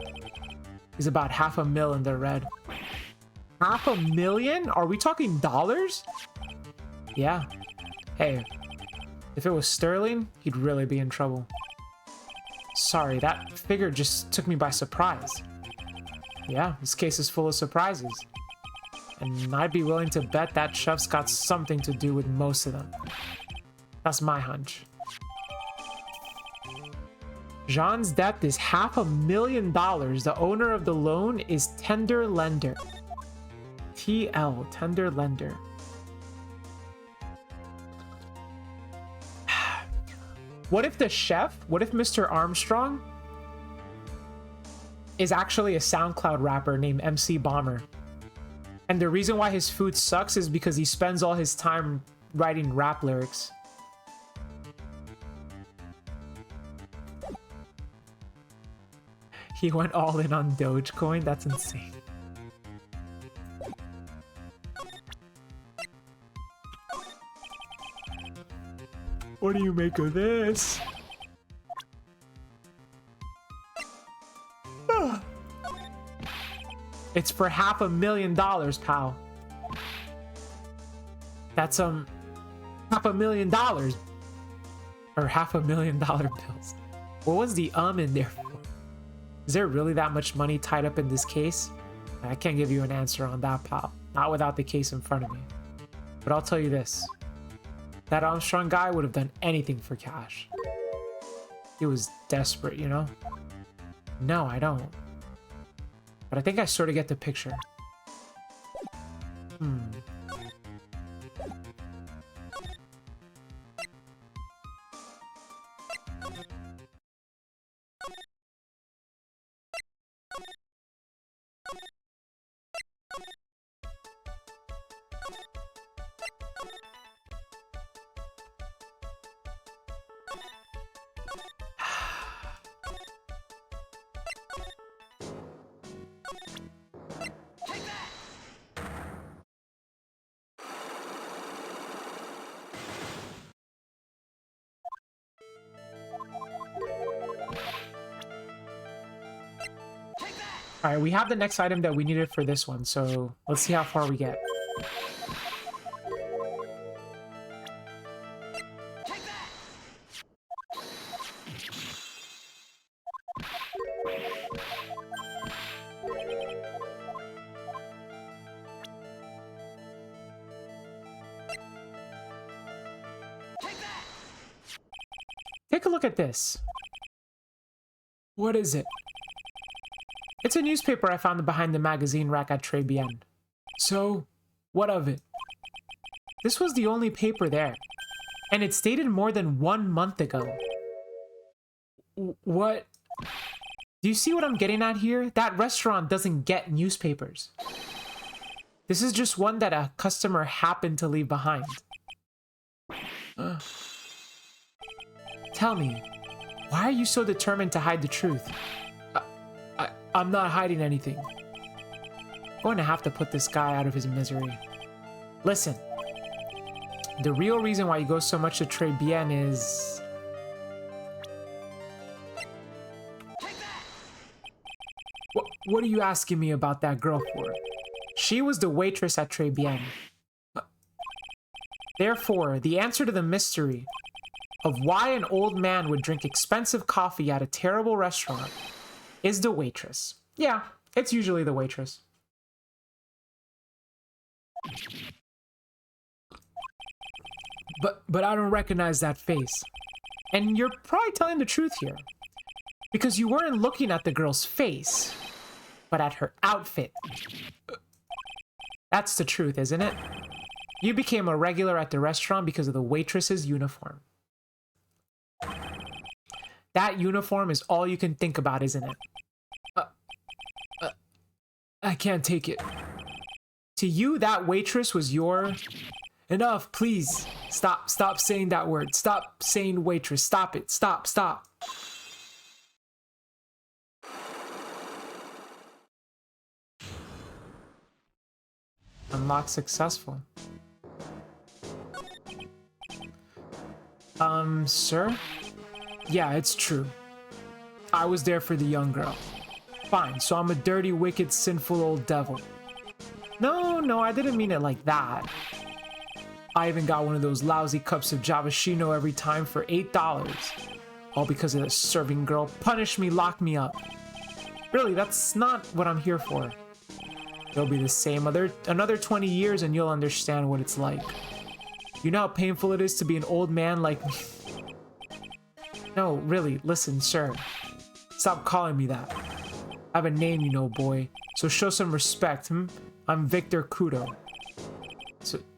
He's about $500,000 in the red. $500,000? Are we talking dollars? Yeah. Hey, if it was sterling, he'd really be in trouble. Sorry, that figure just took me by surprise. Yeah, this case is full of surprises. And I'd be willing to bet that chef's got something to do with most of them. That's my hunch. Jean's debt is $500,000. The owner of the loan is Tender Lender. TL, Tender Lender. What if the chef, what if Mr. Armstrong is actually a SoundCloud rapper named MC Bomber? And the reason why his food sucks is because he spends all his time writing rap lyrics. He went all in on Dogecoin? That's insane. What do you make of this? It's for $500,000, pal. That's $500,000. Or $500,000 bills. What was the in there for? Is there really that much money tied up in this case? I can't give you an answer on that, pal. Not without the case in front of me. But I'll tell you this. That Armstrong guy would have done anything for cash. He was desperate, you know? No, I don't. But I think I sort of get the picture. All right, we have the next item that we needed for this one, so let's see how far we get. Take a look at this. What is it? It's a newspaper I found behind the magazine rack at Très Bien. So, what of it? This was the only paper there, and it's dated more than 1 month ago. What? Do you see what I'm getting at here? That restaurant doesn't get newspapers. This is just one that a customer happened to leave behind. Tell me, why are you so determined to hide the truth? I'm not hiding anything. I'm going to have to put this guy out of his misery. Listen, the real reason why he goes so much to Très Bien is... What are you asking me about that girl for? She was the waitress at Très Bien. Therefore, the answer to the mystery of why an old man would drink expensive coffee at a terrible restaurant is the waitress. Yeah, it's usually the waitress. But I don't recognize that face. And you're probably telling the truth here. Because you weren't looking at the girl's face, but at her outfit. That's the truth, isn't it? You became a regular at the restaurant because of the waitress's uniform. That uniform is all you can think about, isn't it? I can't take it. To you, that waitress was your... Enough, please. Stop saying that word. Stop saying waitress. Stop it. Stop. Unlock successful. Sir? Yeah, it's true. I was there for the young girl. Fine, so I'm a dirty, wicked, sinful old devil. No, I didn't mean it like that. I even got one of those lousy cups of Javashino every time for $8. All because of the serving girl. Punish me, lock me up. Really, that's not what I'm here for. It'll be the same another 20 years and you'll understand what it's like. You know how painful it is to be an old man like me? No, really, listen, sir. Stop calling me that. I have a name, you know, boy. So show some respect, hmm? I'm Victor Kudo.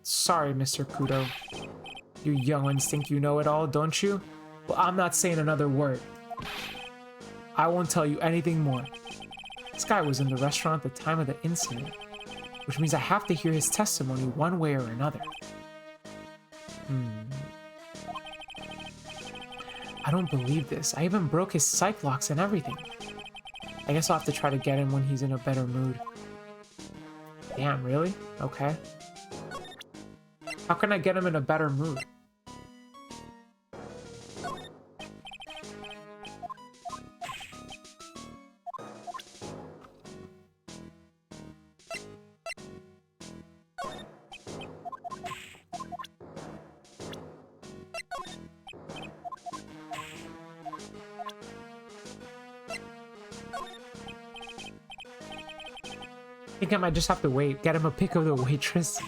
Sorry, Mr. Kudo. You young ones think you know it all, don't you? Well, I'm not saying another word. I won't tell you anything more. This guy was in the restaurant at the time of the incident, which means I have to hear his testimony one way or another. I don't believe this. I even broke his psych locks and everything. I guess I'll have to try to get him when he's in a better mood. Damn, really? Okay. How can I get him in a better mood? I think I might just have to wait. Get him a pic of the waitress.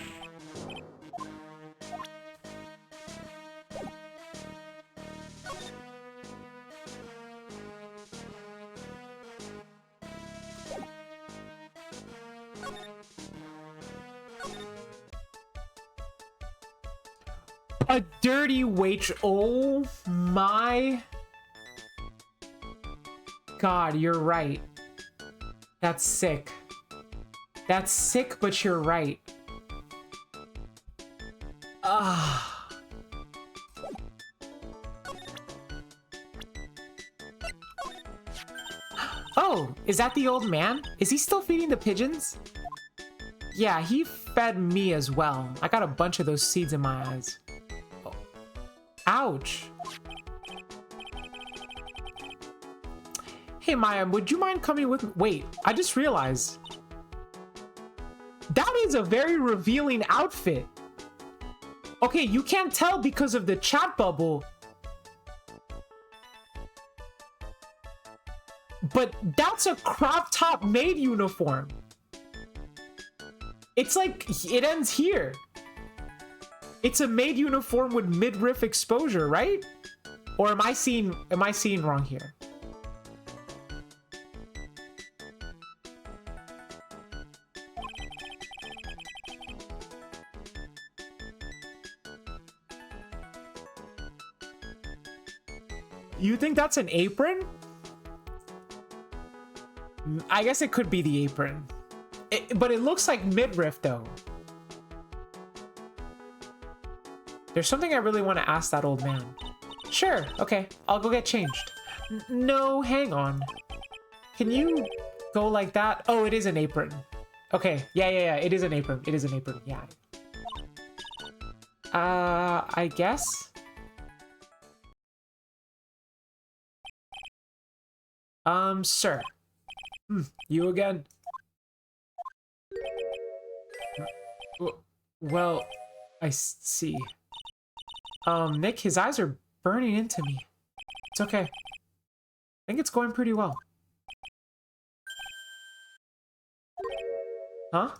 A dirty waitress. Oh my God, you're right. That's sick. That's sick, but you're right. Ah. Oh, is that the old man? Is he still feeding the pigeons? Yeah, he fed me as well. I got a bunch of those seeds in my eyes. Oh. Ouch. Hey, Maya, would you mind coming with me? Wait, I just realized. That is a very revealing outfit. Okay, you can't tell because of the chat bubble. But that's a crop top maid uniform. It's like, it ends here. It's a maid uniform with midriff exposure, right? Or am I seeing wrong here? You think that's an apron? I guess it could be the apron. But it looks like midriff though. There's something I really want to ask that old man. Sure, okay, I'll go get changed. No, hang on. Can you go like that? Oh, it is an apron. Okay, yeah, it is an apron. It is an apron, yeah. I guess? Sir. You again? Well, I see. Nick, his eyes are burning into me. It's okay. I think it's going pretty well. Huh?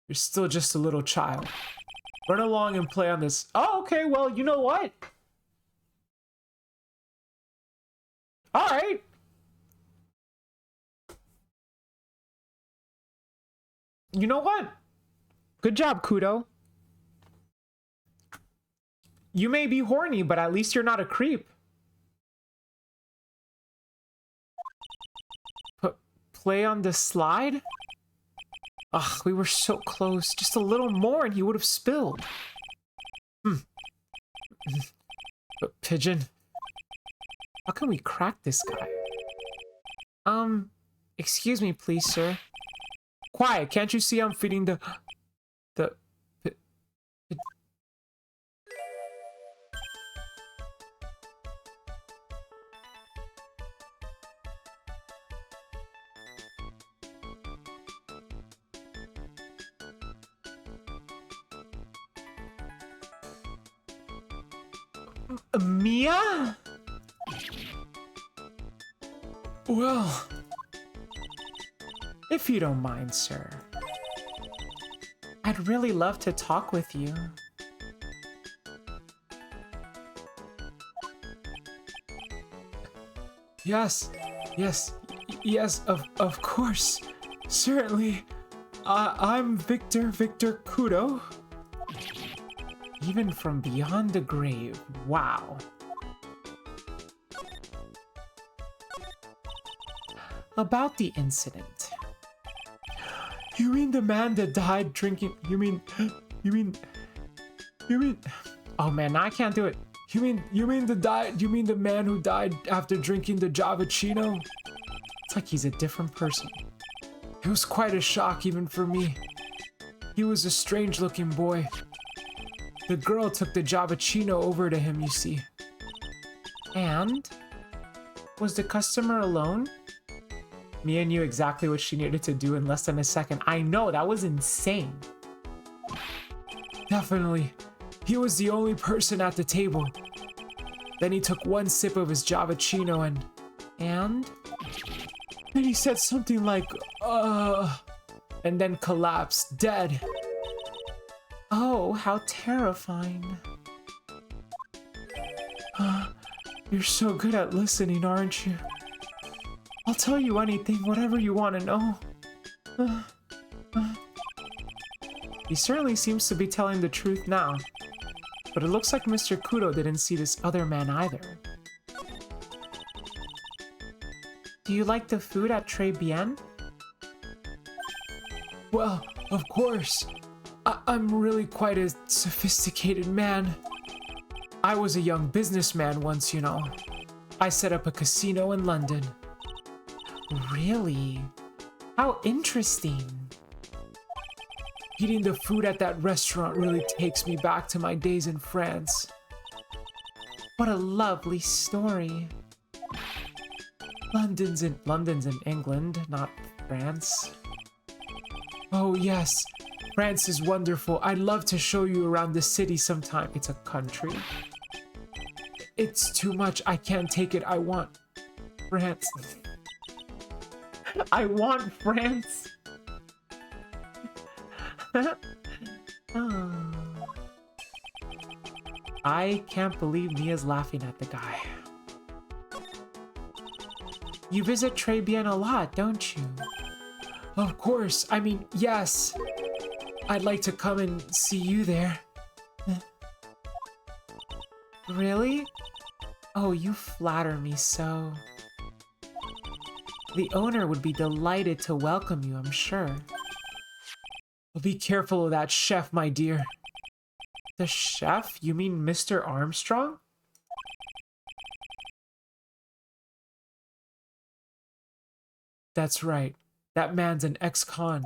You're still just a little child. Run along and play on this. Oh, okay, well, you know what? All right. You know what? Good job, Kudo. You may be horny, but at least you're not a creep. Play on the slide? Ugh, we were so close. Just a little more and he would have spilled. But Pigeon, how can we crack this guy? Excuse me, please, sir. Quiet, can't you see I'm feeding the... Mia? Well, if you don't mind, sir, I'd really love to talk with you. Yes, of course. Certainly. I'm Victor Kudo. Even from beyond the grave. Wow. About the incident. You mean the man that died drinking... You mean... Oh man, now I can't do it. You mean the man who died after drinking the Javachino? It's like he's a different person. It was quite a shock even for me. He was a strange looking boy. The girl took the Javachino over to him, you see. And? Was the customer alone? Mia knew exactly what she needed to do in less than a second. I know, that was insane. Definitely. He was the only person at the table. Then he took one sip of his Javachino and... Then he said something like, and then collapsed, dead. Oh, how terrifying. You're so good at listening, aren't you? I'll tell you anything, whatever you want to know. He certainly seems to be telling the truth now. But it looks like Mr. Kudo didn't see this other man either. Do you like the food at Très Bien? Well, of course. I'm really quite a sophisticated man. I was a young businessman once, you know. I set up a casino in London. Really? How interesting. Eating the food at that restaurant really takes me back to my days in France. What a lovely story. London's in England, not France. Oh yes, France is wonderful. I'd love to show you around the city sometime. It's a country. It's too much. I can't take it. I want France. I want France. Oh. I can't believe Mia's laughing at the guy. You visit Très Bien a lot, don't you? Of course. I mean, yes. I'd like to come and see you there. Really? Oh, you flatter me so. The owner would be delighted to welcome you, I'm sure. Well, be careful of that chef, my dear. The chef? You mean Mr. Armstrong? That's right. That man's an ex-con.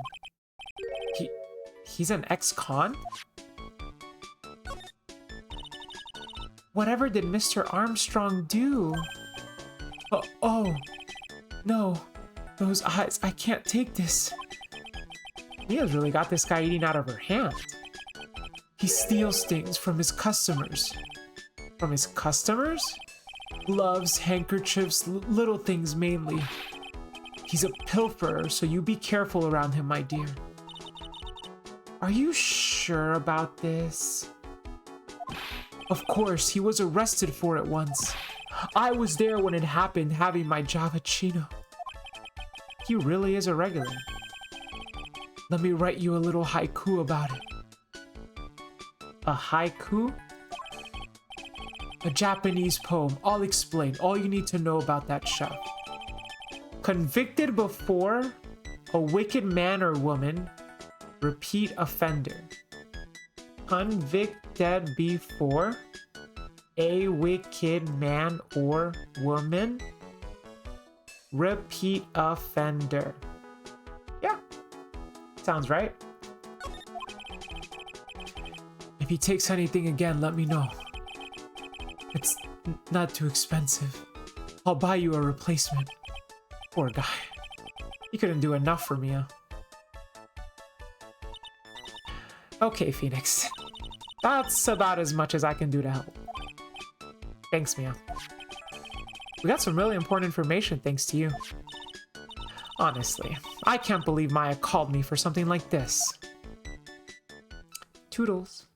He's an ex-con? Whatever did Mr. Armstrong do? Oh, no. Those eyes, I can't take this. Mia's really got this guy eating out of her hand. He steals things from his customers. From his customers? Gloves, handkerchiefs, little things mainly. He's a pilferer, so you be careful around him, my dear. Are you sure about this? Of course, he was arrested for it once. I was there when it happened, having my Javachino. He really is a regular. Let me write you a little haiku about it. A haiku? A Japanese poem. I'll explain. All you need to know about that chef. Convicted before, a wicked man or woman Repeat offender. Convicted before. A wicked man or woman. Repeat offender. Yeah. Sounds right. If he takes anything again, let me know. It's not too expensive. I'll buy you a replacement. Poor guy. He couldn't do enough for me, huh? Okay, Phoenix. That's about as much as I can do to help. Thanks, Mia. We got some really important information thanks to you. Honestly, I can't believe Maya called me for something like this. Toodles.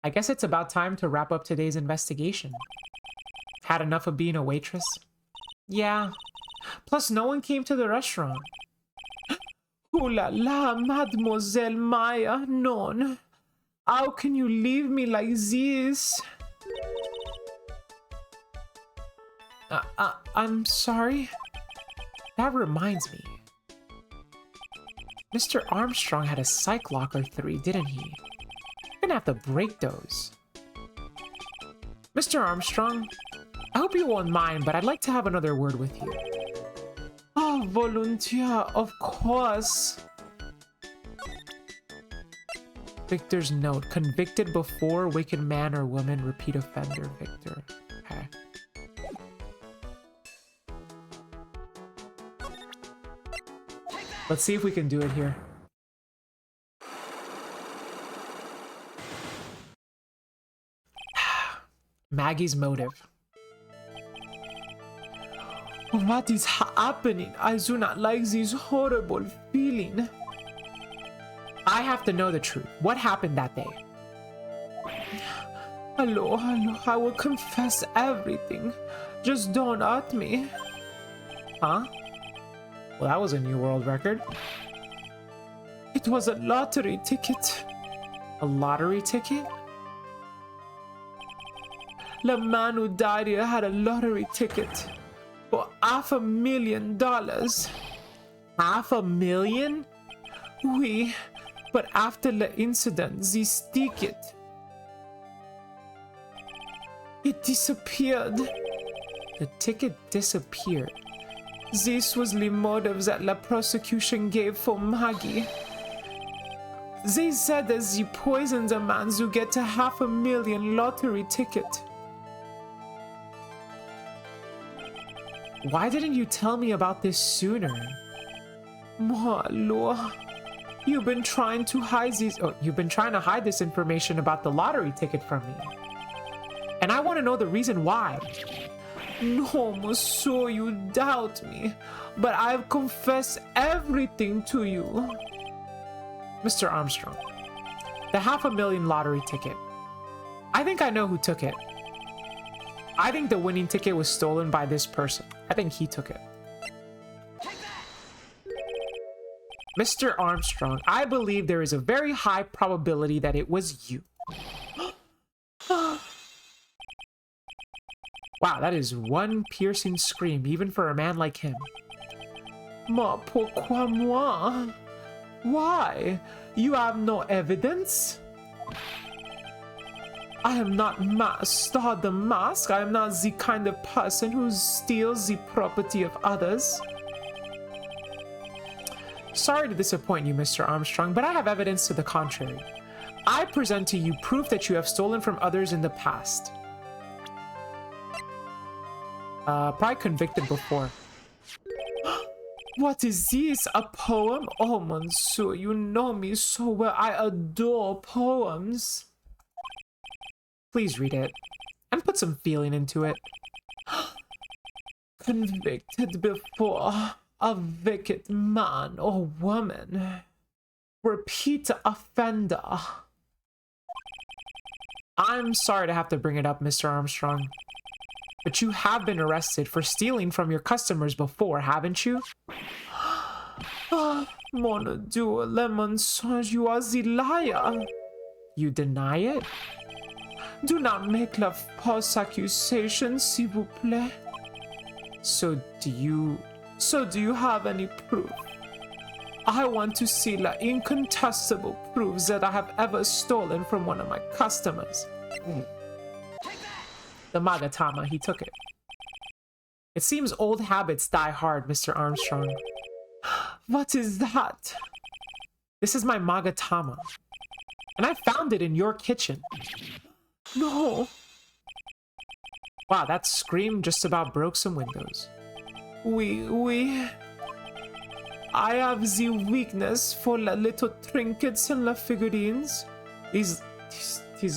I guess it's about time to wrap up today's investigation. Had enough of being a waitress? Yeah. Plus, no one came to the restaurant. Ooh la la, Mademoiselle Maya, non. How can you leave me like this? I'm sorry. That reminds me. Mr. Armstrong had a psych lock or 3, didn't he? I'm gonna have to break those. Mr. Armstrong, I hope you won't mind, but I'd like to have another word with you. Oh, volunteer, of course. Victor's note. Convicted before, wicked man or woman, repeat offender, Victor. Okay. Let's see if we can do it here. Maggie's motive. What is happening? I do not like this horrible feeling. I have to know the truth. What happened that day? Hello, I will confess everything. Just don't hurt me. Huh? Well, that was a new world record. It was a lottery ticket. A lottery ticket? The man who died here had a lottery ticket for $500,000. $500,000? Oui, but after the incident, this ticket, it disappeared. The ticket disappeared. This was the motive that the prosecution gave for Maggie. They said that she poisoned the man to get a $500,000 lottery ticket. Why didn't you tell me about this sooner? Lord, you've been trying to hide this information about the lottery ticket from me. And I want to know the reason why. No, monsieur, you doubt me, but I've confessed everything to you. Mr. Armstrong, the $500,000 lottery ticket. I think I know who took it. I think the winning ticket was stolen by this person. I think he took it. Mr. Armstrong, I believe there is a very high probability that it was you. Wow, that is one piercing scream, even for a man like him. Mais pourquoi moi? Why? You have no evidence? I am not Star the Mask. I am not the kind of person who steals the property of others. Sorry to disappoint you, Mr. Armstrong, but I have evidence to the contrary. I present to you proof that you have stolen from others in the past. Probably convicted before. What is this? A poem? Oh, monsieur, you know me so well. I adore poems. Please read it and put some feeling into it. Convicted before, a wicked man or woman. Repeat offender. I'm sorry to have to bring it up, Mr. Armstrong, but you have been arrested for stealing from your customers before, haven't you? Mon Dieu, le mensonge, you are the liar. You deny it? Do not make la false accusation, s'il vous plaît. So do you have any proof? I want to see la incontestable proofs that I have ever stolen from one of my customers. The Magatama, he took it. It seems old habits die hard, Mr. Armstrong. What is that? This is my Magatama. And I found it in your kitchen. No. Wow, that scream just about broke some windows. I have the weakness for la little trinkets and la figurines. He's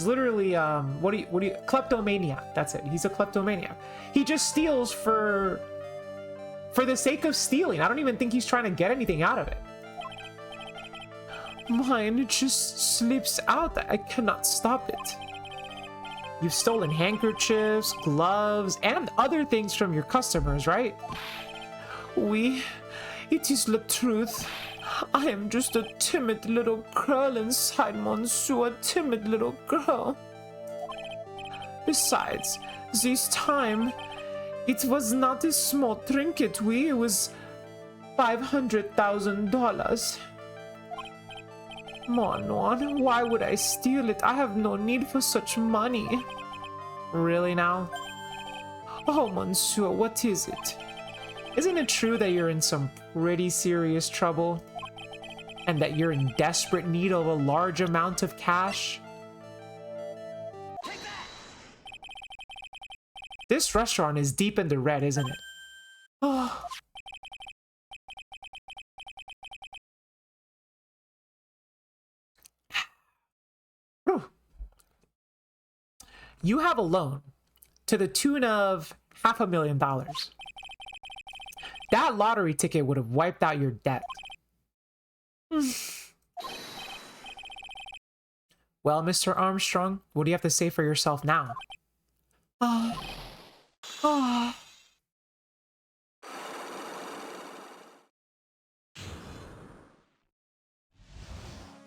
literally what do you kleptomaniac. That's it. He's a kleptomaniac. He just steals for the sake of stealing. I don't even think he's trying to get anything out of it. Mine just slips out. I cannot stop it. You've stolen handkerchiefs, gloves, and other things from your customers, right? It is the truth. I am just a timid little girl inside, Monsieur, a timid little girl. Besides, this time, it was not a small trinket, it was $500,000. Mon, why would I steal it? I have no need for such money. Really now? Oh, Monsieur, what is it? Isn't it true that you're in some pretty serious trouble? And that you're in desperate need of a large amount of cash? This restaurant is deep in the red, isn't it? Oh. You have a loan to the tune of $500,000. That lottery ticket would have wiped out your debt. Well, Mr. Armstrong, what do you have to say for yourself now? I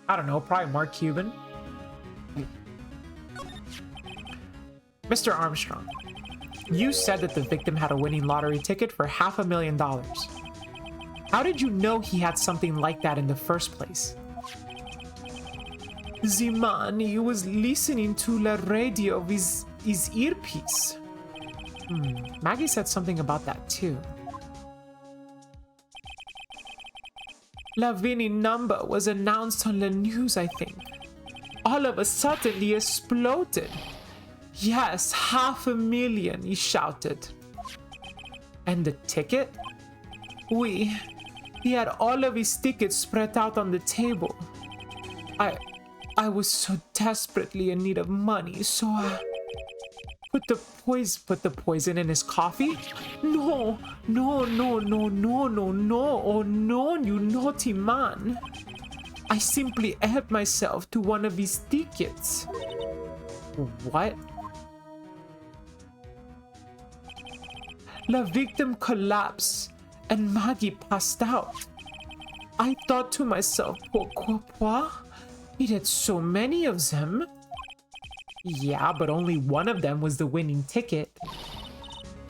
don't know, probably Mark Cuban. Mr. Armstrong, you said that the victim had a winning lottery ticket for $500,000. How did you know he had something like that in the first place? The man, he was listening to the radio with his earpiece. Maggie said something about that too. The winning number was announced on the news, I think. All of a sudden, he exploded. Yes, $500,000, he shouted. And the ticket? He had all of his tickets spread out on the table. I was so desperately in need of money, so I put the poison in his coffee? No. Oh no, you naughty man. I simply helped myself to one of his tickets. What? The victim collapsed and Maggie passed out. I thought to myself, pourquoi? It had so many of them. Yeah, but only one of them was the winning ticket.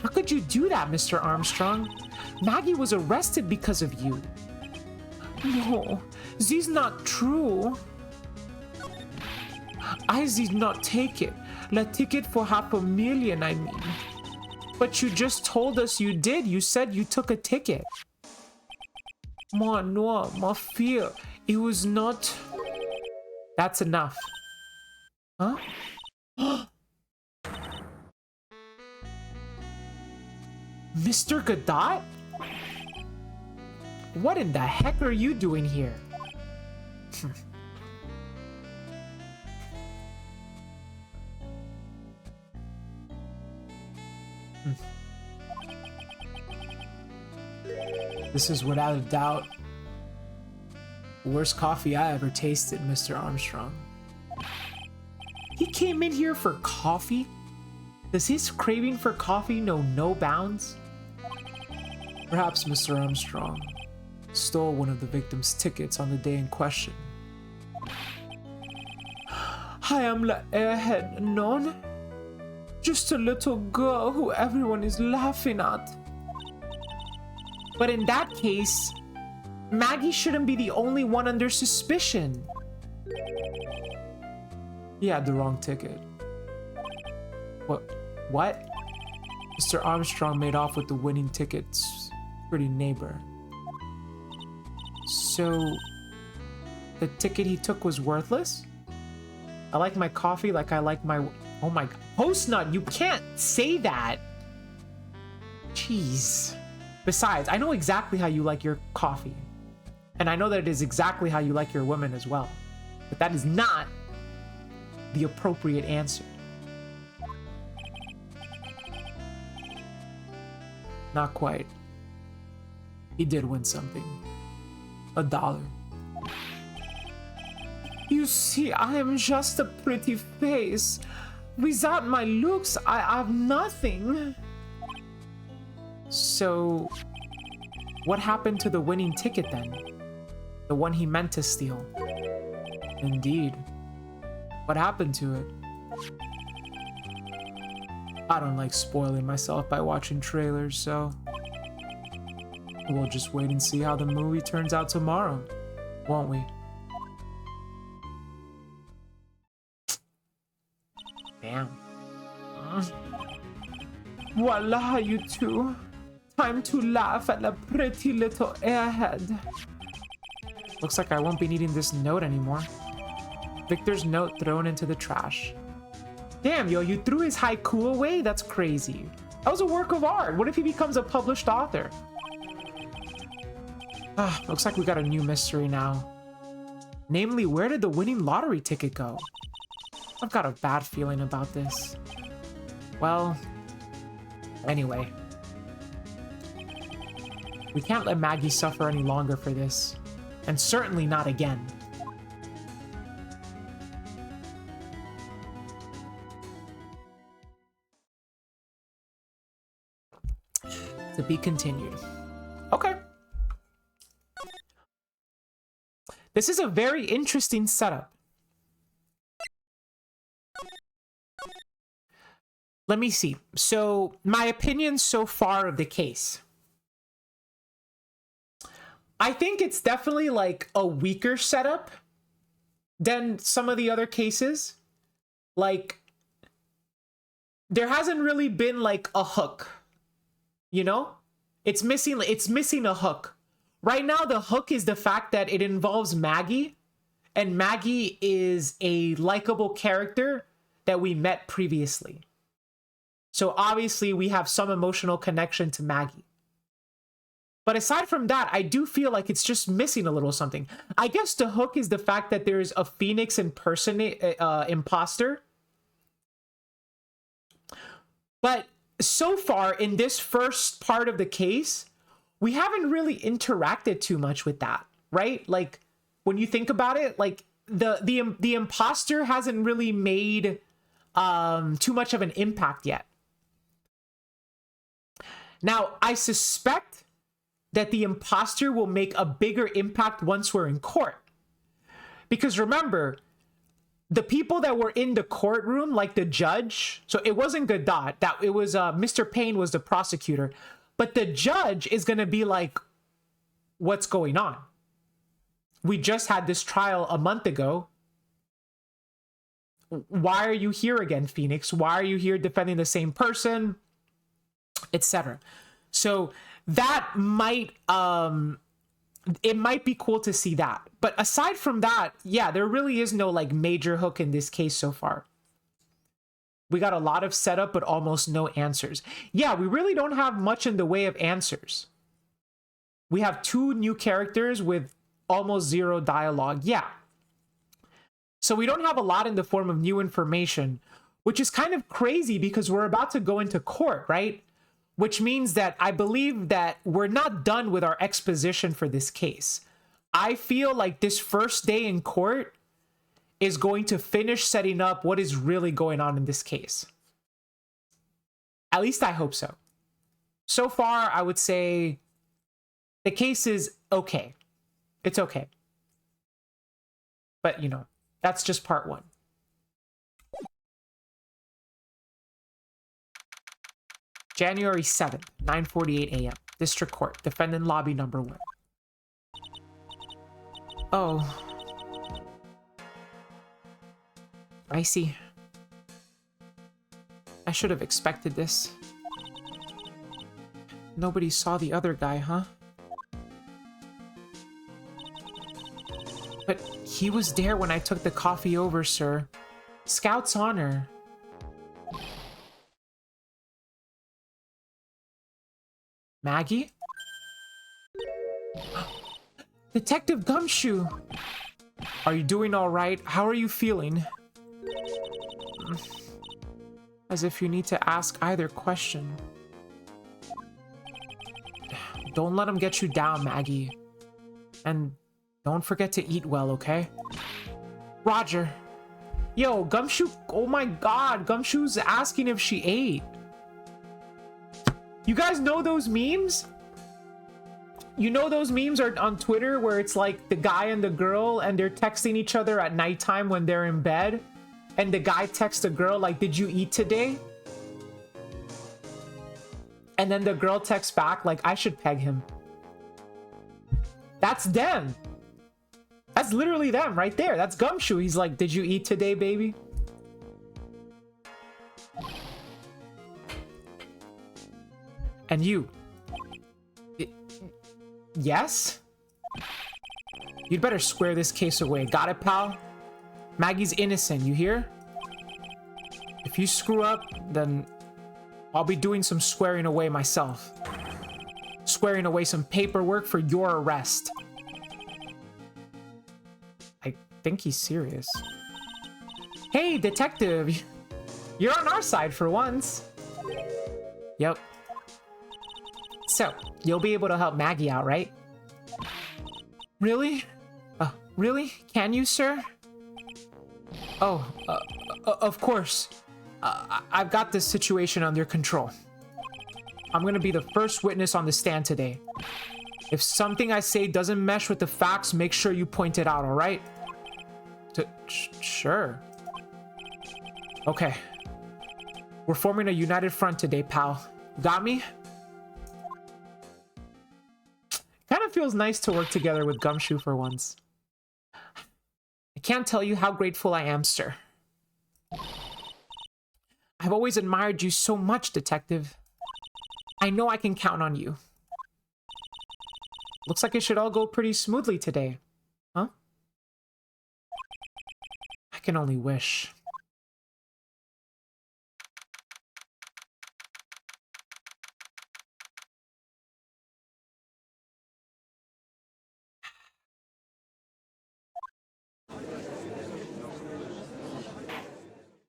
How could you do that, Mr. Armstrong? Maggie was arrested because of you. No, this is not true. I did not take it. The ticket for $500,000, I mean. But you just told us you did. You said you took a ticket. No, ma fille, it was not... That's enough. Huh? Mr. Godot? What in the heck are you doing here? This is without a doubt the worst coffee I ever tasted, Mr. Armstrong. He came in here for coffee? Does his craving for coffee know no bounds? Perhaps Mr. Armstrong stole one of the victim's tickets on the day in question. I am the airhead known. Just a little girl who everyone is laughing at. But in that case, Maggie shouldn't be the only one under suspicion. He had the wrong ticket. What? Mr. Armstrong made off with the winning ticket's pretty neighbor. So, the ticket he took was worthless? I like my coffee like I like my... Oh my god. Postnut, you can't say that! Jeez. Besides, I know exactly how you like your coffee. And I know that it is exactly how you like your women as well. But that is not the appropriate answer. Not quite. He did win something. $1. You see, I am just a pretty face. Without my looks, I have nothing. So, what happened to the winning ticket then? The one he meant to steal? Indeed. What happened to it? I don't like spoiling myself by watching trailers, so... We'll just wait and see how the movie turns out tomorrow, won't we? Damn. Voila, you two. Time to laugh at the pretty little airhead. Looks like I won't be needing this note anymore. Victor's note thrown into the trash. Damn, yo, you threw his haiku away? That's crazy. That was a work of art. What if he becomes a published author? Looks like we got a new mystery now. Namely, where did the winning lottery ticket go? I've got a bad feeling about this. Well, anyway. We can't let Maggie suffer any longer for this. And certainly not again. To be continued. Okay. This is a very interesting setup. Let me see. So, my opinion so far of the case. I think it's definitely like a weaker setup than some of the other cases. Like, there hasn't really been like a hook. You know? It's missing a hook. Right now, the hook is the fact that it involves Maggie, and Maggie is a likable character that we met previously. So obviously, we have some emotional connection to Maggie. But aside from that, I do feel like it's just missing a little something. I guess the hook is the fact that there's a Phoenix imposter. But so far, in this first part of the case, we haven't really interacted too much with that, right? Like, when you think about it, like, the imposter hasn't really made too much of an impact yet. Now, I suspect that the imposter will make a bigger impact once we're in court. Because remember, the people that were in the courtroom, like the judge, so it wasn't Godot, that it was Mr. Payne was the prosecutor, but the judge is going to be like, what's going on? We just had this trial a month ago. Why are you here again, Phoenix? Why are you here defending the same person? Etc. So that might, it might be cool to see that. But aside from that, yeah, there really is no like major hook in this case so far. We got a lot of setup, but almost no answers. Yeah, we really don't have much in the way of answers. We have 2 new characters with almost 0 dialogue. Yeah. So we don't have a lot in the form of new information, which is kind of crazy because we're about to go into court, right? Which means that I believe that we're not done with our exposition for this case. I feel like this first day in court is going to finish setting up what is really going on in this case. At least I hope so. So far, I would say the case is okay. It's okay. But, you know, that's just part 1. January 7th, 9:48 a.m. District Court, defendant lobby number 1. Oh. I see. I should have expected this. Nobody saw the other guy, huh? But he was there when I took the coffee over, sir. Scout's honor. Maggie? Detective Gumshoe! Are you doing all right? How are you feeling? As if you need to ask either question. Don't let him get you down, Maggie. And don't forget to eat well, okay? Roger. Yo, Gumshoe, oh my god, Gumshoe's asking if she ate. You guys know those memes? You know those memes are on Twitter where it's like the guy and the girl and they're texting each other at nighttime when they're in bed, and the guy texts the girl like, did you eat today? And then the girl texts back like, I should peg him. That's them. That's literally them right there. That's Gumshoe. He's like, did you eat today, baby? And you. Yes? You'd better square this case away. Got it, pal? Maggie's innocent, you hear? If you screw up, then I'll be doing some squaring away myself. Squaring away some paperwork for your arrest. I think he's serious. Hey, detective! You're on our side for once. Yep. So, you'll be able to help Maggie out, right? Really? Really? Can you, sir? Oh, of course. I've got this situation under control. I'm gonna be the first witness on the stand today. If something I say doesn't mesh with the facts, make sure you point it out, alright? Sure. Okay. We're forming a united front today, pal. Got me? Kind of feels nice to work together with Gumshoe for once. I can't tell you how grateful I am, sir. I've always admired you so much, detective. I know I can count on you. Looks like it should all go pretty smoothly today. Huh? I can only wish.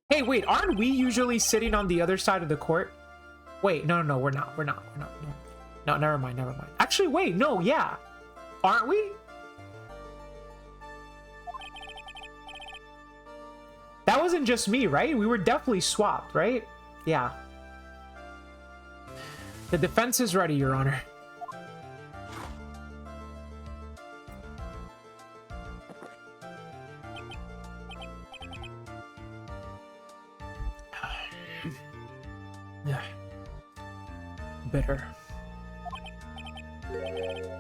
Hey, wait, aren't we usually sitting on the other side of the court? Wait, no, we're not. No, never mind. Actually, wait, no, yeah. Aren't we? That wasn't just me, right? We were definitely swapped, right? Yeah. The defense is ready, Your Honor. Bitter.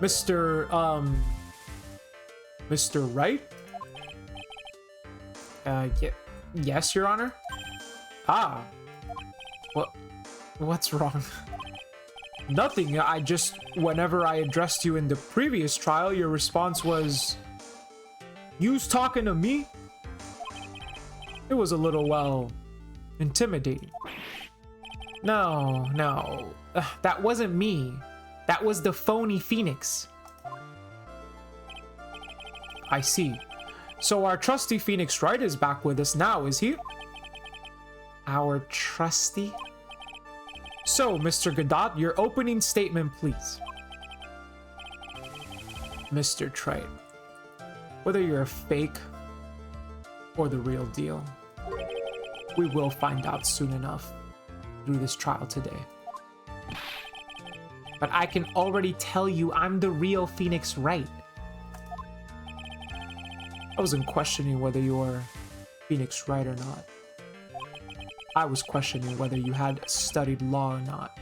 Mr. Wright? Yes, Your Honor? Ah. What's wrong? Nothing. Whenever I addressed you in the previous trial, your response was, "You's talking to me?" It was a little, well, intimidating. No. That wasn't me. That was the phony Phoenix. I see. So our trusty Phoenix Wright is back with us now, is he? Our trusty? So, Mr. Godot, your opening statement, please. Mr. Trite, whether you're a fake or the real deal, we will find out soon enough through this trial today. But I can already tell you I'm the real Phoenix Wright. I wasn't questioning whether you're Phoenix Wright or not. I was questioning whether you had studied law or not.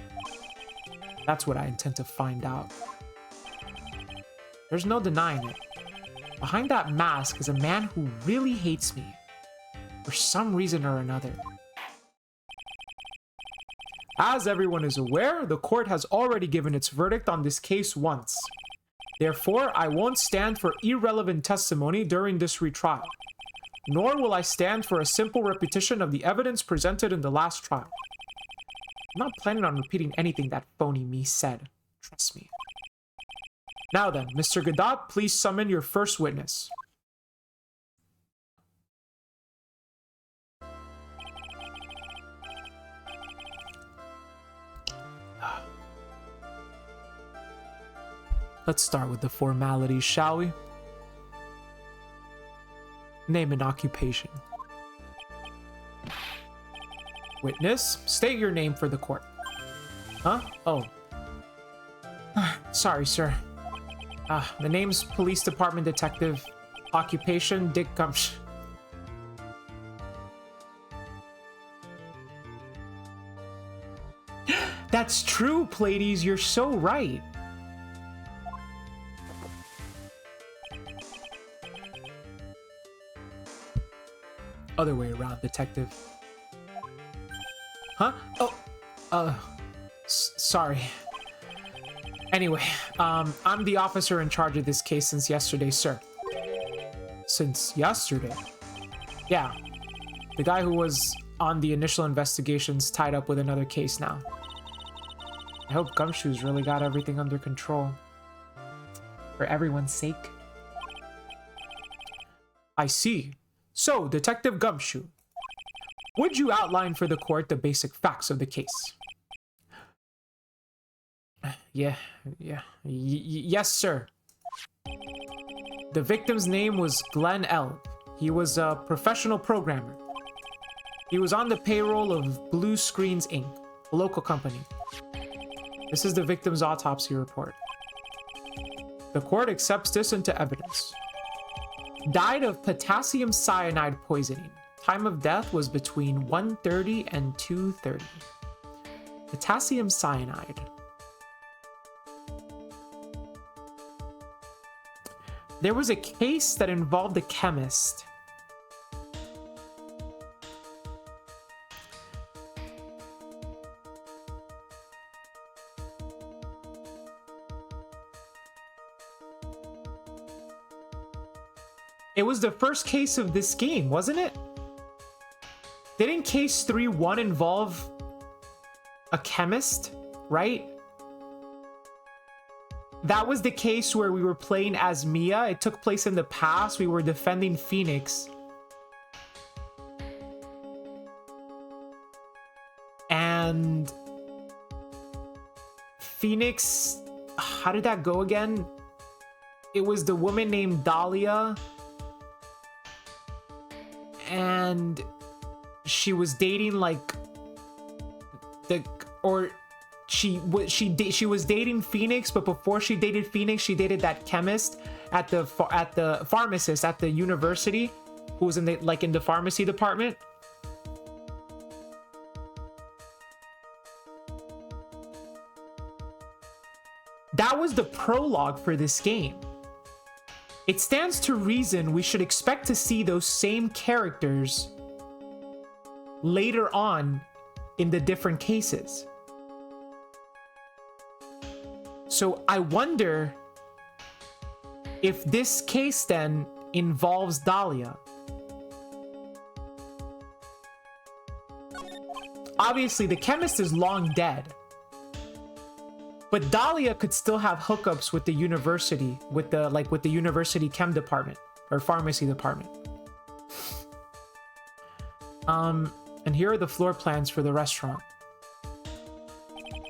That's what I intend to find out. There's no denying it. Behind that mask is a man who really hates me. For some reason or another. As everyone is aware, the court has already given its verdict on this case once. Therefore, I won't stand for irrelevant testimony during this retrial. Nor will I stand for a simple repetition of the evidence presented in the last trial. I'm not planning on repeating anything that phony me said. Trust me. Now then, Mr. Godot, please summon your first witness. Let's start with the formalities, shall we? Name and occupation. Witness, state your name for the court. Huh? Oh. Sorry, sir. The name's Police Department Detective. Occupation, Dick Gumsh. That's true, Pleiades. You're so right. Other way around, detective. Huh? Oh, sorry. Anyway, I'm the officer in charge of this case since yesterday, sir. Since yesterday? Yeah. The guy who was on the initial investigations tied up with another case now. I hope Gumshoe's really got everything under control. For everyone's sake. I see. So, Detective Gumshoe, would you outline for the court the basic facts of the case? Yes, sir. The victim's name was Glenn L. He was a professional programmer. He was on the payroll of Blue Screens Inc., a local company. This is the victim's autopsy report. The court accepts this into evidence. Died of potassium cyanide poisoning. Time of death was between 1:30 and 2:30. Potassium cyanide. There was a case that involved a chemist. It was the first case of this game, wasn't it? Didn't case 3-1 involve a chemist, right? That was the case where we were playing as Mia. It took place in the past. We were defending Phoenix. And Phoenix, how did that go again? It was the woman named Dahlia. And she was dating like she was dating Phoenix, but before she dated Phoenix, she dated that chemist at the pharmacist at the university who was in the pharmacy department. That was the prologue for this game. It stands to reason we should expect to see those same characters later on in the different cases. So I wonder if this case then involves Dahlia. Obviously, the chemist is long dead. But Dahlia could still have hookups with the university, with the university chem department or pharmacy department. And here are the floor plans for the restaurant.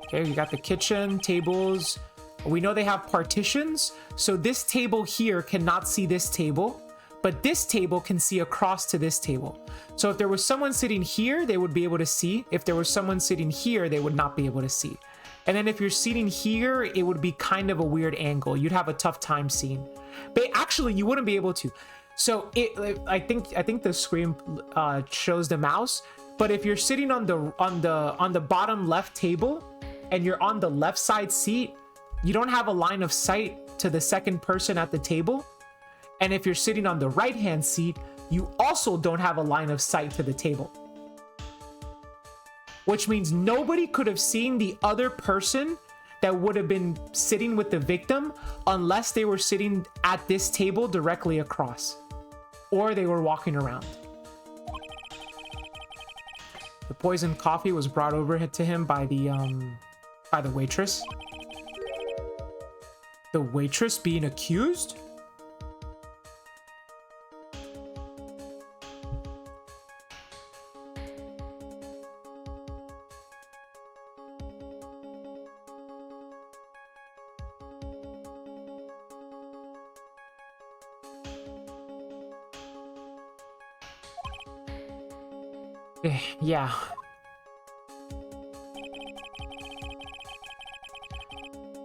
Okay, you got the kitchen, tables. We know they have partitions, so this table here cannot see this table, but this table can see across to this table. So if there was someone sitting here, they would be able to see. If there was someone sitting here, they would not be able to see. And then if you're sitting here, it would be kind of a weird angle. You'd have a tough time seeing. But actually, you wouldn't be able to. So I think the screen shows the mouse. But if you're sitting on the bottom left table, and you're on the left side seat, you don't have a line of sight to the second person at the table. And if you're sitting on the right-hand seat, you also don't have a line of sight to the table. Which means nobody could have seen the other person that would have been sitting with the victim unless they were sitting at this table directly across, or they were walking around. The poisoned coffee was brought over to him by the waitress. The waitress being accused? Yeah.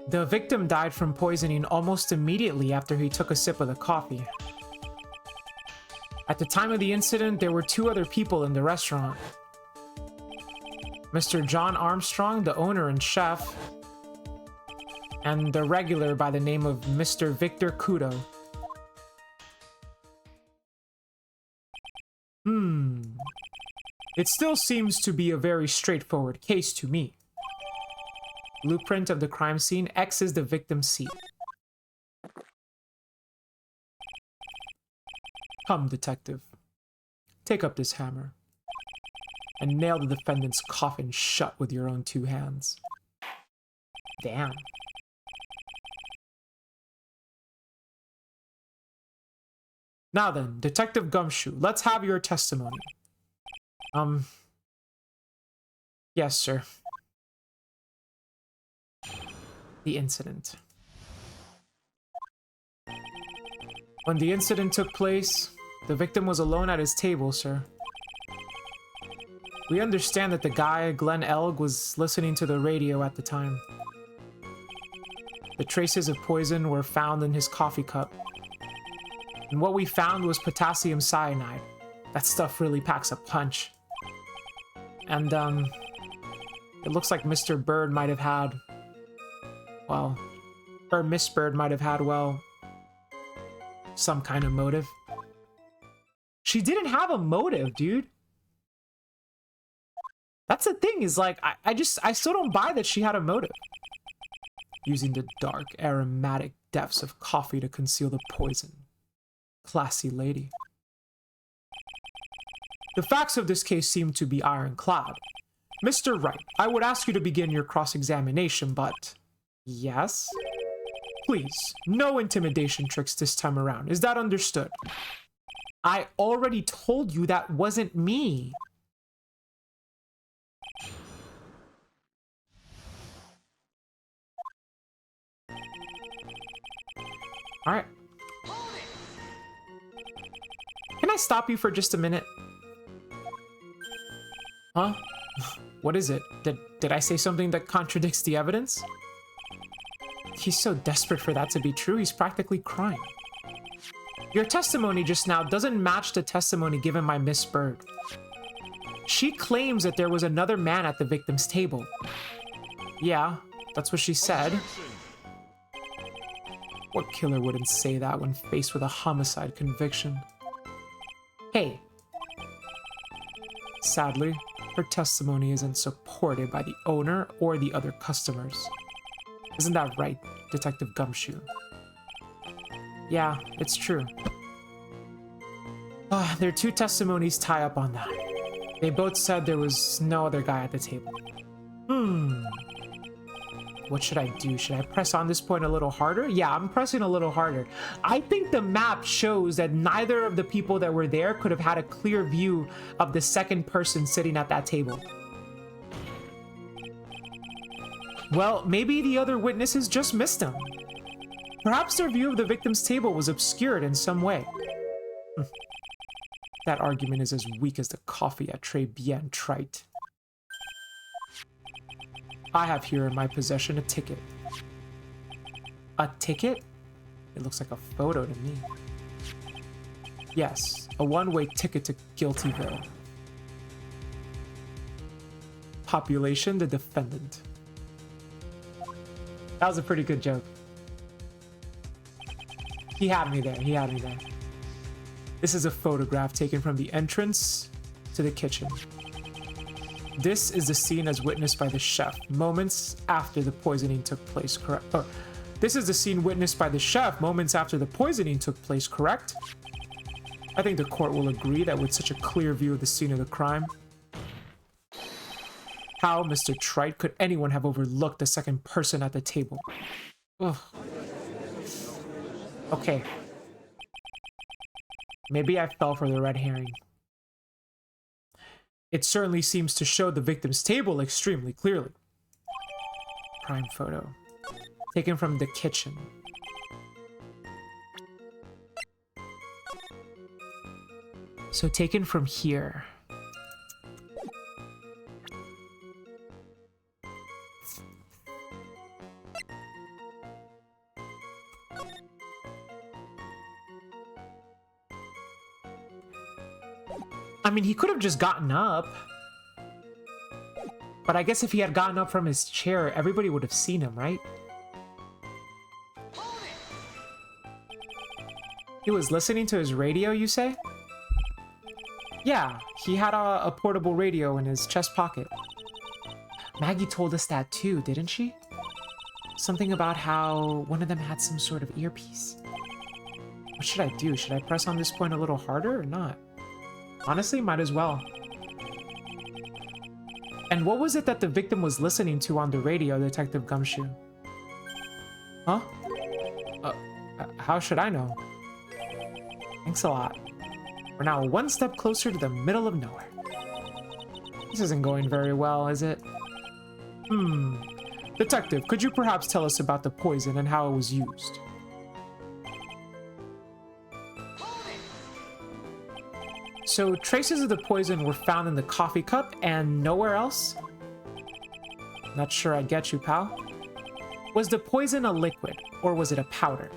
The victim died from poisoning almost immediately after he took a sip of the coffee. At the time of the incident, there were 2 other people in the restaurant. Mr. John Armstrong, the owner and chef, and the regular by the name of Mr. Victor Kudo. It still seems to be a very straightforward case to me. Blueprint of the crime scene, X is the victim's seat. Come, detective. Take up this hammer and nail the defendant's coffin shut with your own 2 hands. Damn. Now then, Detective Gumshoe, let's have your testimony. Yes, sir. The incident. When the incident took place, the victim was alone at his table, sir. We understand that the guy, Glenn Elg, was listening to the radio at the time. The traces of poison were found in his coffee cup. And what we found was potassium cyanide. That stuff really packs a punch. And, it looks like Mr. Bird might have had, well, or Miss Bird might have had, well, some kind of motive. She didn't have a motive, dude. That's the thing, is like, I still don't buy that she had a motive. Using the dark, aromatic depths of coffee to conceal the poison. Classy lady. The facts of this case seem to be ironclad. Mr. Wright, I would ask you to begin your cross-examination, but... Yes? Please, no intimidation tricks this time around. Is that understood? I already told you that wasn't me. Alright. Can I stop you for just a minute? Huh? What is it? Did I say something that contradicts the evidence? He's so desperate for that to be true, he's practically crying. Your testimony just now doesn't match the testimony given by Miss Bird. She claims that there was another man at the victim's table. Yeah, that's what she said. What killer wouldn't say that when faced with a homicide conviction? Hey. Sadly, her testimony isn't supported by the owner or the other customers. Isn't that right, Detective Gumshoe? Yeah, it's true. Their 2 testimonies tie up on that. They both said there was no other guy at the table. What should I do? Should I press on this point a little harder? Yeah, I'm pressing a little harder. I think the map shows that neither of the people that were there could have had a clear view of the second person sitting at that table. Well, maybe the other witnesses just missed him. Perhaps their view of the victim's table was obscured in some way. That argument is as weak as the coffee at Très Bien Trite. I have here in my possession a ticket. A ticket? It looks like a photo to me. Yes, a one-way ticket to Guiltyville. Population, the defendant. That was a pretty good joke. He had me there. He had me there. This is a photograph taken from the entrance to the kitchen. This is the scene as witnessed by the chef moments after the poisoning took place, correct? Oh, this is the scene witnessed by the chef moments after the poisoning took place, correct? I think the court will agree that with such a clear view of the scene of the crime, how, Mr. Trite, could anyone have overlooked the second person at the table? Ugh. Okay. Maybe I fell for the red herring. It certainly seems to show the victim's table extremely clearly. Crime photo. Taken from the kitchen. So taken from here. I mean, he could have just gotten up. But I guess if he had gotten up from his chair, everybody would have seen him, right? He was listening to his radio, you say? Yeah, he had a portable radio in his chest pocket. Maggie told us that too, didn't she? Something about how one of them had some sort of earpiece. What should I do? Should I press on this point a little harder or not? Honestly, might as well. And what was it that the victim was listening to on the radio, Detective Gumshoe? Huh? How should I know? Thanks a lot. We're now one step closer to the middle of nowhere. This isn't going very well, is it? Detective, could you perhaps tell us about the poison and how it was used? So, traces of the poison were found in the coffee cup and nowhere else? Not sure I get you, pal. Was the poison a liquid, or was it a powder?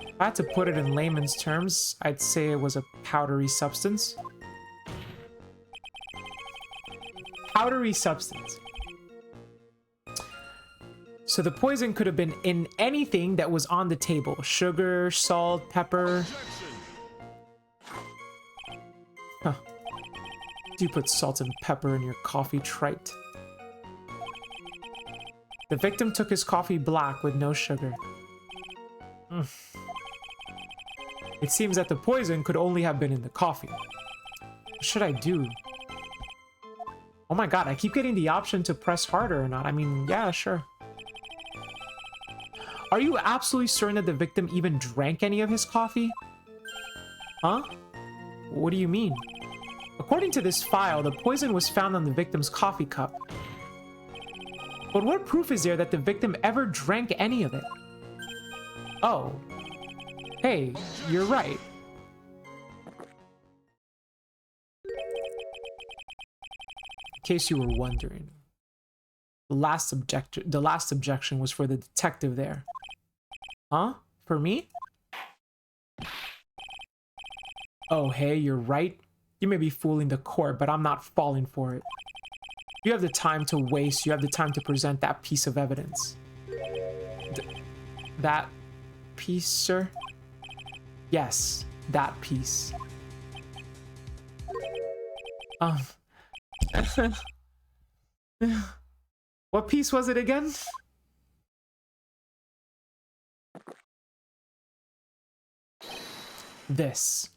If I had to put it in layman's terms, I'd say it was a powdery substance. Powdery substance. So the poison could have been in anything that was on the table. Sugar, salt, pepper. Huh. Do you put salt and pepper in your coffee, Trite? The victim took his coffee black with no sugar. It seems that the poison could only have been in the coffee. What should I do? Oh my god, I keep getting the option to press harder or not. I mean, yeah, sure. Are you absolutely certain that the victim even drank any of his coffee? Huh? What do you mean? According to this file, the poison was found on the victim's coffee cup. But what proof is there that the victim ever drank any of it? Oh. Hey, you're right. In case you were wondering, the last objection was for the detective there. Huh? For me? Oh, hey, you're right. You may be fooling the court, but I'm not falling for it. You have the time to waste. You have the time to present that piece of evidence. That piece, sir? Yes, that piece. What piece was it again? This.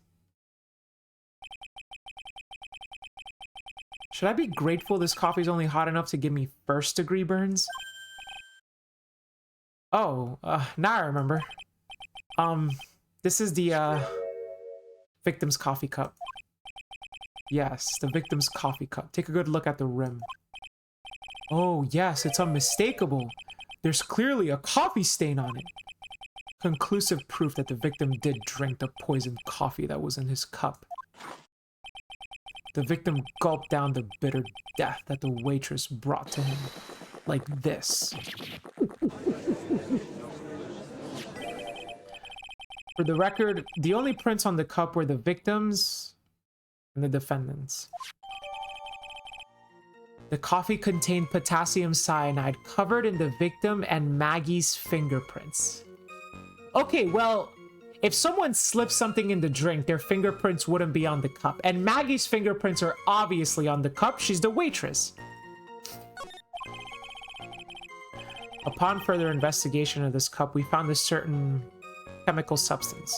Should I be grateful this coffee's only hot enough to give me first-degree burns? Oh, now I remember. This is the, victim's coffee cup. Yes, the victim's coffee cup. Take a good look at the rim. Oh, yes, it's unmistakable. There's clearly a coffee stain on it. Conclusive proof that the victim did drink the poisoned coffee that was in his cup. The victim gulped down the bitter death that the waitress brought to him. Like this. For the record, the only prints on the cup were the victim's and the defendant's. The coffee contained potassium cyanide covered in the victim and Maggie's fingerprints. Okay, well, if someone slips something in the drink, their fingerprints wouldn't be on the cup. And Maggie's fingerprints are obviously on the cup. She's the waitress. Upon further investigation of this cup, we found a certain chemical substance.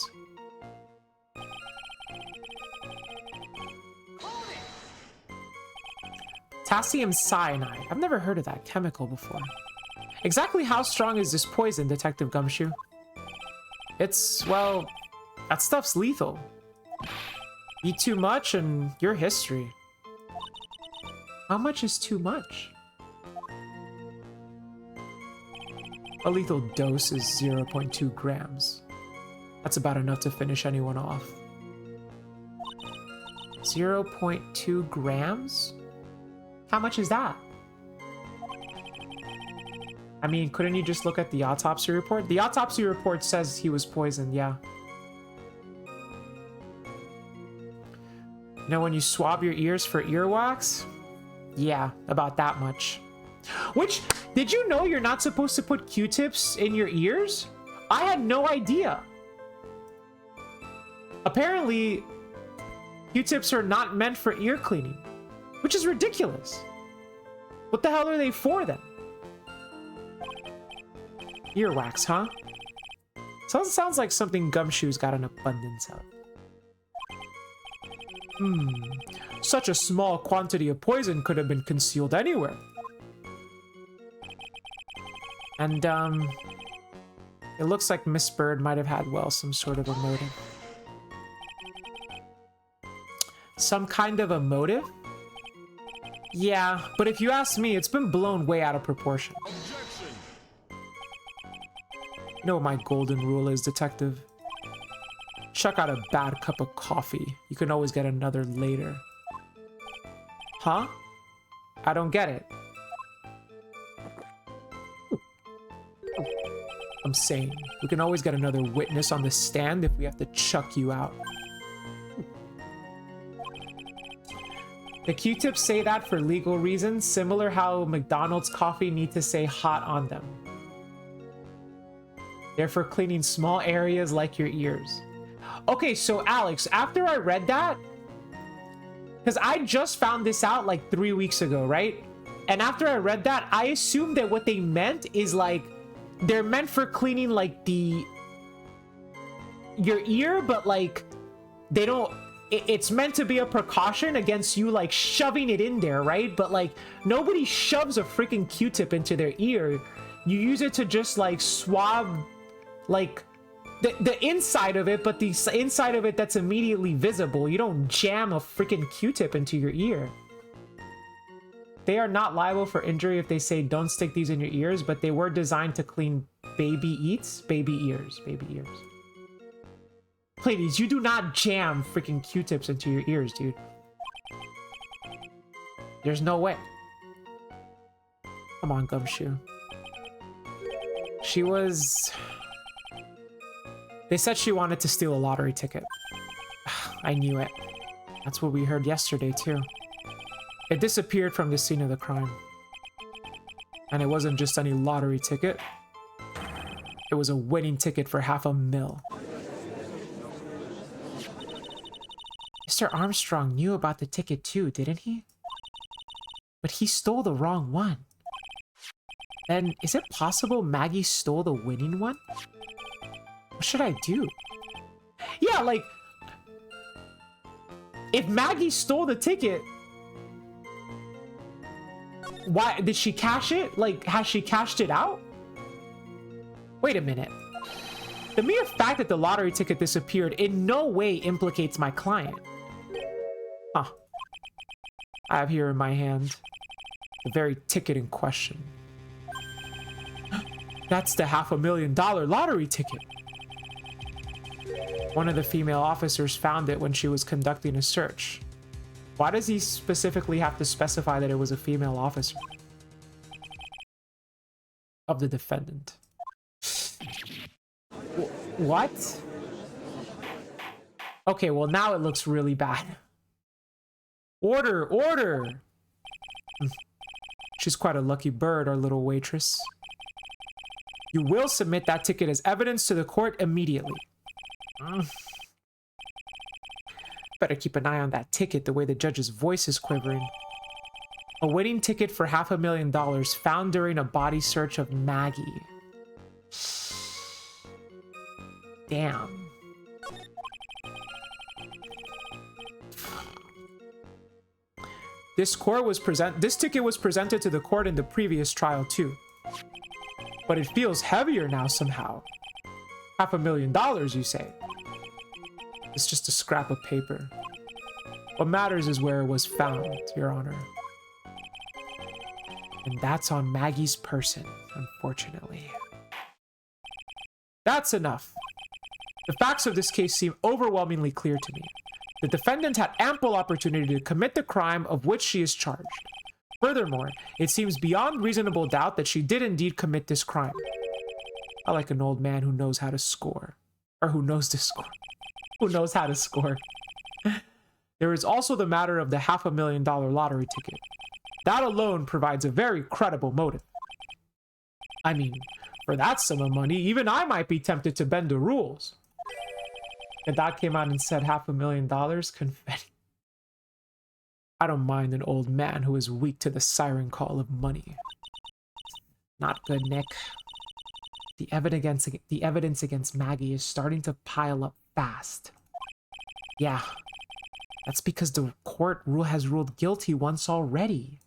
Potassium cyanide. I've never heard of that chemical before. Exactly how strong is this poison, Detective Gumshoe? It's, well, that stuff's lethal. Eat too much and your history. How much is too much? A lethal dose is 0.2 grams. That's about enough to finish anyone off. 0.2 grams? How much is that? I mean, couldn't you just look at the autopsy report? The autopsy report says he was poisoned, yeah. You know when you swab your ears for earwax? Yeah, about that much. Which, did you know you're not supposed to put Q-tips in your ears? I had no idea. Apparently, Q-tips are not meant for ear cleaning, which is ridiculous. What the hell are they for then? Earwax, huh? Sounds like something Gumshoe's got an abundance of. Such a small quantity of poison could have been concealed anywhere. And, it looks like Miss Bird might have had, well, some sort of a motive. Some kind of a motive? Yeah, but if you ask me, it's been blown way out of proportion. You know what my golden rule is, Detective? Chuck out a bad cup of coffee. You can always get another later. Huh? I don't get it. I'm saying, we can always get another witness on the stand if we have to chuck you out. The Q-tips say that for legal reasons, similar how McDonald's coffee need to say hot on them. They're for cleaning small areas like your ears. Okay, so Alex, after I read that, because I just found this out like 3 weeks ago, right? And after I read that, I assumed that what they meant is like, they're meant for cleaning like your ear, but like, they don't, it's meant to be a precaution against you like shoving it in there, right? But like, nobody shoves a freaking Q-tip into their ear. You use it to just like swab like the inside of it, but the inside of it that's immediately visible. You don't jam a freaking Q-tip into your ear. They are not liable for injury if they say don't stick these in your ears, but they were designed to clean baby ears. Ladies, you do not jam freaking Q-tips into your ears, dude. There's no way. Come on, Gumshoe. She was... They said she wanted to steal a lottery ticket. I knew it. That's what we heard yesterday, too. It disappeared from the scene of the crime. And it wasn't just any lottery ticket. It was a winning ticket for $500,000. Mr. Armstrong knew about the ticket too, didn't he? But he stole the wrong one. Then, is it possible Maggie stole the winning one? What should I do? Yeah, like... If Maggie stole the ticket... Why? Did she cash it? Like, has she cashed it out? Wait a minute. The mere fact that the lottery ticket disappeared in no way implicates my client. Huh. I have here in my hand the very ticket in question. That's the $500,000 lottery ticket. One of the female officers found it when she was conducting a search. Why does he specifically have to specify that it was a female officer? Of the defendant. What? Okay, well now it looks really bad. Order, order! She's quite a lucky bird, our little waitress. You will submit that ticket as evidence to the court immediately. Better keep an eye on that ticket, the way the judge's voice is quivering. A winning ticket for $500,000 found during a body search of Maggie. Damn. This ticket was presented to the court in the previous trial too. But it feels heavier now somehow. $500,000, you say? It's just a scrap of paper. What matters is where it was found, Your Honor. And that's on Maggie's person, unfortunately. That's enough. The facts of this case seem overwhelmingly clear to me. The defendant had ample opportunity to commit the crime of which she is charged. Furthermore, it seems beyond reasonable doubt that she did indeed commit this crime. I like an old man who knows how to score. Or who knows to score. Who knows how to score. There is also the matter of the $500,000 lottery ticket. That alone provides a very credible motive. I mean, for that sum of money, even I might be tempted to bend the rules. The doc came out and said $500,000 confetti. I don't mind an old man who is weak to the siren call of money. Not good, Nick. The evidence against Maggie is starting to pile up fast. Yeah, that's because the court has ruled guilty once already.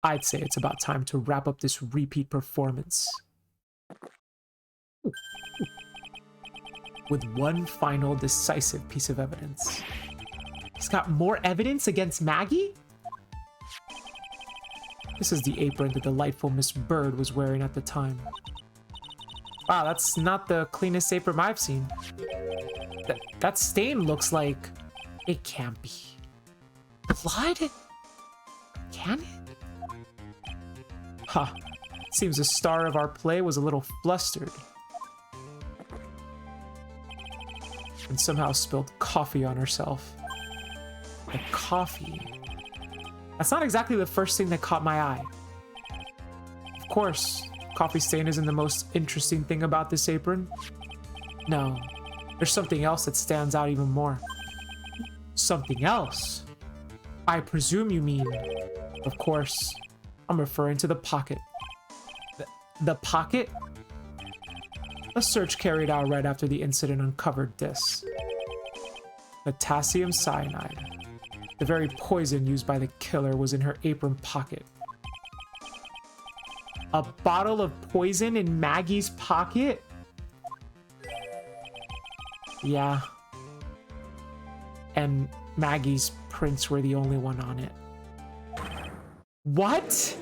I'd say it's about time to wrap up this repeat performance. With one final decisive piece of evidence. He's got more evidence against Maggie? This is the apron the delightful Miss Bird was wearing at the time. Wow, that's not the cleanest apron I've seen. That stain looks like... It can't be. Blood? Can it? Huh. Seems the star of our play was a little flustered. And somehow spilled coffee on herself. The coffee. That's not exactly the first thing that caught my eye. Of course, coffee stain isn't the most interesting thing about this apron. No, there's something else that stands out even more. Something else? I presume you mean... Of course, I'm referring to the pocket. The pocket? A search carried out right after the incident uncovered this. Potassium cyanide. The very poison used by the killer was in her apron pocket. A bottle of poison in Maggie's pocket? Yeah. And Maggie's prints were the only one on it. What?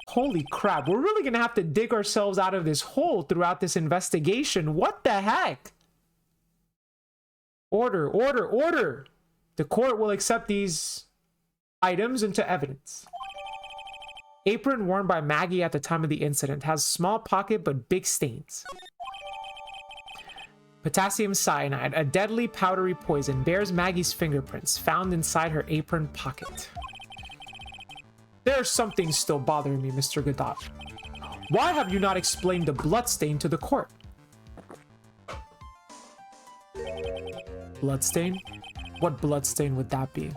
Holy crap, we're really gonna have to dig ourselves out of this hole throughout this investigation. What the heck? Order, order, order! The court will accept these items into evidence. Apron worn by Maggie at the time of the incident has small pocket but big stains. Potassium cyanide, a deadly powdery poison, bears Maggie's fingerprints found inside her apron pocket. There's something still bothering me, Mr. Godot. Why have you not explained the bloodstain to the court? Bloodstain? What bloodstain would that be?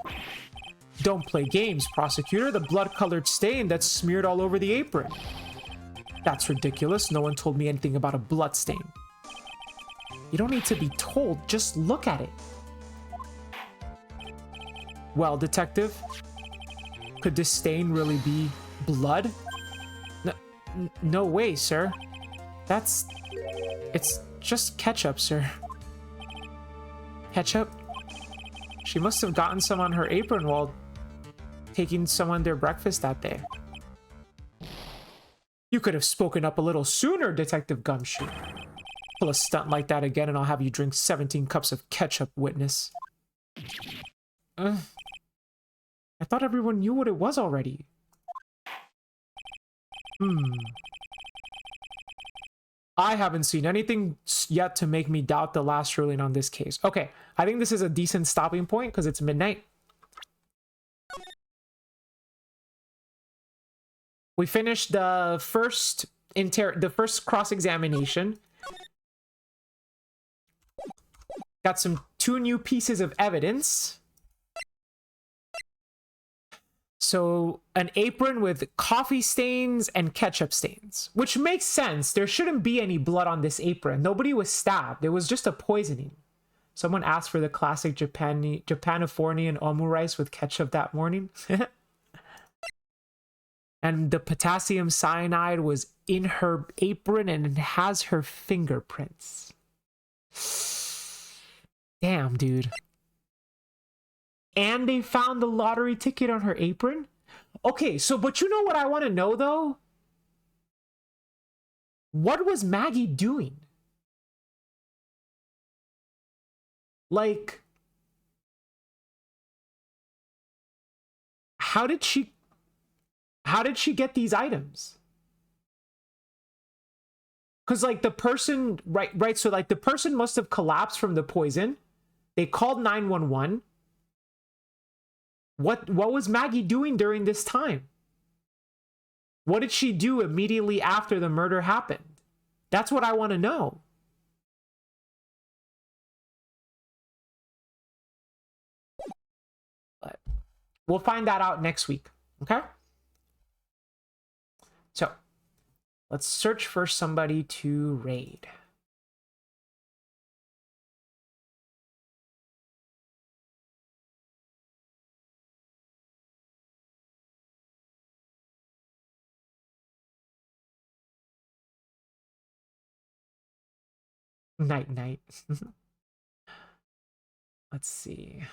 Don't play games, prosecutor. The blood-colored stain that's smeared all over the apron. That's ridiculous. No one told me anything about a bloodstain. You don't need to be told. Just look at it. Well, detective, could this stain really be blood? No way, sir. It's just ketchup, sir. Ketchup? She must have gotten some on her apron while taking someone their breakfast that day. You could have spoken up a little sooner, Detective Gumshoe. Pull a stunt like that again and I'll have you drink 17 cups of ketchup, witness. I thought everyone knew what it was already. I haven't seen anything yet to make me doubt the last ruling on this case. Okay, I think this is a decent stopping point because it's midnight. We finished the first cross-examination. Got two new pieces of evidence. So an apron with coffee stains and ketchup stains, which makes sense. There shouldn't be any blood on this apron. Nobody was stabbed. It was just a poisoning. Someone asked for the classic Japanifornian omu rice with ketchup that morning. And the potassium cyanide was in her apron and it has her fingerprints. Damn, dude. And they found the lottery ticket on her apron? Okay, so, but you know what I want to know, though? What was Maggie doing? Like, how did she get these items? Because, like, the person, right, so, like, the person must have collapsed from the poison. They called 911. What was Maggie doing during this time? What did she do immediately after the murder happened? That's what I want to know. But we'll find that out next week, okay? So, let's search for somebody to raid. Night. Let's see.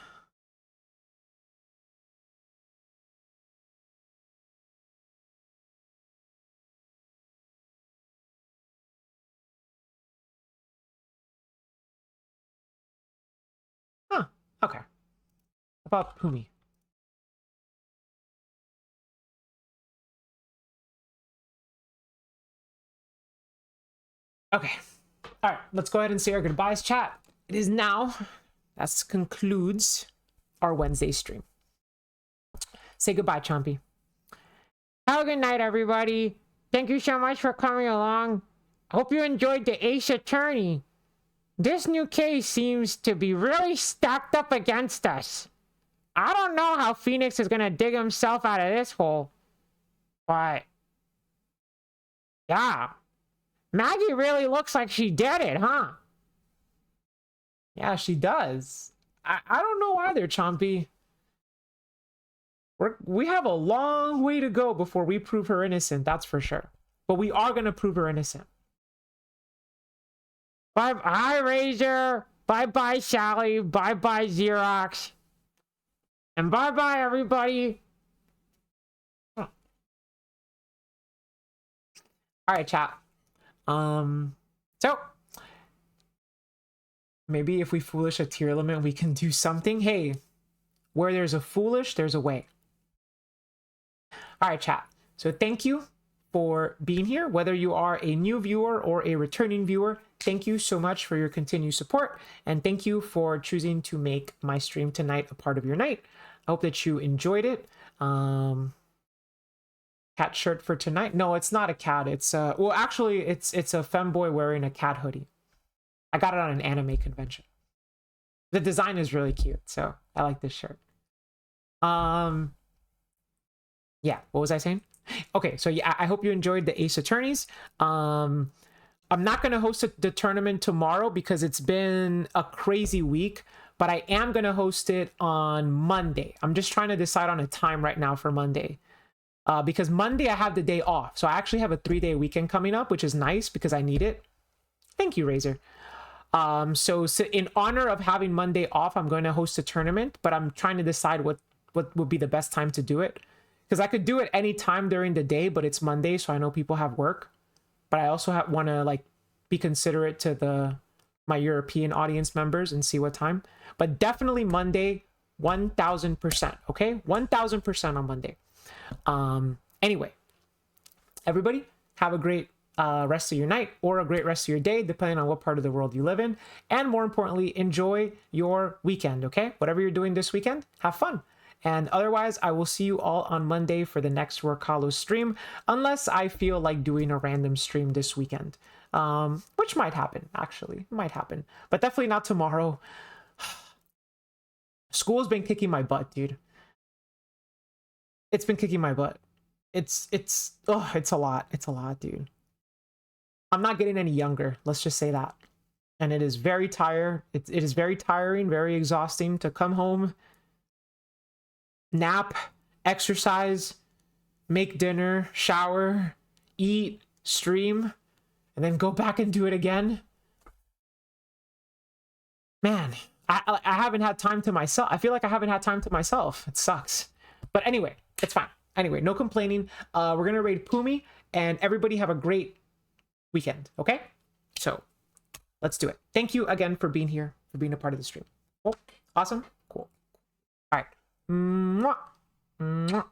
Huh, okay. About Pumi. Okay. All right, let's go ahead and say our goodbyes, chat. It is now. That concludes our Wednesday stream. Say goodbye, Chompy. Have a good night, everybody. Thank you so much for coming along. Hope you enjoyed the Ace Attorney. This new case seems to be really stacked up against us. I don't know how Phoenix is gonna dig himself out of this hole. But yeah. Maggie really looks like she did it, huh? Yeah, she does. I don't know either, Chompy. We have a long way to go before we prove her innocent, that's for sure. But we are going to prove her innocent. Bye-bye, Razor. Bye-bye, Sally. Bye-bye, Xerox. And bye-bye, everybody. All right, chat. So maybe if we foolish a tier limit, we can do something. Hey, where there's a foolish, there's a way. All right, chat. So thank you for being here. Whether you are a new viewer or a returning viewer, thank you so much for your continued support. And thank you for choosing to make my stream tonight a part of your night. I hope that you enjoyed it. Cat shirt for tonight. No, it's not a cat. It's well, actually, it's a femboy wearing a cat hoodie. I got it on an anime convention. The design is really cute, so I like this shirt. Yeah, what was I saying? Okay, so yeah, I hope you enjoyed the Ace Attorneys. I'm not going to host the tournament tomorrow because it's been a crazy week, but I am going to host it on Monday. I'm just trying to decide on a time right now for Monday. Because Monday I have the day off. So I actually have a 3-day weekend coming up, which is nice because I need it. Thank you, Razor. So in honor of having Monday off, I'm going to host a tournament, but I'm trying to decide what would be the best time to do it. Because I could do it any time during the day, but it's Monday, so I know people have work. But I also want to like be considerate to my European audience members and see what time. But definitely Monday, 1000%. Okay, 1000% on Monday. Anyway, everybody have a great rest of your night or a great rest of your day, depending on what part of the world you live in. And more importantly, enjoy your weekend, okay? Whatever you're doing this weekend, have fun. And otherwise, I will see you all on Monday for the next Workalo stream, unless I feel like doing a random stream this weekend, which might happen, actually. Might happen. But definitely not tomorrow. School's been kicking my butt, dude. It's been kicking my butt. It's a lot. It's a lot, dude. I'm not getting any younger. Let's just say that. And it is very tired. It is very tiring, very exhausting to come home, nap, exercise, make dinner, shower, eat, stream, and then go back and do it again. Man, I haven't had time to myself. I feel like I haven't had time to myself. It sucks. But anyway, it's fine. Anyway, no complaining. We're going to raid Pumi, and everybody have a great weekend, okay? So, let's do it. Thank you again for being here, for being a part of the stream. Oh, awesome. Cool. All right. Mwah. Mwah.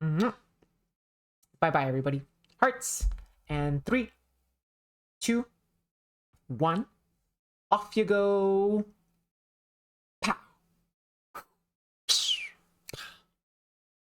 Mwah. Bye-bye, everybody. Hearts. And 3, 2, 1. Off you go.